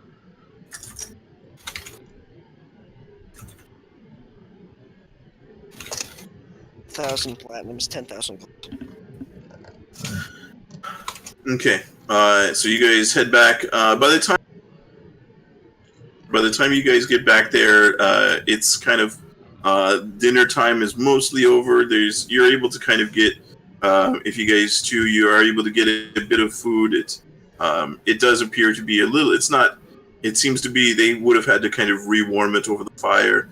$1,000 platinum is 10,000 gold. Okay. So you guys head back. By the time you guys get back there, it's kind of dinner time is mostly over. You're able to kind of get if you guys too, you are able to get a bit of food. It does appear to be a little. It's not. It seems to be they would have had to kind of rewarm it over the fire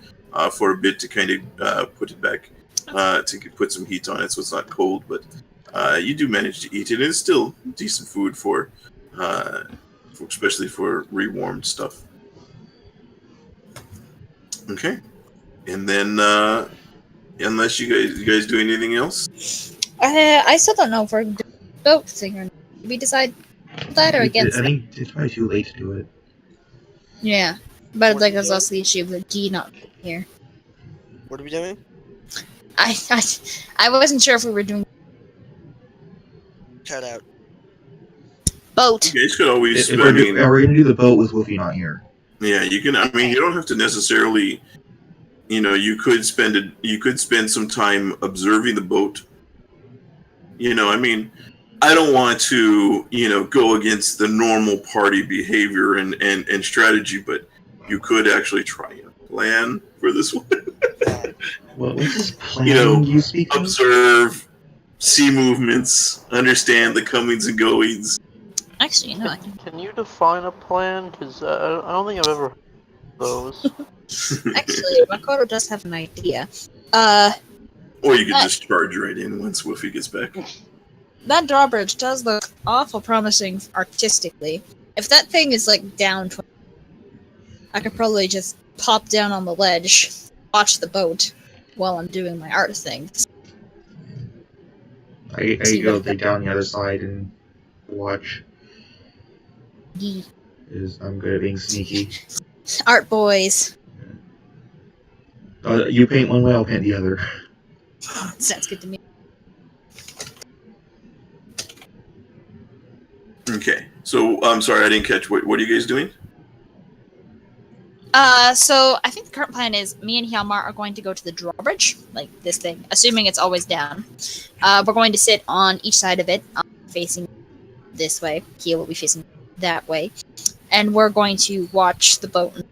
for a bit to kind of put it back to put some heat on it, so it's not cold. But you do manage to eat it. It's still decent food for especially for rewarmed stuff. Okay, and then unless you guys do anything else. I still don't know if we're doing the boat thing or not. Did we decide that or against I it? think it's probably too late to do it. Yeah, but like that's also the issue of the G not here. What are we doing? I wasn't sure if we were doing Cut out. boat. You guys could always. If I we're, mean, we're gonna do the boat with Wolfie not here. yeah, you can. I mean, you don't have to necessarily. You could spend some time observing the boat. I mean, I don't want to, go against the normal party behavior and strategy, but you could actually try a plan for this one. What's this plan you speak of? Observe, see movements, understand the comings and goings. Actually, no. Can you define a plan? Because I don't think I've ever heard of those. Actually, Makoto does have an idea. Or you could just charge right in once Woofy gets back. That drawbridge does look awful promising artistically. If that thing is like down, I could probably just pop down on the ledge, watch the boat while I'm doing my art things. I go down the other side and watch. I'm good at being sneaky. Art boys. You paint one way, I'll paint the other. Sounds good to me. Okay, so I'm sorry, I didn't catch. What are you guys doing? So I think the current plan is me and Hjalmar are going to go to the drawbridge, like this thing, assuming it's always down. We're going to sit on each side of it, facing this way. Heel will be facing that way. And we're going to watch the boat and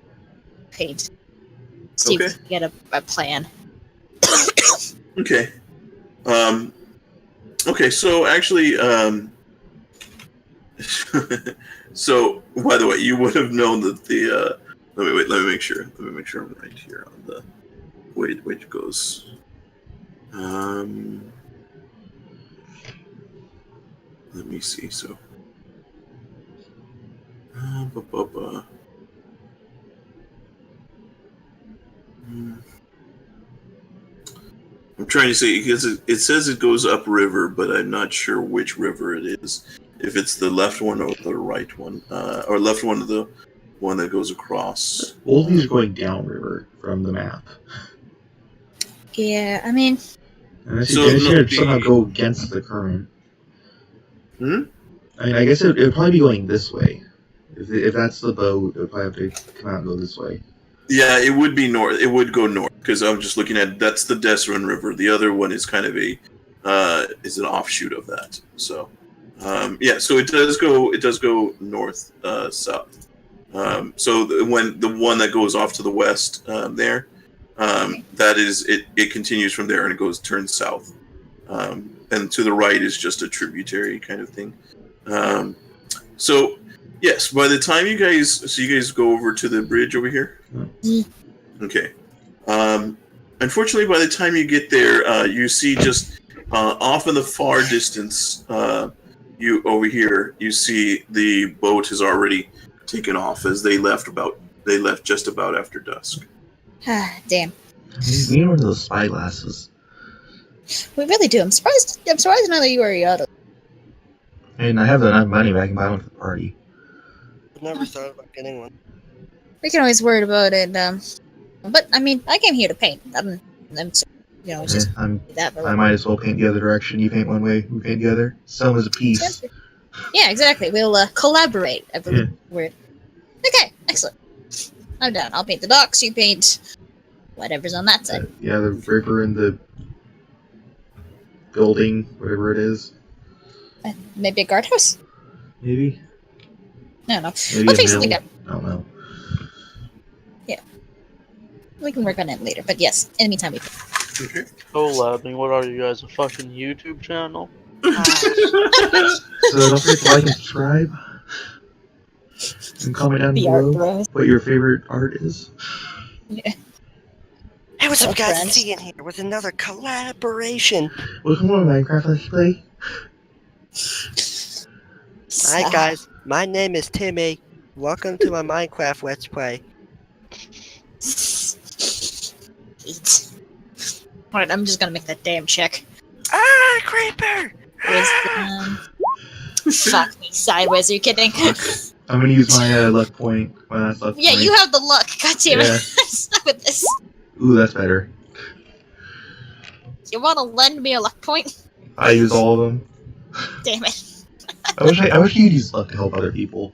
paint. See if we can get a plan. Okay. Okay, so actually, so by the way, you would have known that the let me make sure I'm right here on the way it goes. Let me see. So, I'm trying to say, because it says it goes upriver, but I'm not sure which river it is. If it's the left one or the right one, or left one of the one that goes across. All these are going downriver from the map. Yeah, I mean... Unless you somehow go against the current. Hmm? I mean, I guess it would probably be going this way. If that's the boat, it would probably have to come out and go this way. Yeah, it would be north. It would go north, because I'm just looking at, that's the Desrin River. The other one is kind of is an offshoot of that. So, yeah, so it does go north, south. So the one that goes off to the west that is it continues from there and it turns south, and to the right is just a tributary kind of thing. So yes, by the time you guys go over to the bridge over here. Okay. Unfortunately, by the time you get there, you see just off in the far distance, you see the boat has already taken off, as they left just about after dusk. Damn. We need one of those spyglasses. We really do. I'm surprised none of you are Yato. And I have enough money, but I can buy one for the party. I've never thought about getting one. We can always worry about it. But I mean, I came here to paint. I'm just that. I might as well paint the other direction. You paint one way, we paint the other. Sell as a piece. Yeah, exactly. We'll collaborate. Weird. Okay, excellent. I'm done. I'll paint the docks. You paint whatever's on that side. Yeah, the river and the building, whatever it is. Maybe a guardhouse? Maybe. I don't know. Maybe We'll fix it mill. together. I don't know. Yeah. We can work on it later. But yes, in the meantime, we paint. Okay. Collabing, what are you guys, a fucking YouTube channel? So don't forget to like and subscribe. And comment down The art below bros. what your favorite art is. Yeah. Hey, what's up, Hello, guys? friends. It's Ian here with another collaboration. Welcome to Minecraft Let's Play. Hi, guys. My name is Timmy. Welcome to my Minecraft Let's Play. Alright, I'm just gonna make that damn check. Ah, creeper! Wisdom. Fuck me sideways, are you kidding? I'm gonna use my luck point. My last luck Yeah, point. you have the luck. God damn it. Yeah. I'm stuck with this. Ooh, that's better. You wanna lend me a luck point? I use all of them. Damn it. I wish you'd use luck to help other people.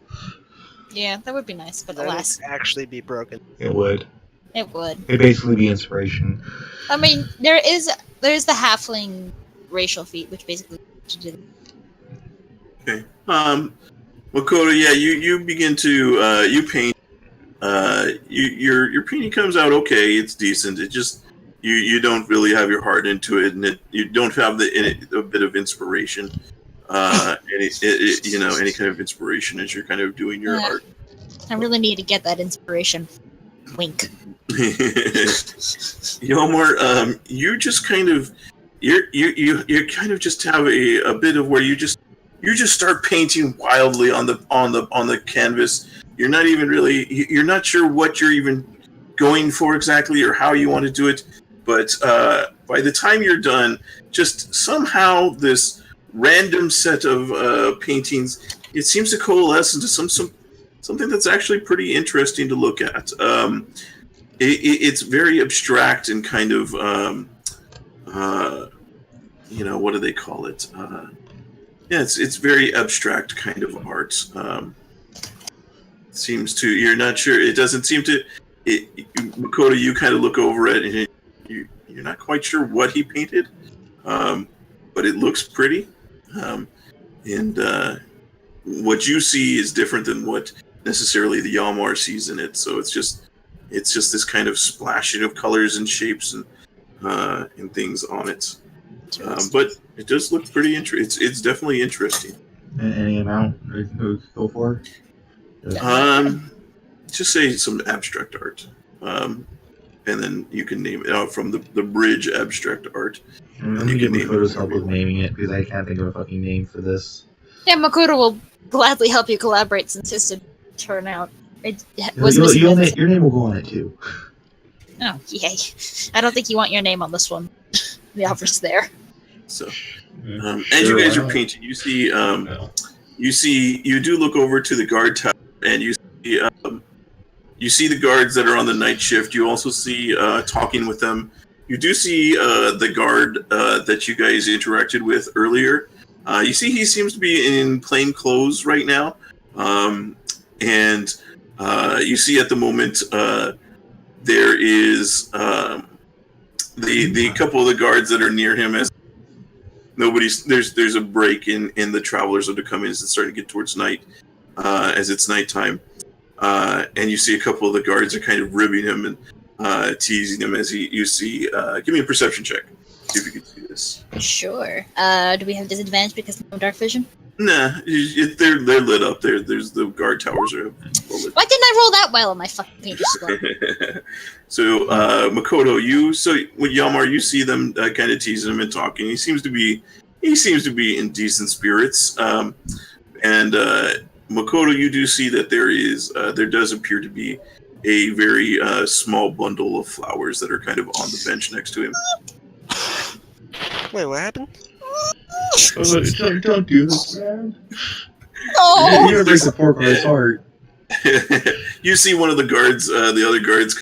Yeah, that would be nice, but That would alas, actually be broken. It would. it would. It'd basically be inspiration. I mean, there is the halfling racial feat, which basically Okay. Makoto, yeah, you begin to you paint. Your painting comes out okay. It's decent. It just you don't really have your heart into it, and you don't have a bit of inspiration. Any kind of inspiration as you're kind of doing your art. I really need to get that inspiration. Wink. Yomar, you just kind of you kind of just have a bit of where you just start painting wildly on the canvas. You're not even really you're not sure what you're even going for exactly or how you want to do it, but by the time you're done, just somehow this random set of paintings, it seems to coalesce into something that's actually pretty interesting to look at. It's very abstract and kind of what do they call it? It's very abstract kind of art. You're not sure. It doesn't seem to. Makoto, you kind of look over it and you're not quite sure what he painted, but it looks pretty. And what you see is different than what necessarily the Yalmar sees in it. So it's just this kind of splashing of colors and shapes and things on it. But it does look pretty interesting. It's definitely interesting. Any amount go for? Just say some abstract art. And then you can name it out from the bridge abstract art. Let me get Makoto's help with naming it, because I can't think of a fucking name for this. Yeah, Makoto will gladly help you collaborate since his didn't turn out. Your name will go on it too. Oh, yay. I don't think you want your name on this one. The offer's there. So, as you guys are painting, you see, you do look over to the guard tower, and you see the guards that are on the night shift. You also see talking with them. You do see the guard that you guys interacted with earlier. You see he seems to be in plain clothes right now, and you see at the moment there is the couple of the guards that are near him. As there's a break in the travelers that are coming as it's starting to get towards night, as it's nighttime. And you see a couple of the guards are kind of ribbing him and teasing him as you see. Give me a perception check. See if you can see this. Sure. Do we have disadvantage because no dark vision? Nah, they're lit up. There's the guard towers are. Why didn't I roll that well on my fucking painter score? So Makoto, with Yalmar, you see them kind of teasing him and talking. He seems to be in decent spirits. And Makoto, you do see that there does appear to be a very small bundle of flowers that are kind of on the bench next to him. Wait, what happened? Don't do this, man. Oh! You're break the pork on his heart. You see one of the guards, the other guards.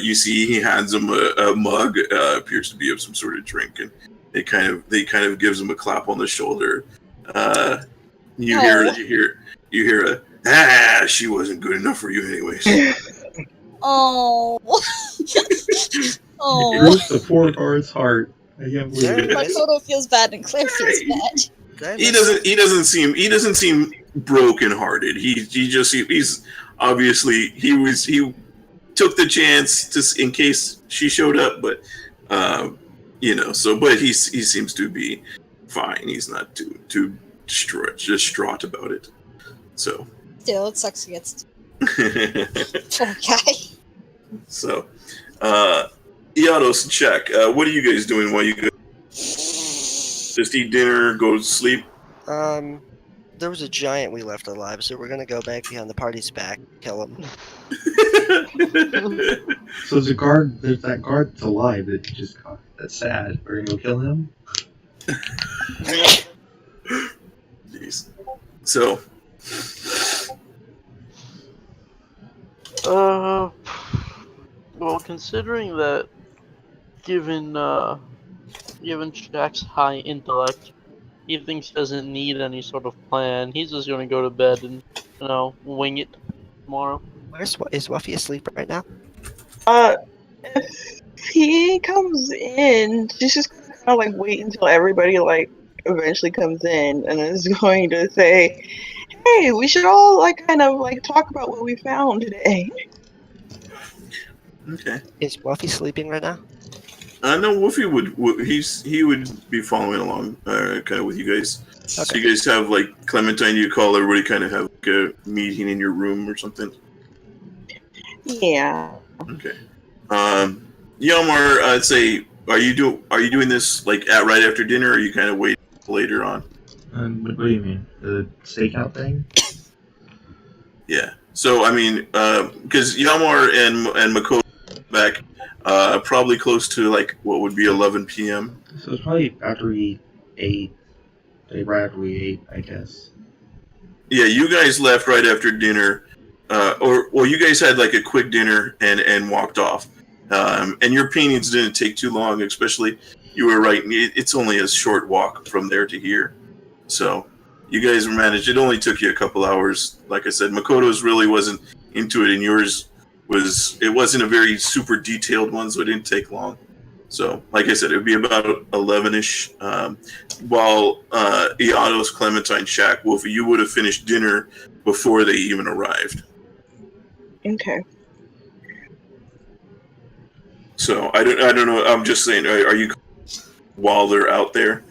You see he hands him a mug, appears to be of some sort of drink, and they kind of gives him a clap on the shoulder. You hear a she wasn't good enough for you anyways. Oh. It breaks the poor guard's heart. I can't believe it. Makoto feels bad and Claire feels bad. He doesn't seem brokenhearted. He's obviously he took the chance in case she showed up, but but he seems to be fine. He's not too distraught about it. So still, it sucks against poor guy. So Iados and Check, what are you guys doing while you go? Just eat dinner, go to sleep? There was a giant we left alive, so we're gonna go back behind the party's back, kill him. So there's that guard that's alive that you just caught. That's sad. We're gonna go kill him? Jeez. So well, considering that, given Jack's high intellect, he thinks he doesn't need any sort of plan. He's just gonna go to bed and, wing it tomorrow. Is Wuffy asleep right now? If he comes in, she's just gonna kind of wait until everybody eventually comes in and is going to say, "Hey, we should all kind of talk about what we found today." Okay. Is Wolfie sleeping right now? No, Wolfie he would be following along, kind of with you guys. So Okay. you guys have Clementine. You call everybody, kind of have a meeting in your room or something. Yeah. Okay. Yelmar, I'd say, are you doing this right after dinner, or are you kind of waiting later on? What do you mean? The stakeout thing? Yeah. So I mean, because Yelmar and Makoto back, probably close to what would be 11 p.m. So it's probably after we ate. Right after we ate, I guess. Yeah, you guys left right after dinner, you guys had a quick dinner and walked off. And your paintings didn't take too long, especially you were right. It's only a short walk from there to here, so you guys managed. It only took you a couple hours. Like I said, Makoto's really wasn't into it, and yours wasn't a very super detailed one, so it didn't take long. So, like I said, it would be about 11ish. While Iato's, Clementine, Shaq, Wolfie, you would have finished dinner before they even arrived. Okay. So I don't know. I'm just saying. Are you while they're out there?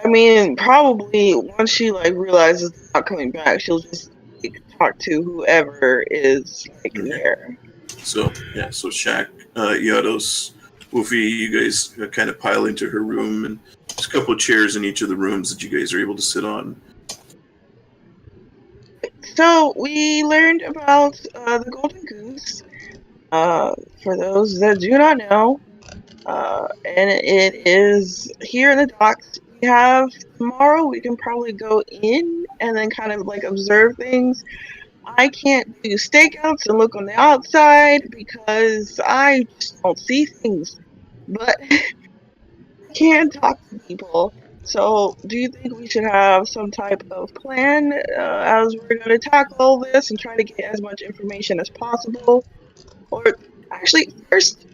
I mean, probably once she realizes they're not coming back, she'll just talk to whoever is there. So yeah. So Shaq, Iatos, Wolfie, you guys kind of pile into her room, and there's a couple of chairs in each of the rooms that you guys are able to sit on. So we learned about the Golden Goose. For those that do not know, and it is here in the docks. We have tomorrow. We can probably go in and then kind of observe things. I can't do stakeouts and look on the outside because I just don't see things. But I can talk to people. So, do you think we should have some type of plan as we're going to tackle this and try to get as much information as possible? Or, actually, first,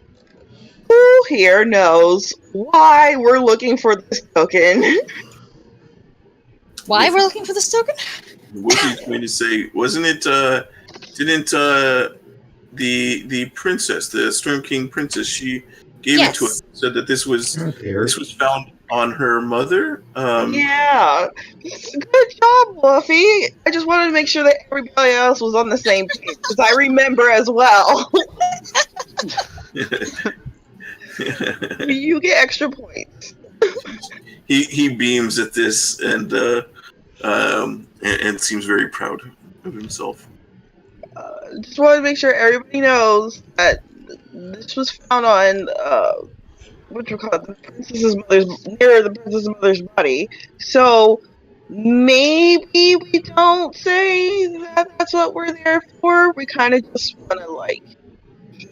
who here knows why we're looking for this token? Why we're looking for this token? Wolfie's going to say, wasn't it? Didn't the princess, the Storm King princess, she gave it to us, said that this was found on her mother. Yeah, good job, Wolfie. I just wanted to make sure that everybody else was on the same page because I remember as well. You get extra points. He beams at this and seems very proud of himself. Just wanted to make sure everybody knows that this was found on what you call it, the princess's mother's, near the princess's mother's body. So maybe we don't say that that's what we're there for. We kind of just want to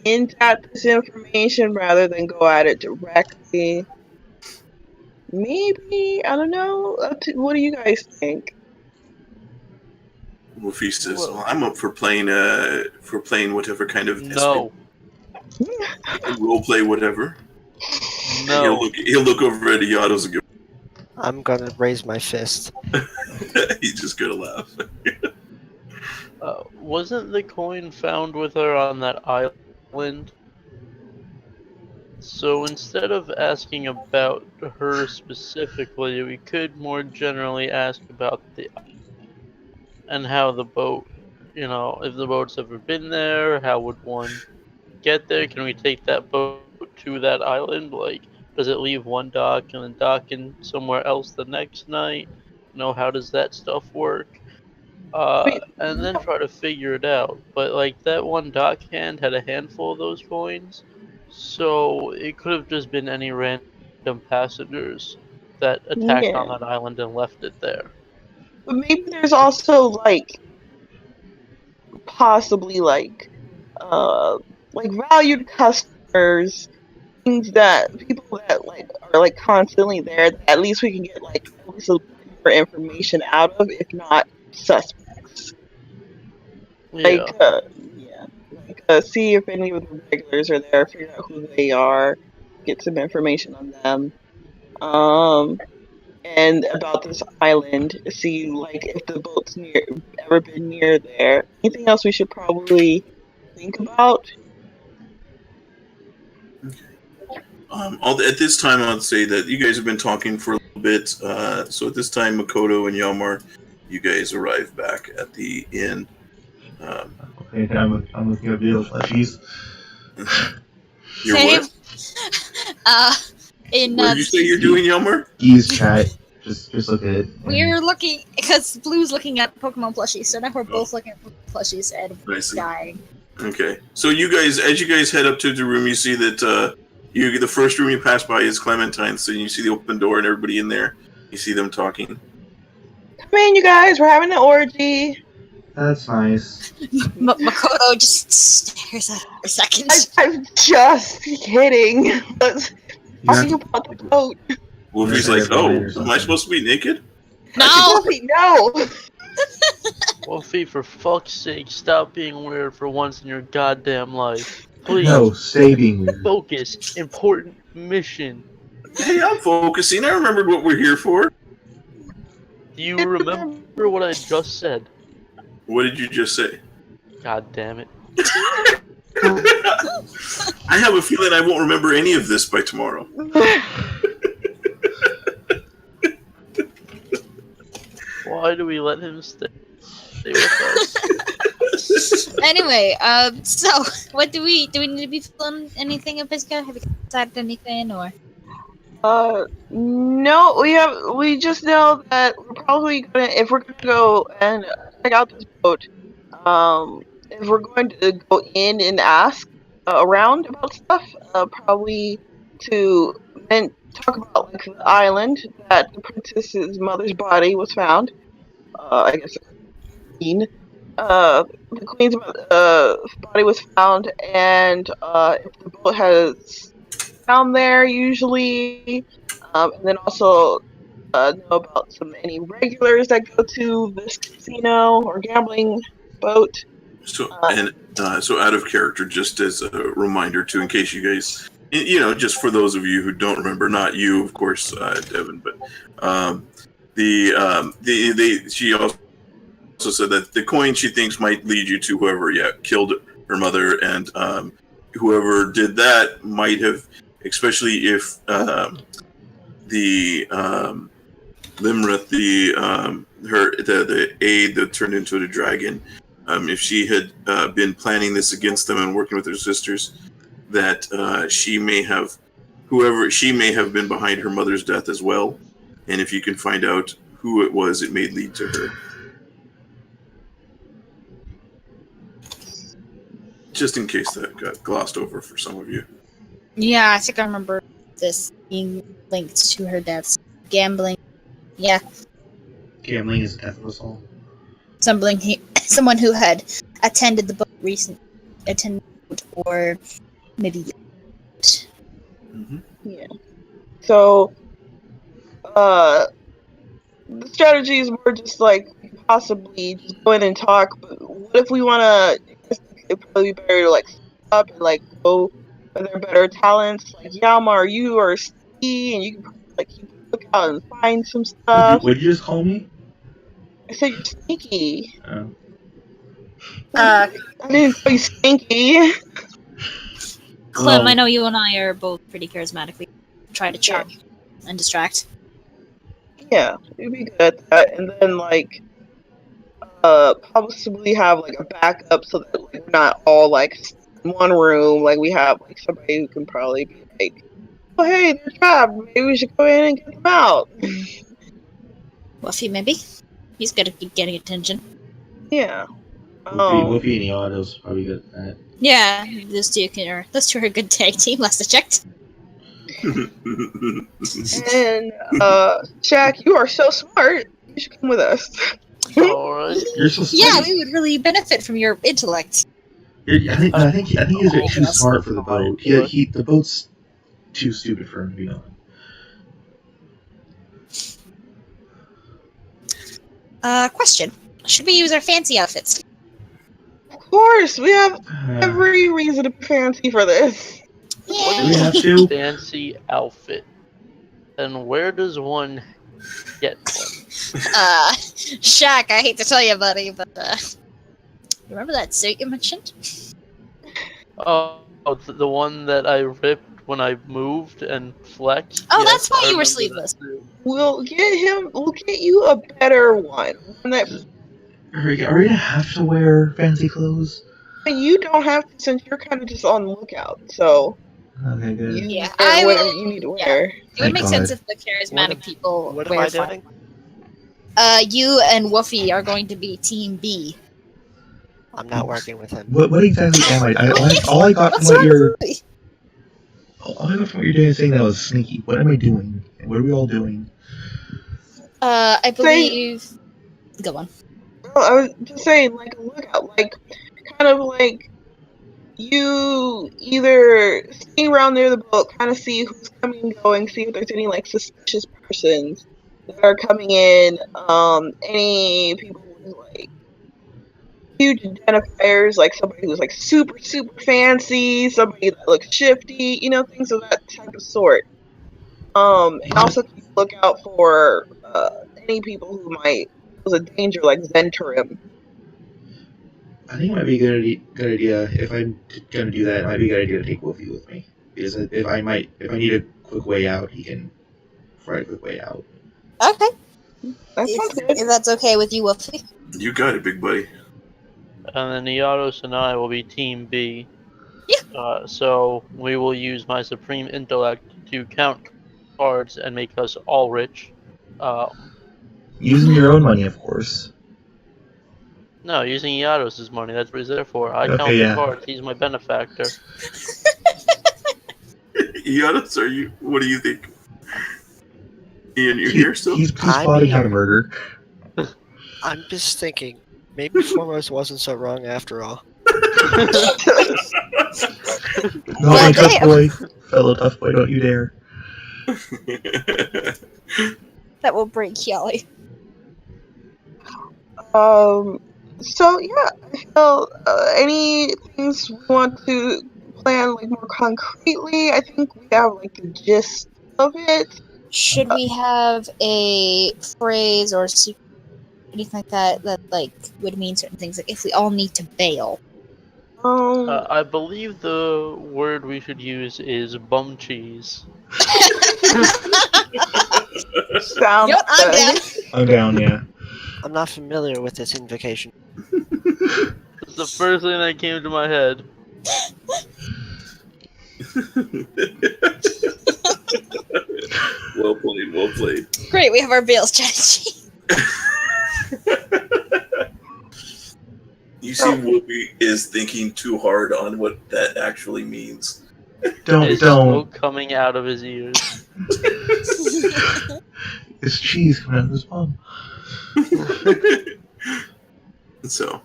hint at this information rather than go at it directly. Maybe, I don't know. What do you guys think? Wolfie says, "Well, I'm up for playing whatever kind of No. role play, whatever." No. He'll look over at Iatos and go, I'm gonna raise my fist. he's just gonna laugh. Wasn't the coin found with her on that island? So instead of asking about her specifically, we could more generally ask about and how the boat, if the boat's ever been there, how would one get there? Can we take that boat to that island? Does it leave one dock and then dock in somewhere else the next night? How does that stuff work? And then try to figure it out. But that one dock hand had a handful of those coins, so it could have just been any random passengers that attacked on that island and left it there. But maybe there's also possibly valued customers, things that people that are constantly there, that at least we can get at least a little more information out of, if not suspects. See if any of the regulars are there, figure out who they are, get some information on them. and about this island. See, like, if the boat's ever been near there. Anything else we should probably think about? At this time, I'd say that you guys have been talking for a little bit. So at this time, Makoto and Yalmar, you guys arrive back at the inn. Okay, I'm looking at little plushies. Your Same. what? In What did you say you're doing, Yalmar? Use chat. Just look at it. we're looking because Blue's looking at Pokemon plushies, so now we're both looking at Pokemon plushies and I see. dying. Okay. So you guys, as you guys head up to the room, you see that the first room you pass by is Clementine's. So you see the open door and everybody in there. You see them talking. Come in, you guys. We're having an orgy. That's nice. Makoto just stares at her for a second. I'm just kidding. Let's talking about the boat. Wolfie's Yeah, like, yeah, "Oh, yeah, am I supposed to be naked?" No! Wolfie, no. Wolfie, for fuck's sake, stop being weird for once in your goddamn life. Please, No, stay being weird. focus. Important mission. Hey, I'm focusing. I remembered what we're here for. Do you remember what I just said? What did you just say? God damn it. I have a feeling I won't remember any of this by tomorrow. Why do we let him stay with us? Anyway, so what do we need to be filling anything up, Iska? Have you decided anything or? No, we just know that we're probably if we're gonna go and check out this boat, if we're going to go in and ask around about stuff, probably to then talk about like the island that the princess's mother's body was found. I guess the queen's body was found, and if the boat has found there usually, and then also know about any regulars that go to this casino or gambling boat. So out of character, just as a reminder too, in case you guys, just for those of you who don't remember, not you, of course, Devin, but she also said that the coin she thinks might lead you to whoever killed her mother, and whoever did that might have, especially if the Limrith, the aide that turned into the dragon, if she had been planning this against them and working with her sisters, that she may have been behind her mother's death as well. And if you can find out who it was, it may lead to her. Just in case that got glossed over for some of you. Yeah, I think I remember this being linked to her deaths. Gambling. Yeah, Gambling is the death of us all. someone who had attended the boat or maybe. Mm-hmm. Yeah. So, the strategy is more just like possibly just go in and talk. But what if we want to? It'd probably be better to like up and like go with their better talents. Like Yalmar, you are sneaky, and you can like keep a lookout and find some stuff. Would you just call me? I said you're sneaky. Oh. I didn't say stinky. Clem, Well- I know you and I are both pretty charismatic. We try to charm and distract. Yeah, we'd be good at that, and then like possibly have like a backup so that like we're not all like in one room. Like we have like somebody who can probably be like, "Oh hey, they're trapped. Maybe we should go in and get them out." Wuffy, maybe? He's good at getting attention. Yeah. Whoopi and Yano's probably good at that. Yeah, those two are a good tag team, last I checked. And Shaq, you are so smart. You should come with us. Alright. You're so smart. Yeah, we would really benefit from your intellect. I think he's too smart for the boat. The boat's too stupid for him to be on. Question. Should we use our fancy outfits? Of course, we have every reason to be fancy for this. Do we have to? Fancy outfit. And where does one Get one. Shaq, I hate to tell you, buddy, but remember that suit you mentioned? Oh, the one that I ripped when I moved and flexed? Oh, Yes, that's why I you were remember sleeveless. that too. We'll get you a better one. One that Are we gonna have to wear fancy clothes? you don't have to, since you're kind of just on the lookout. So Okay, good. you Yeah, wear I whatever will- you need to yeah. wear. It would Thank make God. sense if the charismatic people What am wear I fine. doing? You and Woofy are going to be Team B. I'm not working with him. What exactly am I? All I got from What's what wrong you're with Woofy? all I got from what you're doing is saying that was sneaky. What am I doing? And what are we all doing? I believe. Go on. Well, I was just saying, like a lookout, like kind of like you either stay around near the boat, kind of see who's coming and going, see if there's any like suspicious persons that are coming in, any people with like huge identifiers, like somebody who's like super fancy, somebody that looks shifty, things of that type of sort. And also keep a lookout for any people who might pose a danger, like Zentrim. I think it might be a good idea if I'm gonna do that. It might be a good idea to take Wolfie with me because if I need a quick way out, he can find a quick way out. Okay. That sounds good. If that's okay with you, Woofy. You got it, big buddy. And then Iados and I will be Team B. Yeah. So we will use my supreme intellect to count cards and make us all rich. Using your own money, of course. No, using Iados' money. That's what he's there for. I count Okay, the yeah. cards. He's my benefactor. Iados, what do you think? Ian, you're here still? He's I plotting mean- how to murder. I'm just thinking, maybe Foremost wasn't so wrong after all. No, Well, my tough damn. boy, fellow tough boy, don't you dare. That will break Kelly. So yeah, I feel any things we want to plan like more concretely. I think we have like the gist of it. Should we have a phrase or anything like that like would mean certain things? Like if we all need to bail. I believe the word we should use is bum cheese. Sounds Yep, I'm good. down. I'm down, yeah. I'm not familiar with this invocation. It's the first thing that came to my head. Well played, well played. Great, we have our bail strategy. You see, Whoopi is thinking too hard on what that actually means. There's Don't. smoke coming out of his ears. It's cheese coming out of his palm. So,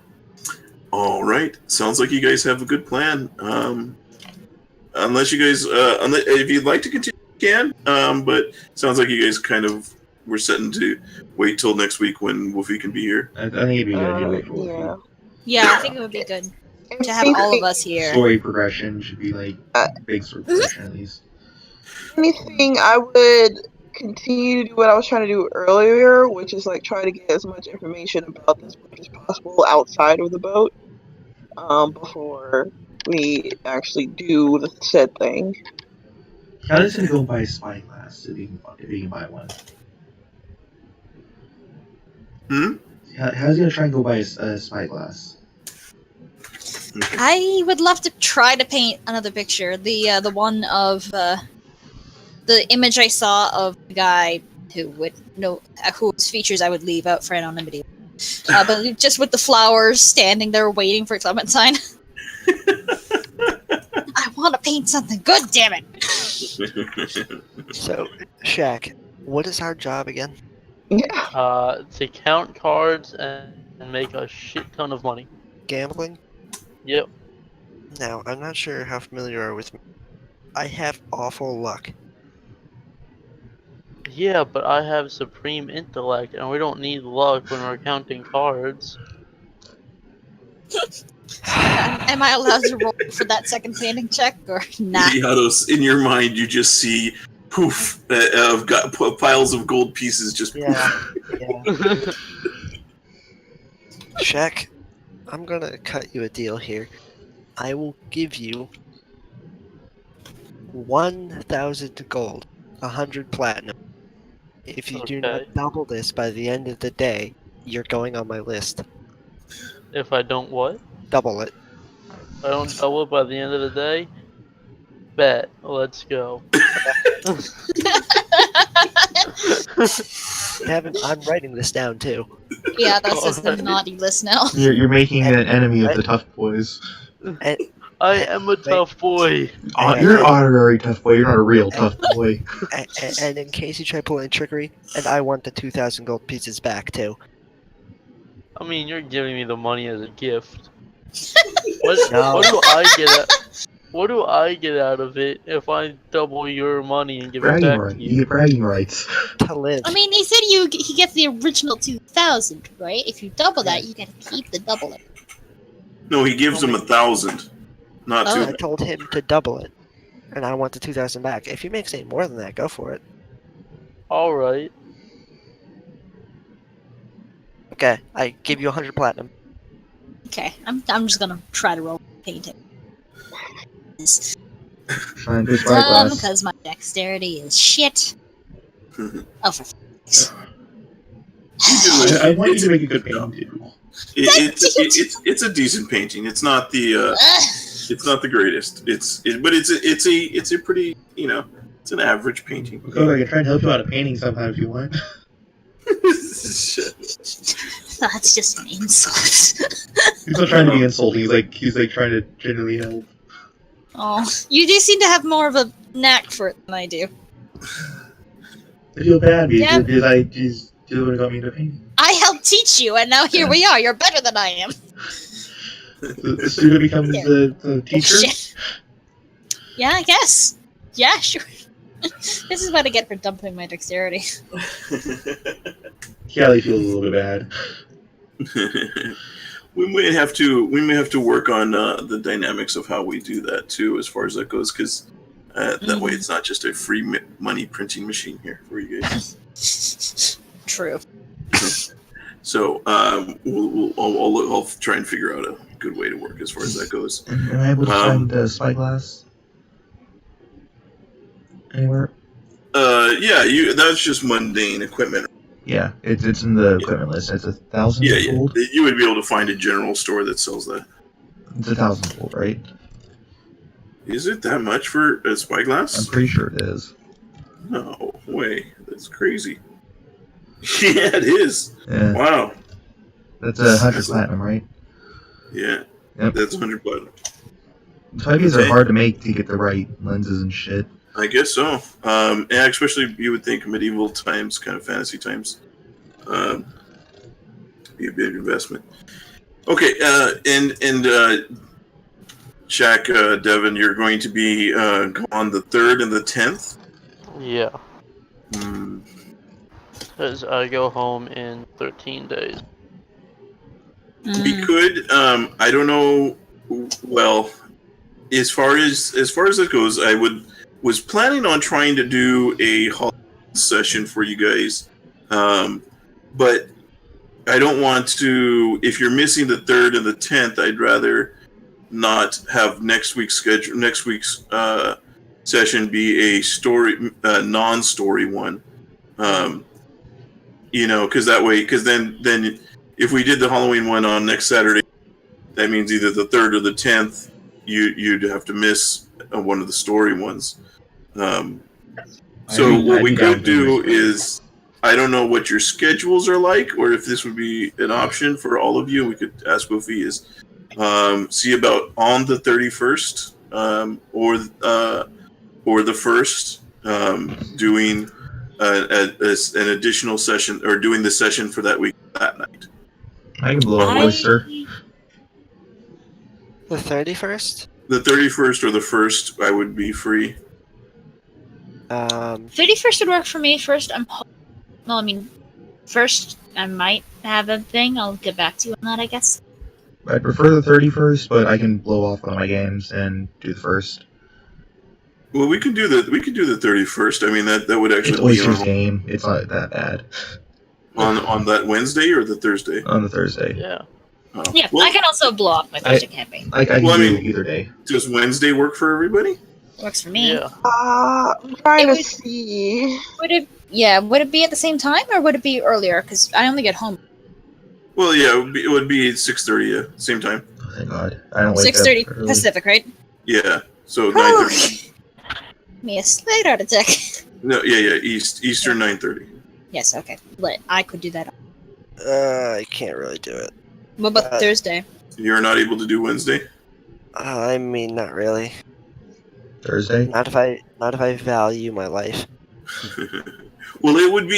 all right. Sounds like you guys have a good plan. Unless you guys, if you'd like to continue, you can. But sounds like you guys kind of were setting to wait till next week when Wolfie can be here. I think it'd be a good idea to wait for Wolfie. Yeah. Yeah, I think it would be good to have all of us here. Story progression should be like big story progression at least. Anything, I would continue to do what I was trying to do earlier, which is like try to get as much information about this boat as possible outside of the boat before we actually do the said thing. How does it go buy a spyglass if you can buy one? How's he gonna try and go buy a spyglass? I would love to try to paint another picture. The one of the image I saw of the guy who would know whose features I would leave out for anonymity. But just with the flowers standing there waiting for Clementine. I want to paint something good, damn it! So, Shaq, what is our job again? Yeah. To count cards and make a shit ton of money. Gambling? Yep. Now, I'm not sure how familiar you are with me. I have awful luck. Yeah, but I have supreme intellect, and we don't need luck when we're counting cards. Am I allowed to roll for that second painting check or not? Iados, in your mind, you just see poof of piles of gold pieces just Yeah. Check. I'm gonna cut you a deal here. I will give you 1,000 gold, 100 platinum. If you do not Okay. double this by the end of the day, you're going on my list. If I don't what? Double it. I don't double it by the end of the day? Bet. Let's go. Kevin, I'm writing this down too. Yeah, that's just the naughty list now. You're making an enemy of the tough boys. I am a tough boy. You're an honorary tough boy. You're not a real tough boy. And in case you try pulling trickery, and I want the 2,000 gold pieces back too. I mean, you're giving me the money as a gift. What, No. what do I get out of it if I double your money and give it Bragging back rights. to You you? get bragging rights. To live. I mean, he said he gets the original 2,000, right? If you double that, you gotta keep the double it. No, he gives him 1,000, not Oh. I 2. told him to double it, and I want the 2,000 back. If he makes any more than that, go for it. Alright. Okay, I give you 100 platinum. Okay, I'm just gonna try to roll painting. Shine this Dumb, spyglass. because my dexterity is shit. Oh, for f***ing I want you to make a good painting too. It's a decent painting. It's not the it's not the greatest. But it's a pretty, it's an average painting. Okay, I can try and help you out a painting sometime if you want. That's just an insult. He's not trying to be insulting. He's like trying to genuinely help. Oh, you do seem to have more of a knack for it than I do. I feel bad Yeah. because he's the one who got me into painting. I helped teach you, and now here we are. You're better than I am. The student becomes Yeah. the teacher. Shit. Yeah, I guess. Yeah, sure. This is what I get for dumping my dexterity. Callie feels a little bit bad. we may have to work on the dynamics of how we do that too, as far as that goes, because that way it's not just a free money printing machine here for you guys. True. So I'll try and figure out a good way to work as far as that goes. Am I able to find the spyglass anywhere? Yeah, that's just mundane equipment. Yeah, it's in the equipment list. It's 1,000 Yeah, gold. you would be able to find a general store that sells that. It's 1,000 gold, right? Is it that much for a I'm spyglass? pretty sure it is. No way, that's crazy. Yeah, it is. Yeah, Wow. that's 100 platinum, right? Yeah, Yep. that's 100 platinum. Spyglasses are hard to make to get the right lenses and shit. I guess so. Yeah, especially you would think medieval times, kind of fantasy times, be a big investment. Okay, and Shaq, Devin, you're going to be on the 3rd and the 10th. Yeah. Hmm. Because I go home in 13 days. We could. I don't know. Well, as far as it goes, I was planning on trying to do a holiday session for you guys, but I don't want to. If you're missing the 3rd and the 10th, I'd rather not have next week's schedule. Next week's session be a non-story one. Because that way, then if we did the Halloween one on next Saturday, that means either the 3rd or the 10th, you'd have to miss one of the story ones. So what we could do is, I don't know what your schedules are like, or if this would be an option for all of you. We could ask Goofy is see about on the 31st or the 1st doing an additional session, or doing the session for that week that night. I can blow a oyster. The 31st? The 31st or the 1st, I would be free. 31st would work for me. First, I might have a thing. I'll get back to you on that, I guess. I prefer the 31st, but I can blow off one of my games and do the 1st. Well, we can do the 31st. I mean, that would It's actually be Oyster's game. It's not that bad. on that Wednesday or the Thursday. On the Thursday. Yeah. Oh. Yeah, Well, I can also blow off my Thursday campaign. I can Well, I do mean- either day. does Wednesday work for everybody? Works for me. Yeah. I'm trying It to was- see. Would it be at the same time or would it be earlier? Because I only get home Well, yeah, it would be 6:30. Yeah, same time. Oh, thank God. I don't wake 6:30 up early. Pacific, right? Yeah, so 9:30. Me a slight heart attack. No, yeah, Eastern 9:30. Yes, okay. But I could do that. I can't really do it. What about Thursday? You're not able to do Wednesday. I mean, not really. Thursday? Not if I value my life. Well, it would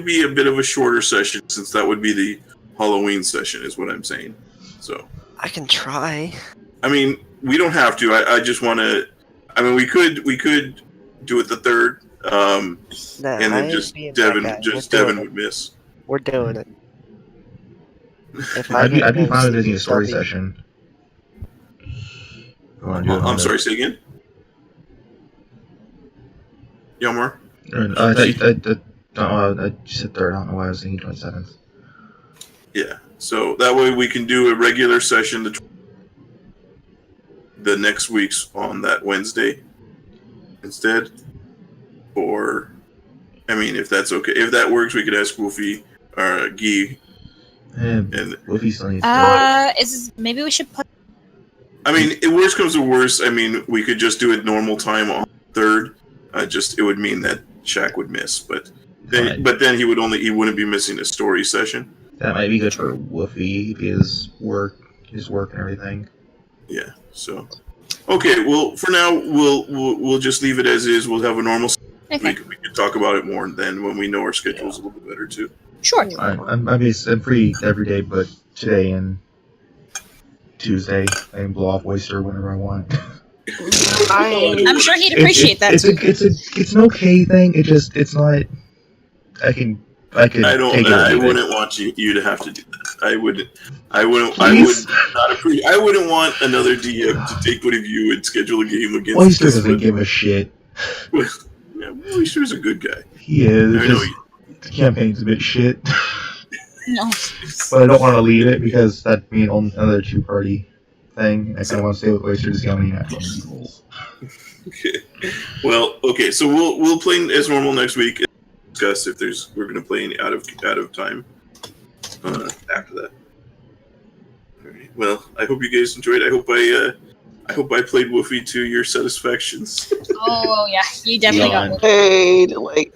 be a bit of a shorter session since that would be the Halloween session, is what I'm saying. So, I can try. I mean, we don't have to. I just want to. I mean, we could do it the 3rd, Nah, and I then ain't just being that guy. Devin would miss. We're doing it. If I'd get be fine with no doing a story sleep, session. You wanna do it on I'm the- sorry. Say again. Yelmar? I said 3rd. I don't know why I was thinking 27th. Yeah. So that way we can do a regular session the next week's on that Wednesday instead. Or, I mean, if that's okay, if that works, we could ask Wolfie or Guy. And And Wolfie still needs to Maybe we should put. I mean, if worst comes to worst, I mean, we could just do it normal time on 3rd. It would mean that Shaq would miss, but then he wouldn't be missing a story session. That might be good for Wolfie, his work and everything. Yeah. So, okay. Well, for now, we'll just leave it as is. We'll have a normal. Okay. We can talk about it more then when we know our schedule's a little bit better too. Sure. I'm free every day, but today and Tuesday, I can blow off Oyster whenever I want. I'm sure he'd appreciate that too. It's an okay thing. It's not. I can. I Take it or leave it. wouldn't want you to have to do that. I wouldn't. I would Please? not appreciate. I wouldn't want another DM to take one of you and schedule a game against. Oyster this doesn't one. give a shit. Yeah, Oyster's a good guy. He is. I know Just, the campaign's a bit shit, No. but I don't want to leave it because that'd mean another 2-party thing. I kind of want to stay with Oyster to see how many natural equals. Okay. Well, okay. So we'll play as normal next week. And discuss if we're going to play any out of time after that. All right. Well, I hope you guys enjoyed. I hope I played Wolfie to your satisfactions. Oh yeah, you definitely got one. Played like,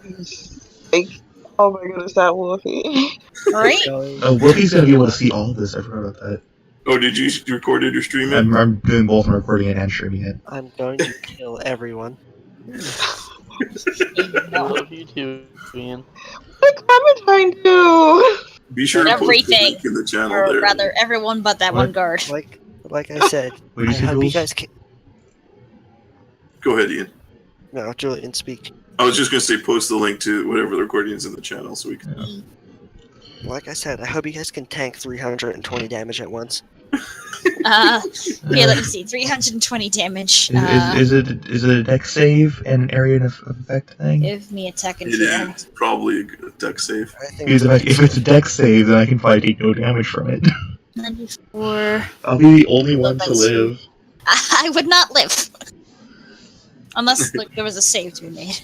oh my goodness, that Wolfie. Right? Wolfie's gonna be able to see all of this. I forgot about that. Oh, did you record it or stream it? I'm doing both. I'm recording it and streaming it. I'm going to kill everyone. I love you too, Ian. What did Clementine do? Be sure to post the Everything. link in the channel Or there. rather, everyone but that What? one guard. Like I said, What did I you say, hope you Jules? guys can. Go ahead, Ian. No, Julian, speak. I was just going to say post the link to whatever the recording is in the channel so we can. Like I said, I hope you guys can tank 320 damage at once. Yeah, let me see. 320 damage. Is it a deck save and an area of effect thing? Give me a second It here. is probably a good deck save. I think Because if it's a deck save, then I can probably take no damage from it. 94. I'll be the only one to live. I would not live. Unless like, there was a save to be made.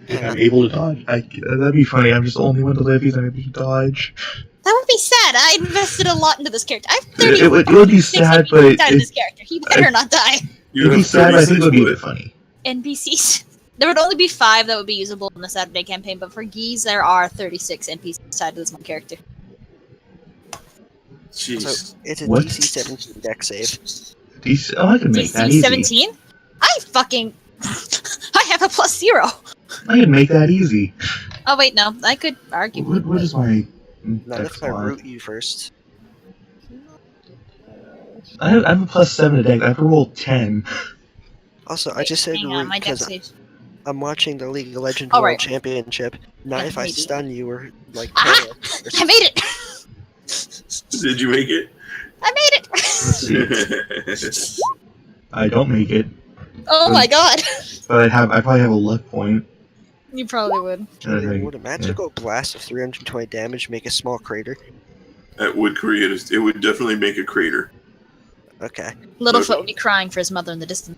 If I'm able to dodge. That'd be funny. I'm just the only one to live because I'm able to dodge. That would be sad. I invested a lot into this character. I have It would be sad, but died in this character. He better not die. You it'd be have sad, but I think it 36 would be a bullets. bit funny. NPCs. There would only be 5 that would be usable in the Saturday campaign, but for Geese, there are 36 NPCs tied to this one character. Jeez. so. It's a What? DC 17 deck save. I can make that DC easy. 17? I fucking. I have a +0. I can make that easy. Oh, wait, no. I could argue. What is my Not deck if I slot? root you first. I have a +7 to deck. I have to roll 10. Also, I just said Hang root on, my deck because saves. I'm watching the League of Legends Oh, World right. Championship. Not Yeah, if I maybe. stun you or like. Ah! I made it! Did you make it? I made it! Let's see. I don't make it. Oh my god! But I'd probably have a luck point. You probably would. Okay, Would a magical blast of 320 damage make a small crater? That would create it would definitely make a crater. Okay. Littlefoot would be crying for his mother in the distance.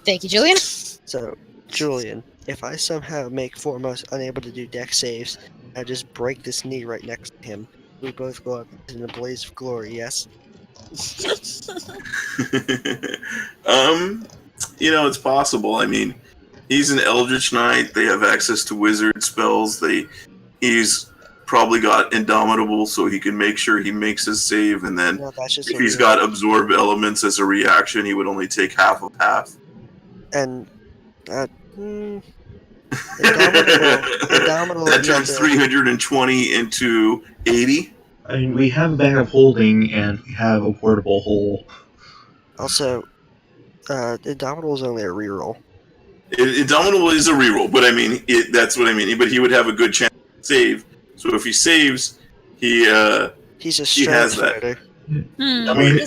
Thank you, Julian. So, Julian, if I somehow make Foremost unable to do dex saves, I just break this knee right next to him. We both go up in a blaze of glory, yes? It's possible. I mean, he's an Eldritch Knight. They have access to wizard spells. He's probably got Indomitable, so he can make sure he makes his save, and then No, that's just if he's got Absorb Elements as a reaction, he would only take half of half. And, Indomitable That turns 320 into 80. I mean, we have a bag of holding and we have a portable hole. Also, Indomitable is only a reroll. Indomitable is a reroll, but I mean, that's what I mean. But he would have a good chance to save. So if he saves, He's a he has strength that. fighter. I mean,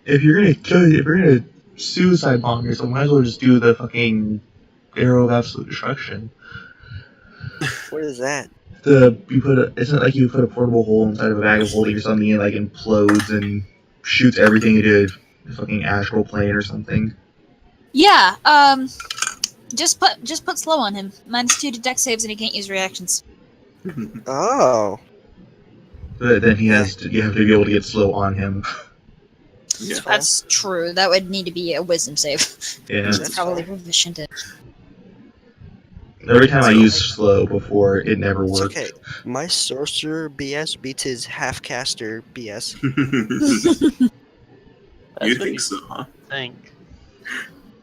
if you're gonna suicide bomb yourself, might as well just do the fucking arrow of absolute destruction. What is that? It's not like you put a portable hole inside of a bag of holding or something and like implodes and shoots everything into the fucking astral plane or something. Yeah, just put slow on him. -2 to dex saves and he can't use reactions. Oh. But then you have to be able to get slow on him. Yeah. That's true. That would need to be a wisdom save. Yeah. That's probably proficient in. Every time I use slow before, it never It's worked. okay. My sorcerer BS beats his half-caster BS. That's You what think so, huh? think.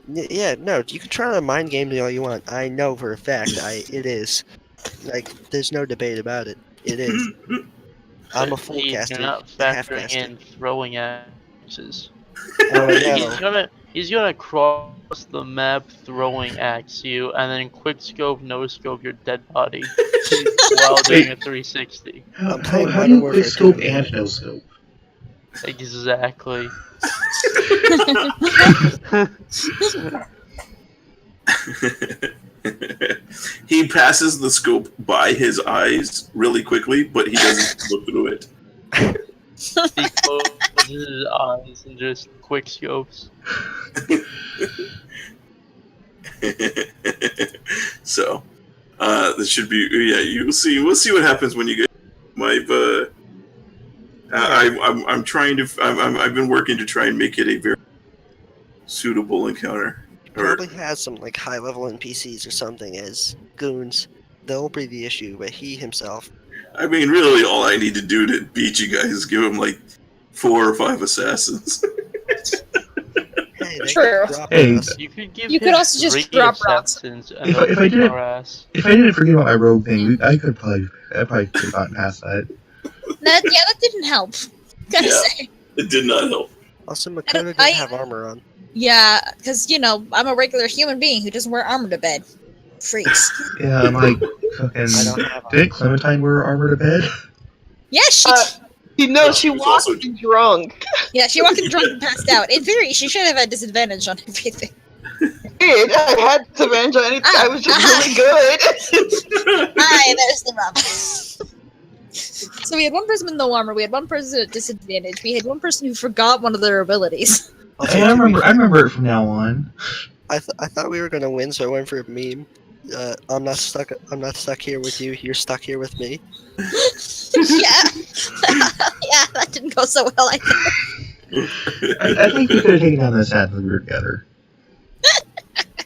Yeah, no, you can try to mind game me all you want. I know for a fact it is. Like, there's no debate about it. It is. I'm a full You're caster, not half factoring caster. in throwing axes. Oh, no. He's gonna cross the map throwing axe you, and then quick scope, no scope your dead body while doing a 360. How playing do Modern you Warfare quick scope 2. and no scope? Exactly. He passes the scope by his eyes really quickly, but he doesn't look through it. He closes his eyes and just quick scopes. So, this should be We'll see what happens when you get. I'm trying to. I've been working to try and make it a very suitable encounter. Probably has some like high-level NPCs or something as goons. They'll be the issue, but he himself. I mean, really, all I need to do to beat you guys is give him like 4 or 5 assassins. Hey, they True. can drop Hey. us. You could give You could him also just 3 drop rocks. assassins and If I they'll did it- our ass. If I didn't forget about my rogue thing, I probably could have gotten past that. That didn't help. Gotta Yeah. say. It did not help. Also, I Makoto don't- didn't I- have armor on. Yeah, because I'm a regular human being who doesn't wear armor to bed. Freaks. Yeah, I'm like fucking. I don't have Didn't Clementine wear armor to bed? Yeah, she She was walked also- drunk. she walked in drunk and passed out. In theory, she should have had disadvantage on everything. I had disadvantage on anything. I was just really good. Hi, there's the rub. So we had one person with no armor, we had one person at disadvantage, we had one person who forgot one of their abilities. Also, I remember it from now on. I thought we were gonna win, so I went for a meme. I'm not stuck here with you. You're stuck here with me. Yeah. Yeah, that didn't go so well, I think. I think we could have taken down the assassin if we were together.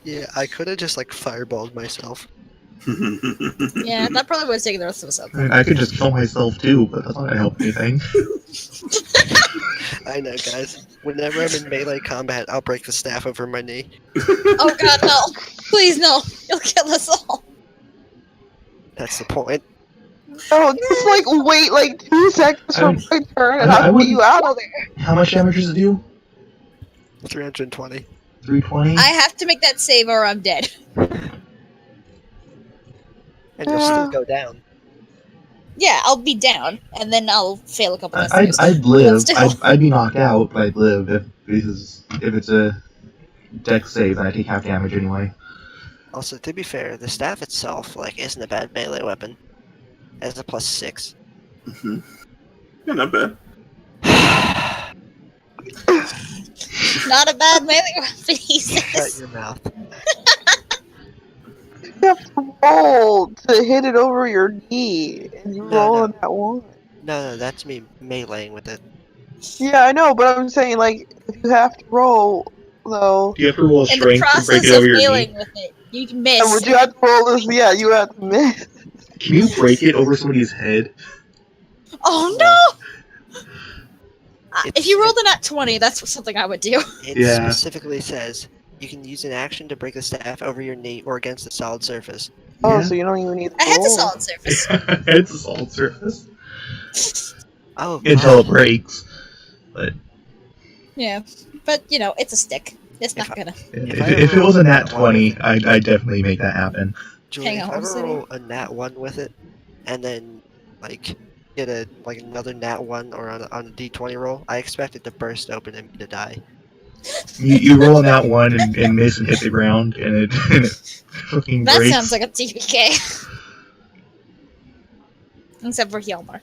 Yeah, I could have just like fireballed myself. Yeah, that probably would have taken the rest of us out. I mean, I could just kill myself too, but that's not gonna help anything. I know, guys. Whenever I'm in melee combat, I'll break the staff over my knee. Oh god, no. Please, no. You'll kill us all. That's the point. Oh, just like wait like 2 seconds for my turn and I I'll put wouldn't- you out of there. How much damage does it do? 320. 320? I have to make that save or I'm dead. And you'll still go down. Yeah, I'll be down, and then I'll fail a couple of I'd saves. live. Still. I'd be knocked out, but I'd live if it's a dex save, then I take half damage anyway. Also, to be fair, the staff itself isn't a bad melee weapon. It has a +6. Mm-hmm. Yeah, not bad. Not a bad melee weapon, he Shut says. your mouth. You have to roll to hit it over your knee, and you No, roll no. on that one. No, that's me meleeing with it. Yeah, I know, but I'm saying, like, if you have to roll, though, Do you have to roll a In the strength to break process it of over your knee? dealing with it, you can miss. would you have to roll this? Yeah, you have to miss. Can you break it over somebody's head? Oh no! If It's- you rolled a nat 20, that's something I would do. It Yeah. specifically says you can use an action to break the staff over your knee or against a solid surface. Oh, Yeah. so you don't even need to I had the roll. solid surface. It's a solid surface Oh, until it breaks. But Yeah, but it's a stick. It's not If I- gonna. if it was a nat 20, I'd definitely make that happen. Julie, Hang if on, I what was ever it? roll a nat 1 with it, and then get another nat 1 or on a d20 roll, I expect it to burst open and me to die. You roll on that one and miss and hit the ground, and it fucking That breaks. sounds like a TPK. Except for Hjalmar,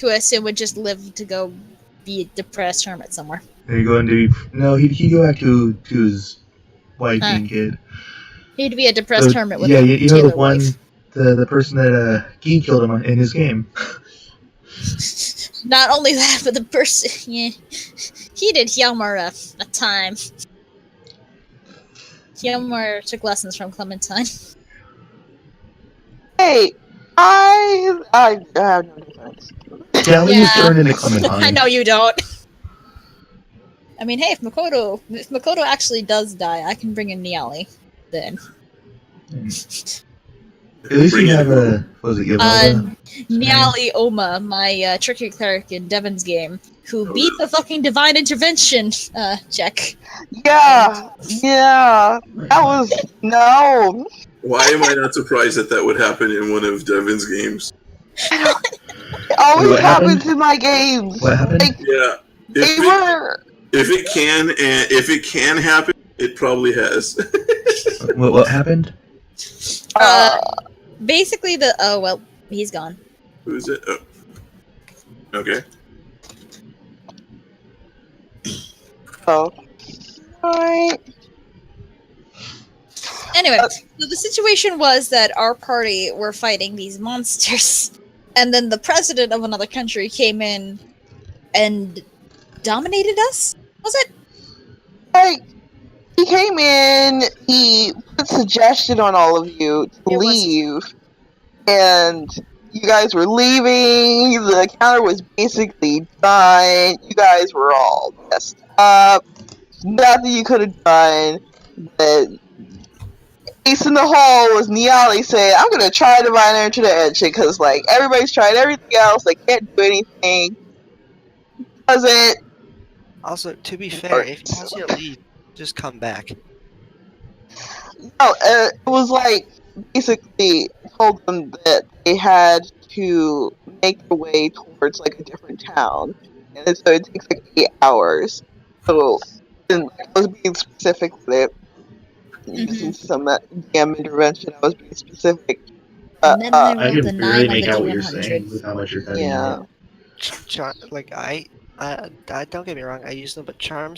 who I assume would just live to go be a depressed hermit somewhere. They're going to be... No, he'd go back to his wife Huh. and kid. He'd be a depressed hermit with yeah, a you know Taylor the one, wife. the person that Guy killed him in his game. Not only that, but the person, yeah, he did Hjalmar a time. Hjalmar took lessons from Clementine. Hey, I have no defense. Dally is Yeah. turned into Clementine. I know you don't. I mean, hey, if Makoto actually does die, I can bring in Niali. Then At least you have a... Was it Yolanda? Niali Oma, my tricky cleric in Devon's game, who beat the fucking divine intervention check. Yeah, that was no. Why am I not surprised that would happen in one of Devin's games? It always What happened? happens in my games. What happened? Like, Yeah. they were. If it can happen, it probably has. What happened? Basically, he's gone. Who's it? Oh. Okay. Oh. Alright. Anyway, so the situation was that our party were fighting these monsters, and then the president of another country came in and dominated us? Was it? Like, he came in, he put suggestion on all of you to It was- leave, and you guys were leaving, the counter was basically done, you guys were all messed up, nothing you could have done, but Ace in the hole was Niali saying, I'm gonna try Divine Intervention, because, like, everybody's tried everything else, they can't do anything, does it? Also, to be fair, if he wants you to leave, just come back. No, it was like basically told them that they had to make their way towards like a different town, and so it takes like 8 hours. So, and I was being specific with it, using some DM intervention. I was being specific. And then I rolled can the barely 9 on make the out what you're D100. saying with how much you're cutting Yeah. out. I don't get me wrong, I use them, but charm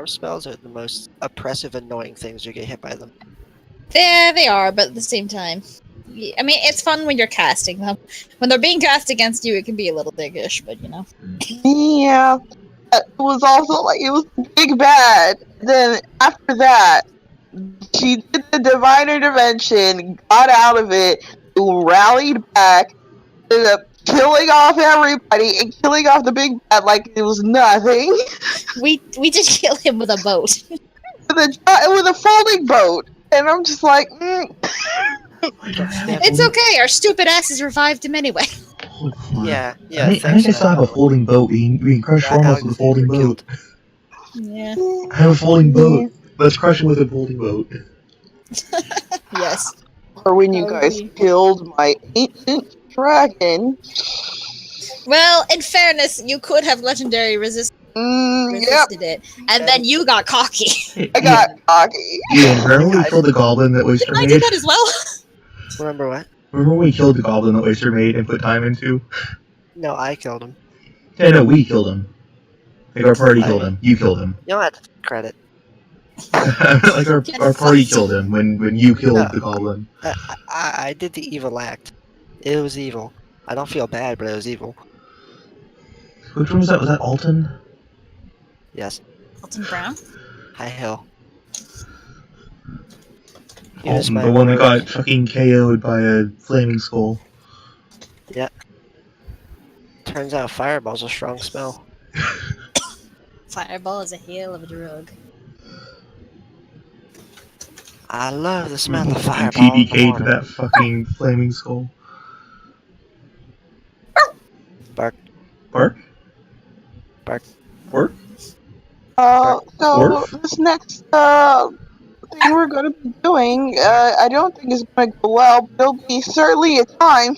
spells are the most oppressive, annoying things. You get hit by them. Yeah, they are, but at the same time, I mean, it's fun when you're casting them. When they're being cast against you, it can be a little dickish, but Yeah, it was also like it was big bad. Then after that, she did the divine intervention, got out of it, rallied back, ended up killing off everybody and killing off the big bad like it was nothing we did kill him with a boat. with a folding boat. And I'm just like, It's okay, our stupid asses revived him anyway. Yeah, I think I still have a folding boat. We can crush Formos with a folding boat. Yeah. I have a folding boat. Let's crush it with a folding boat. Yes. or when you Oh, guys yeah. killed my ancient dragon. Well, in fairness, you could have legendary resisted Yep, it, and then you got cocky. I got cocky. Yeah, remember when we killed the goblin that Oyster I made? did that as well. Remember what? Remember when we killed the goblin that Oyster made and put time into? No, I killed him. Yeah, no, we killed him. Like, our party killed him. You killed him. You know what? Credit. Like, our party killed him when you killed No. the goblin. I did the evil act. It was evil. I don't feel bad, but it was evil. Which one was that? Was that Alton? Yes. Alton Brown? High Hill. He was Alton, my the one that brother. got fucking KO'd by a flaming skull. Turns out fireball's a strong spell. Fireball is a hell of a drug. I love the smell of Fucking fireball. in the TDK'd to morning. that fucking flaming skull. Bark. Bark? Bark. Bark? So Orf? this next thing we're going to be doing, I don't think is going to go well, but it'll be certainly a time.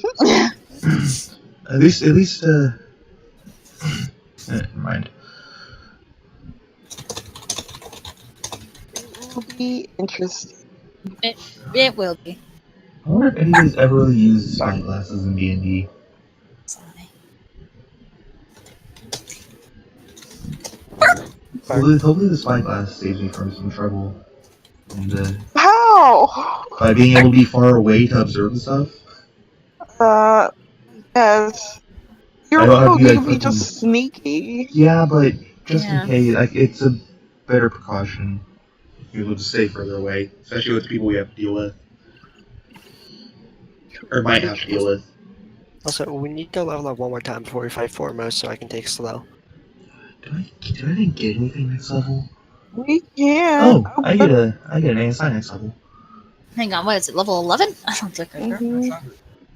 At least, never mind. It will be interesting. It will be. I wonder if anybody's ever really used spyglasses in D&D. Hopefully the spyglass saves me from some trouble. And, How? by being able to be far away to observe the stuff. Yes. You're I don't have to be, going like, to be just sneaky. Yeah, but just Yeah. in case, like, it's a better precaution. You're able to stay further away, especially with the people we have to deal with. Or might have to deal with. Also, we need to level up one more time before we fight foremost so I can take slow. Did I didn't get anything next level? We can. Oh, I get an ASI next level. Hang on, what is it? Level 11? I don't think I heard. Mhm.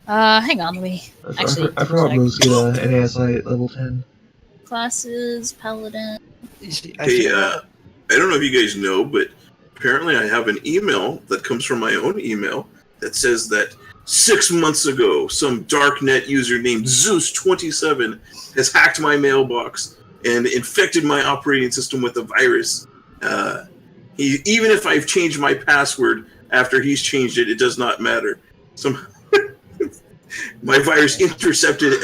Hang on, let me. Actually, I forgot Rose get an ASI at level 10. Classes, Paladin. You see, I Hey, feel I don't know if you guys know, but apparently I have an email that comes from my own email that says that 6 months ago, some darknet user named Zeus27 has hacked my mailbox and infected my operating system with a virus. Even if I've changed my password after he's changed it, it does not matter. My virus intercepted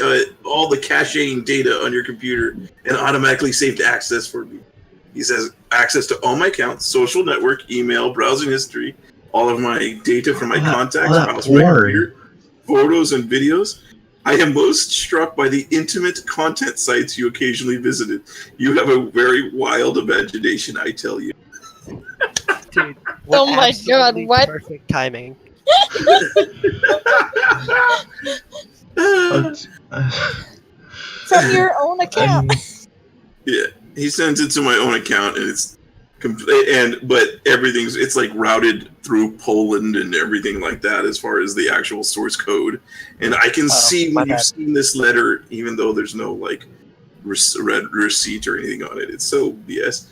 all the caching data on your computer and automatically saved access for me. He says access to all my accounts, social network, email, browsing history, all of my data from my All that- contacts, all that files from my porn. computer, photos and videos. I am most struck by the intimate content sites you occasionally visited. You have a very wild imagination, I tell you. Dude, Oh my God, absolutely what? Perfect timing. From your own account. Yeah, he sends it to my own account, and it's but it's like routed through Poland and everything like that as far as the actual source code. And I can see my when you've bad. seen this letter, even though there's no like receipt or anything on it. It's so BS,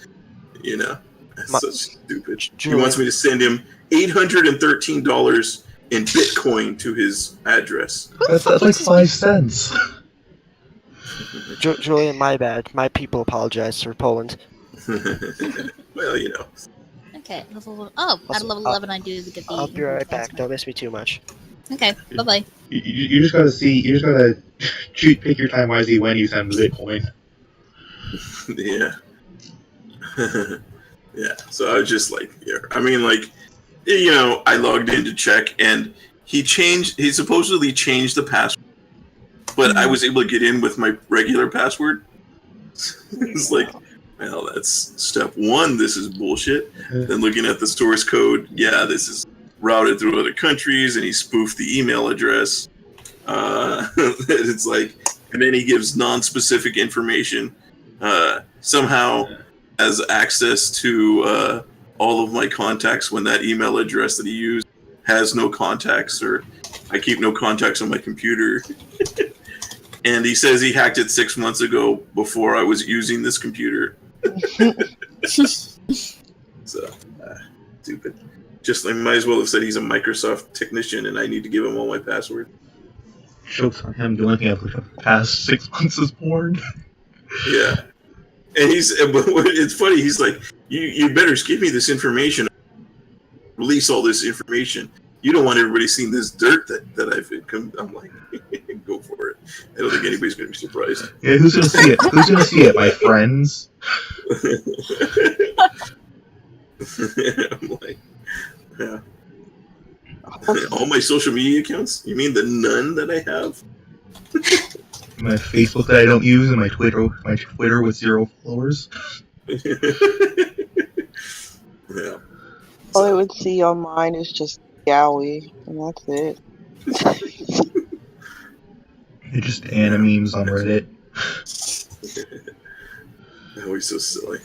you know. It's My- so stupid. He Julian. wants me to send him $813 in Bitcoin to his address. That's like 5 cents. Julian, my bad. My people apologize for Poland. Well, you know. Okay, level. Oh, at Also, level 11, I do get the. I'll be right back. Don't miss me too much. Okay, bye bye. You just gotta see. You just gotta pick your time wisely when you send the Bitcoin. Yeah. Yeah. So I was just like, yeah. I mean, like, you know, I logged in to check, and he supposedly changed the password, but I was able to get in with my regular password. It's like, well, that's step one. This is bullshit. Then looking at the source code, yeah, this is routed through other countries, and he spoofed the email address. It's like, and then he gives non-specific information. Somehow has access to all of my contacts when that email address that he used has no contacts, or I keep no contacts on my computer. And he says he hacked it 6 months ago before I was using this computer. So, stupid. Just I might as well have said he's a Microsoft technician and I need to give him all my passwords. jokes on him. The only thing I've looked up the past 6 months is porn. Yeah. And it's funny, he's like, you better give me this information, release all this information. You don't want everybody seeing this dirt that I've come. I'm like, go for it. I don't think anybody's going to be surprised. Yeah, who's gonna see it? Who's gonna see it? My friends? I'm like, yeah. All my social media accounts? You mean the none that I have? My Facebook that I don't use, and my Twitter with 0 followers. Yeah. All I would see on mine is just Yowie, and that's it. It's just animes on Reddit. Always so silly.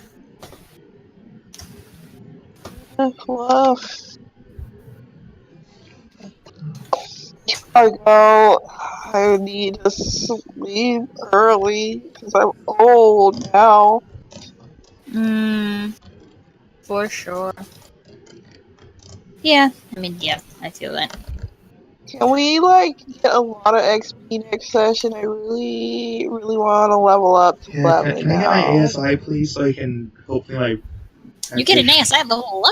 Fluff. I go. I need to sleep early because I'm old now. For sure. Yeah, I mean, yeah, I feel that. Can we get a lot of XP next session? I really, really want to level up to Yeah, 11 can I get my now. ASI, please, so I can hopefully You get an ASI level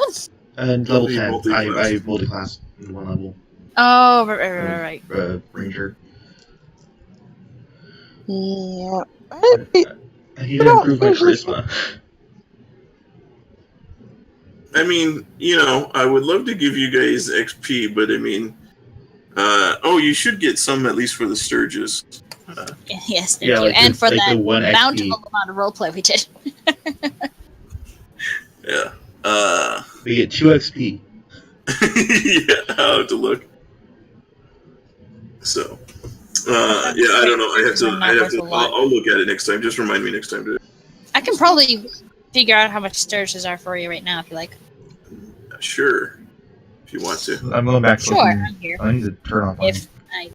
11? Level You 10. multi-class. I multi-class in 1 level. Oh, right. Ranger. Yeah. I need to improve my charisma. I mean, I would love to give you guys XP, but I mean, you should get some at least for the Sturges. Yes, thank Yeah, you. like And the- for like that the 1 XP. bountiful amount of roleplay we did. Yeah. We get 2 XP. Yeah, I'll have to look. So, I don't know. I'll look at it next time. Just remind me next time to. I can probably figure out how much Sturges are for you right now if you like. Sure, if you want to. I'm going back to Sure, I'm here. I need to turn off my If I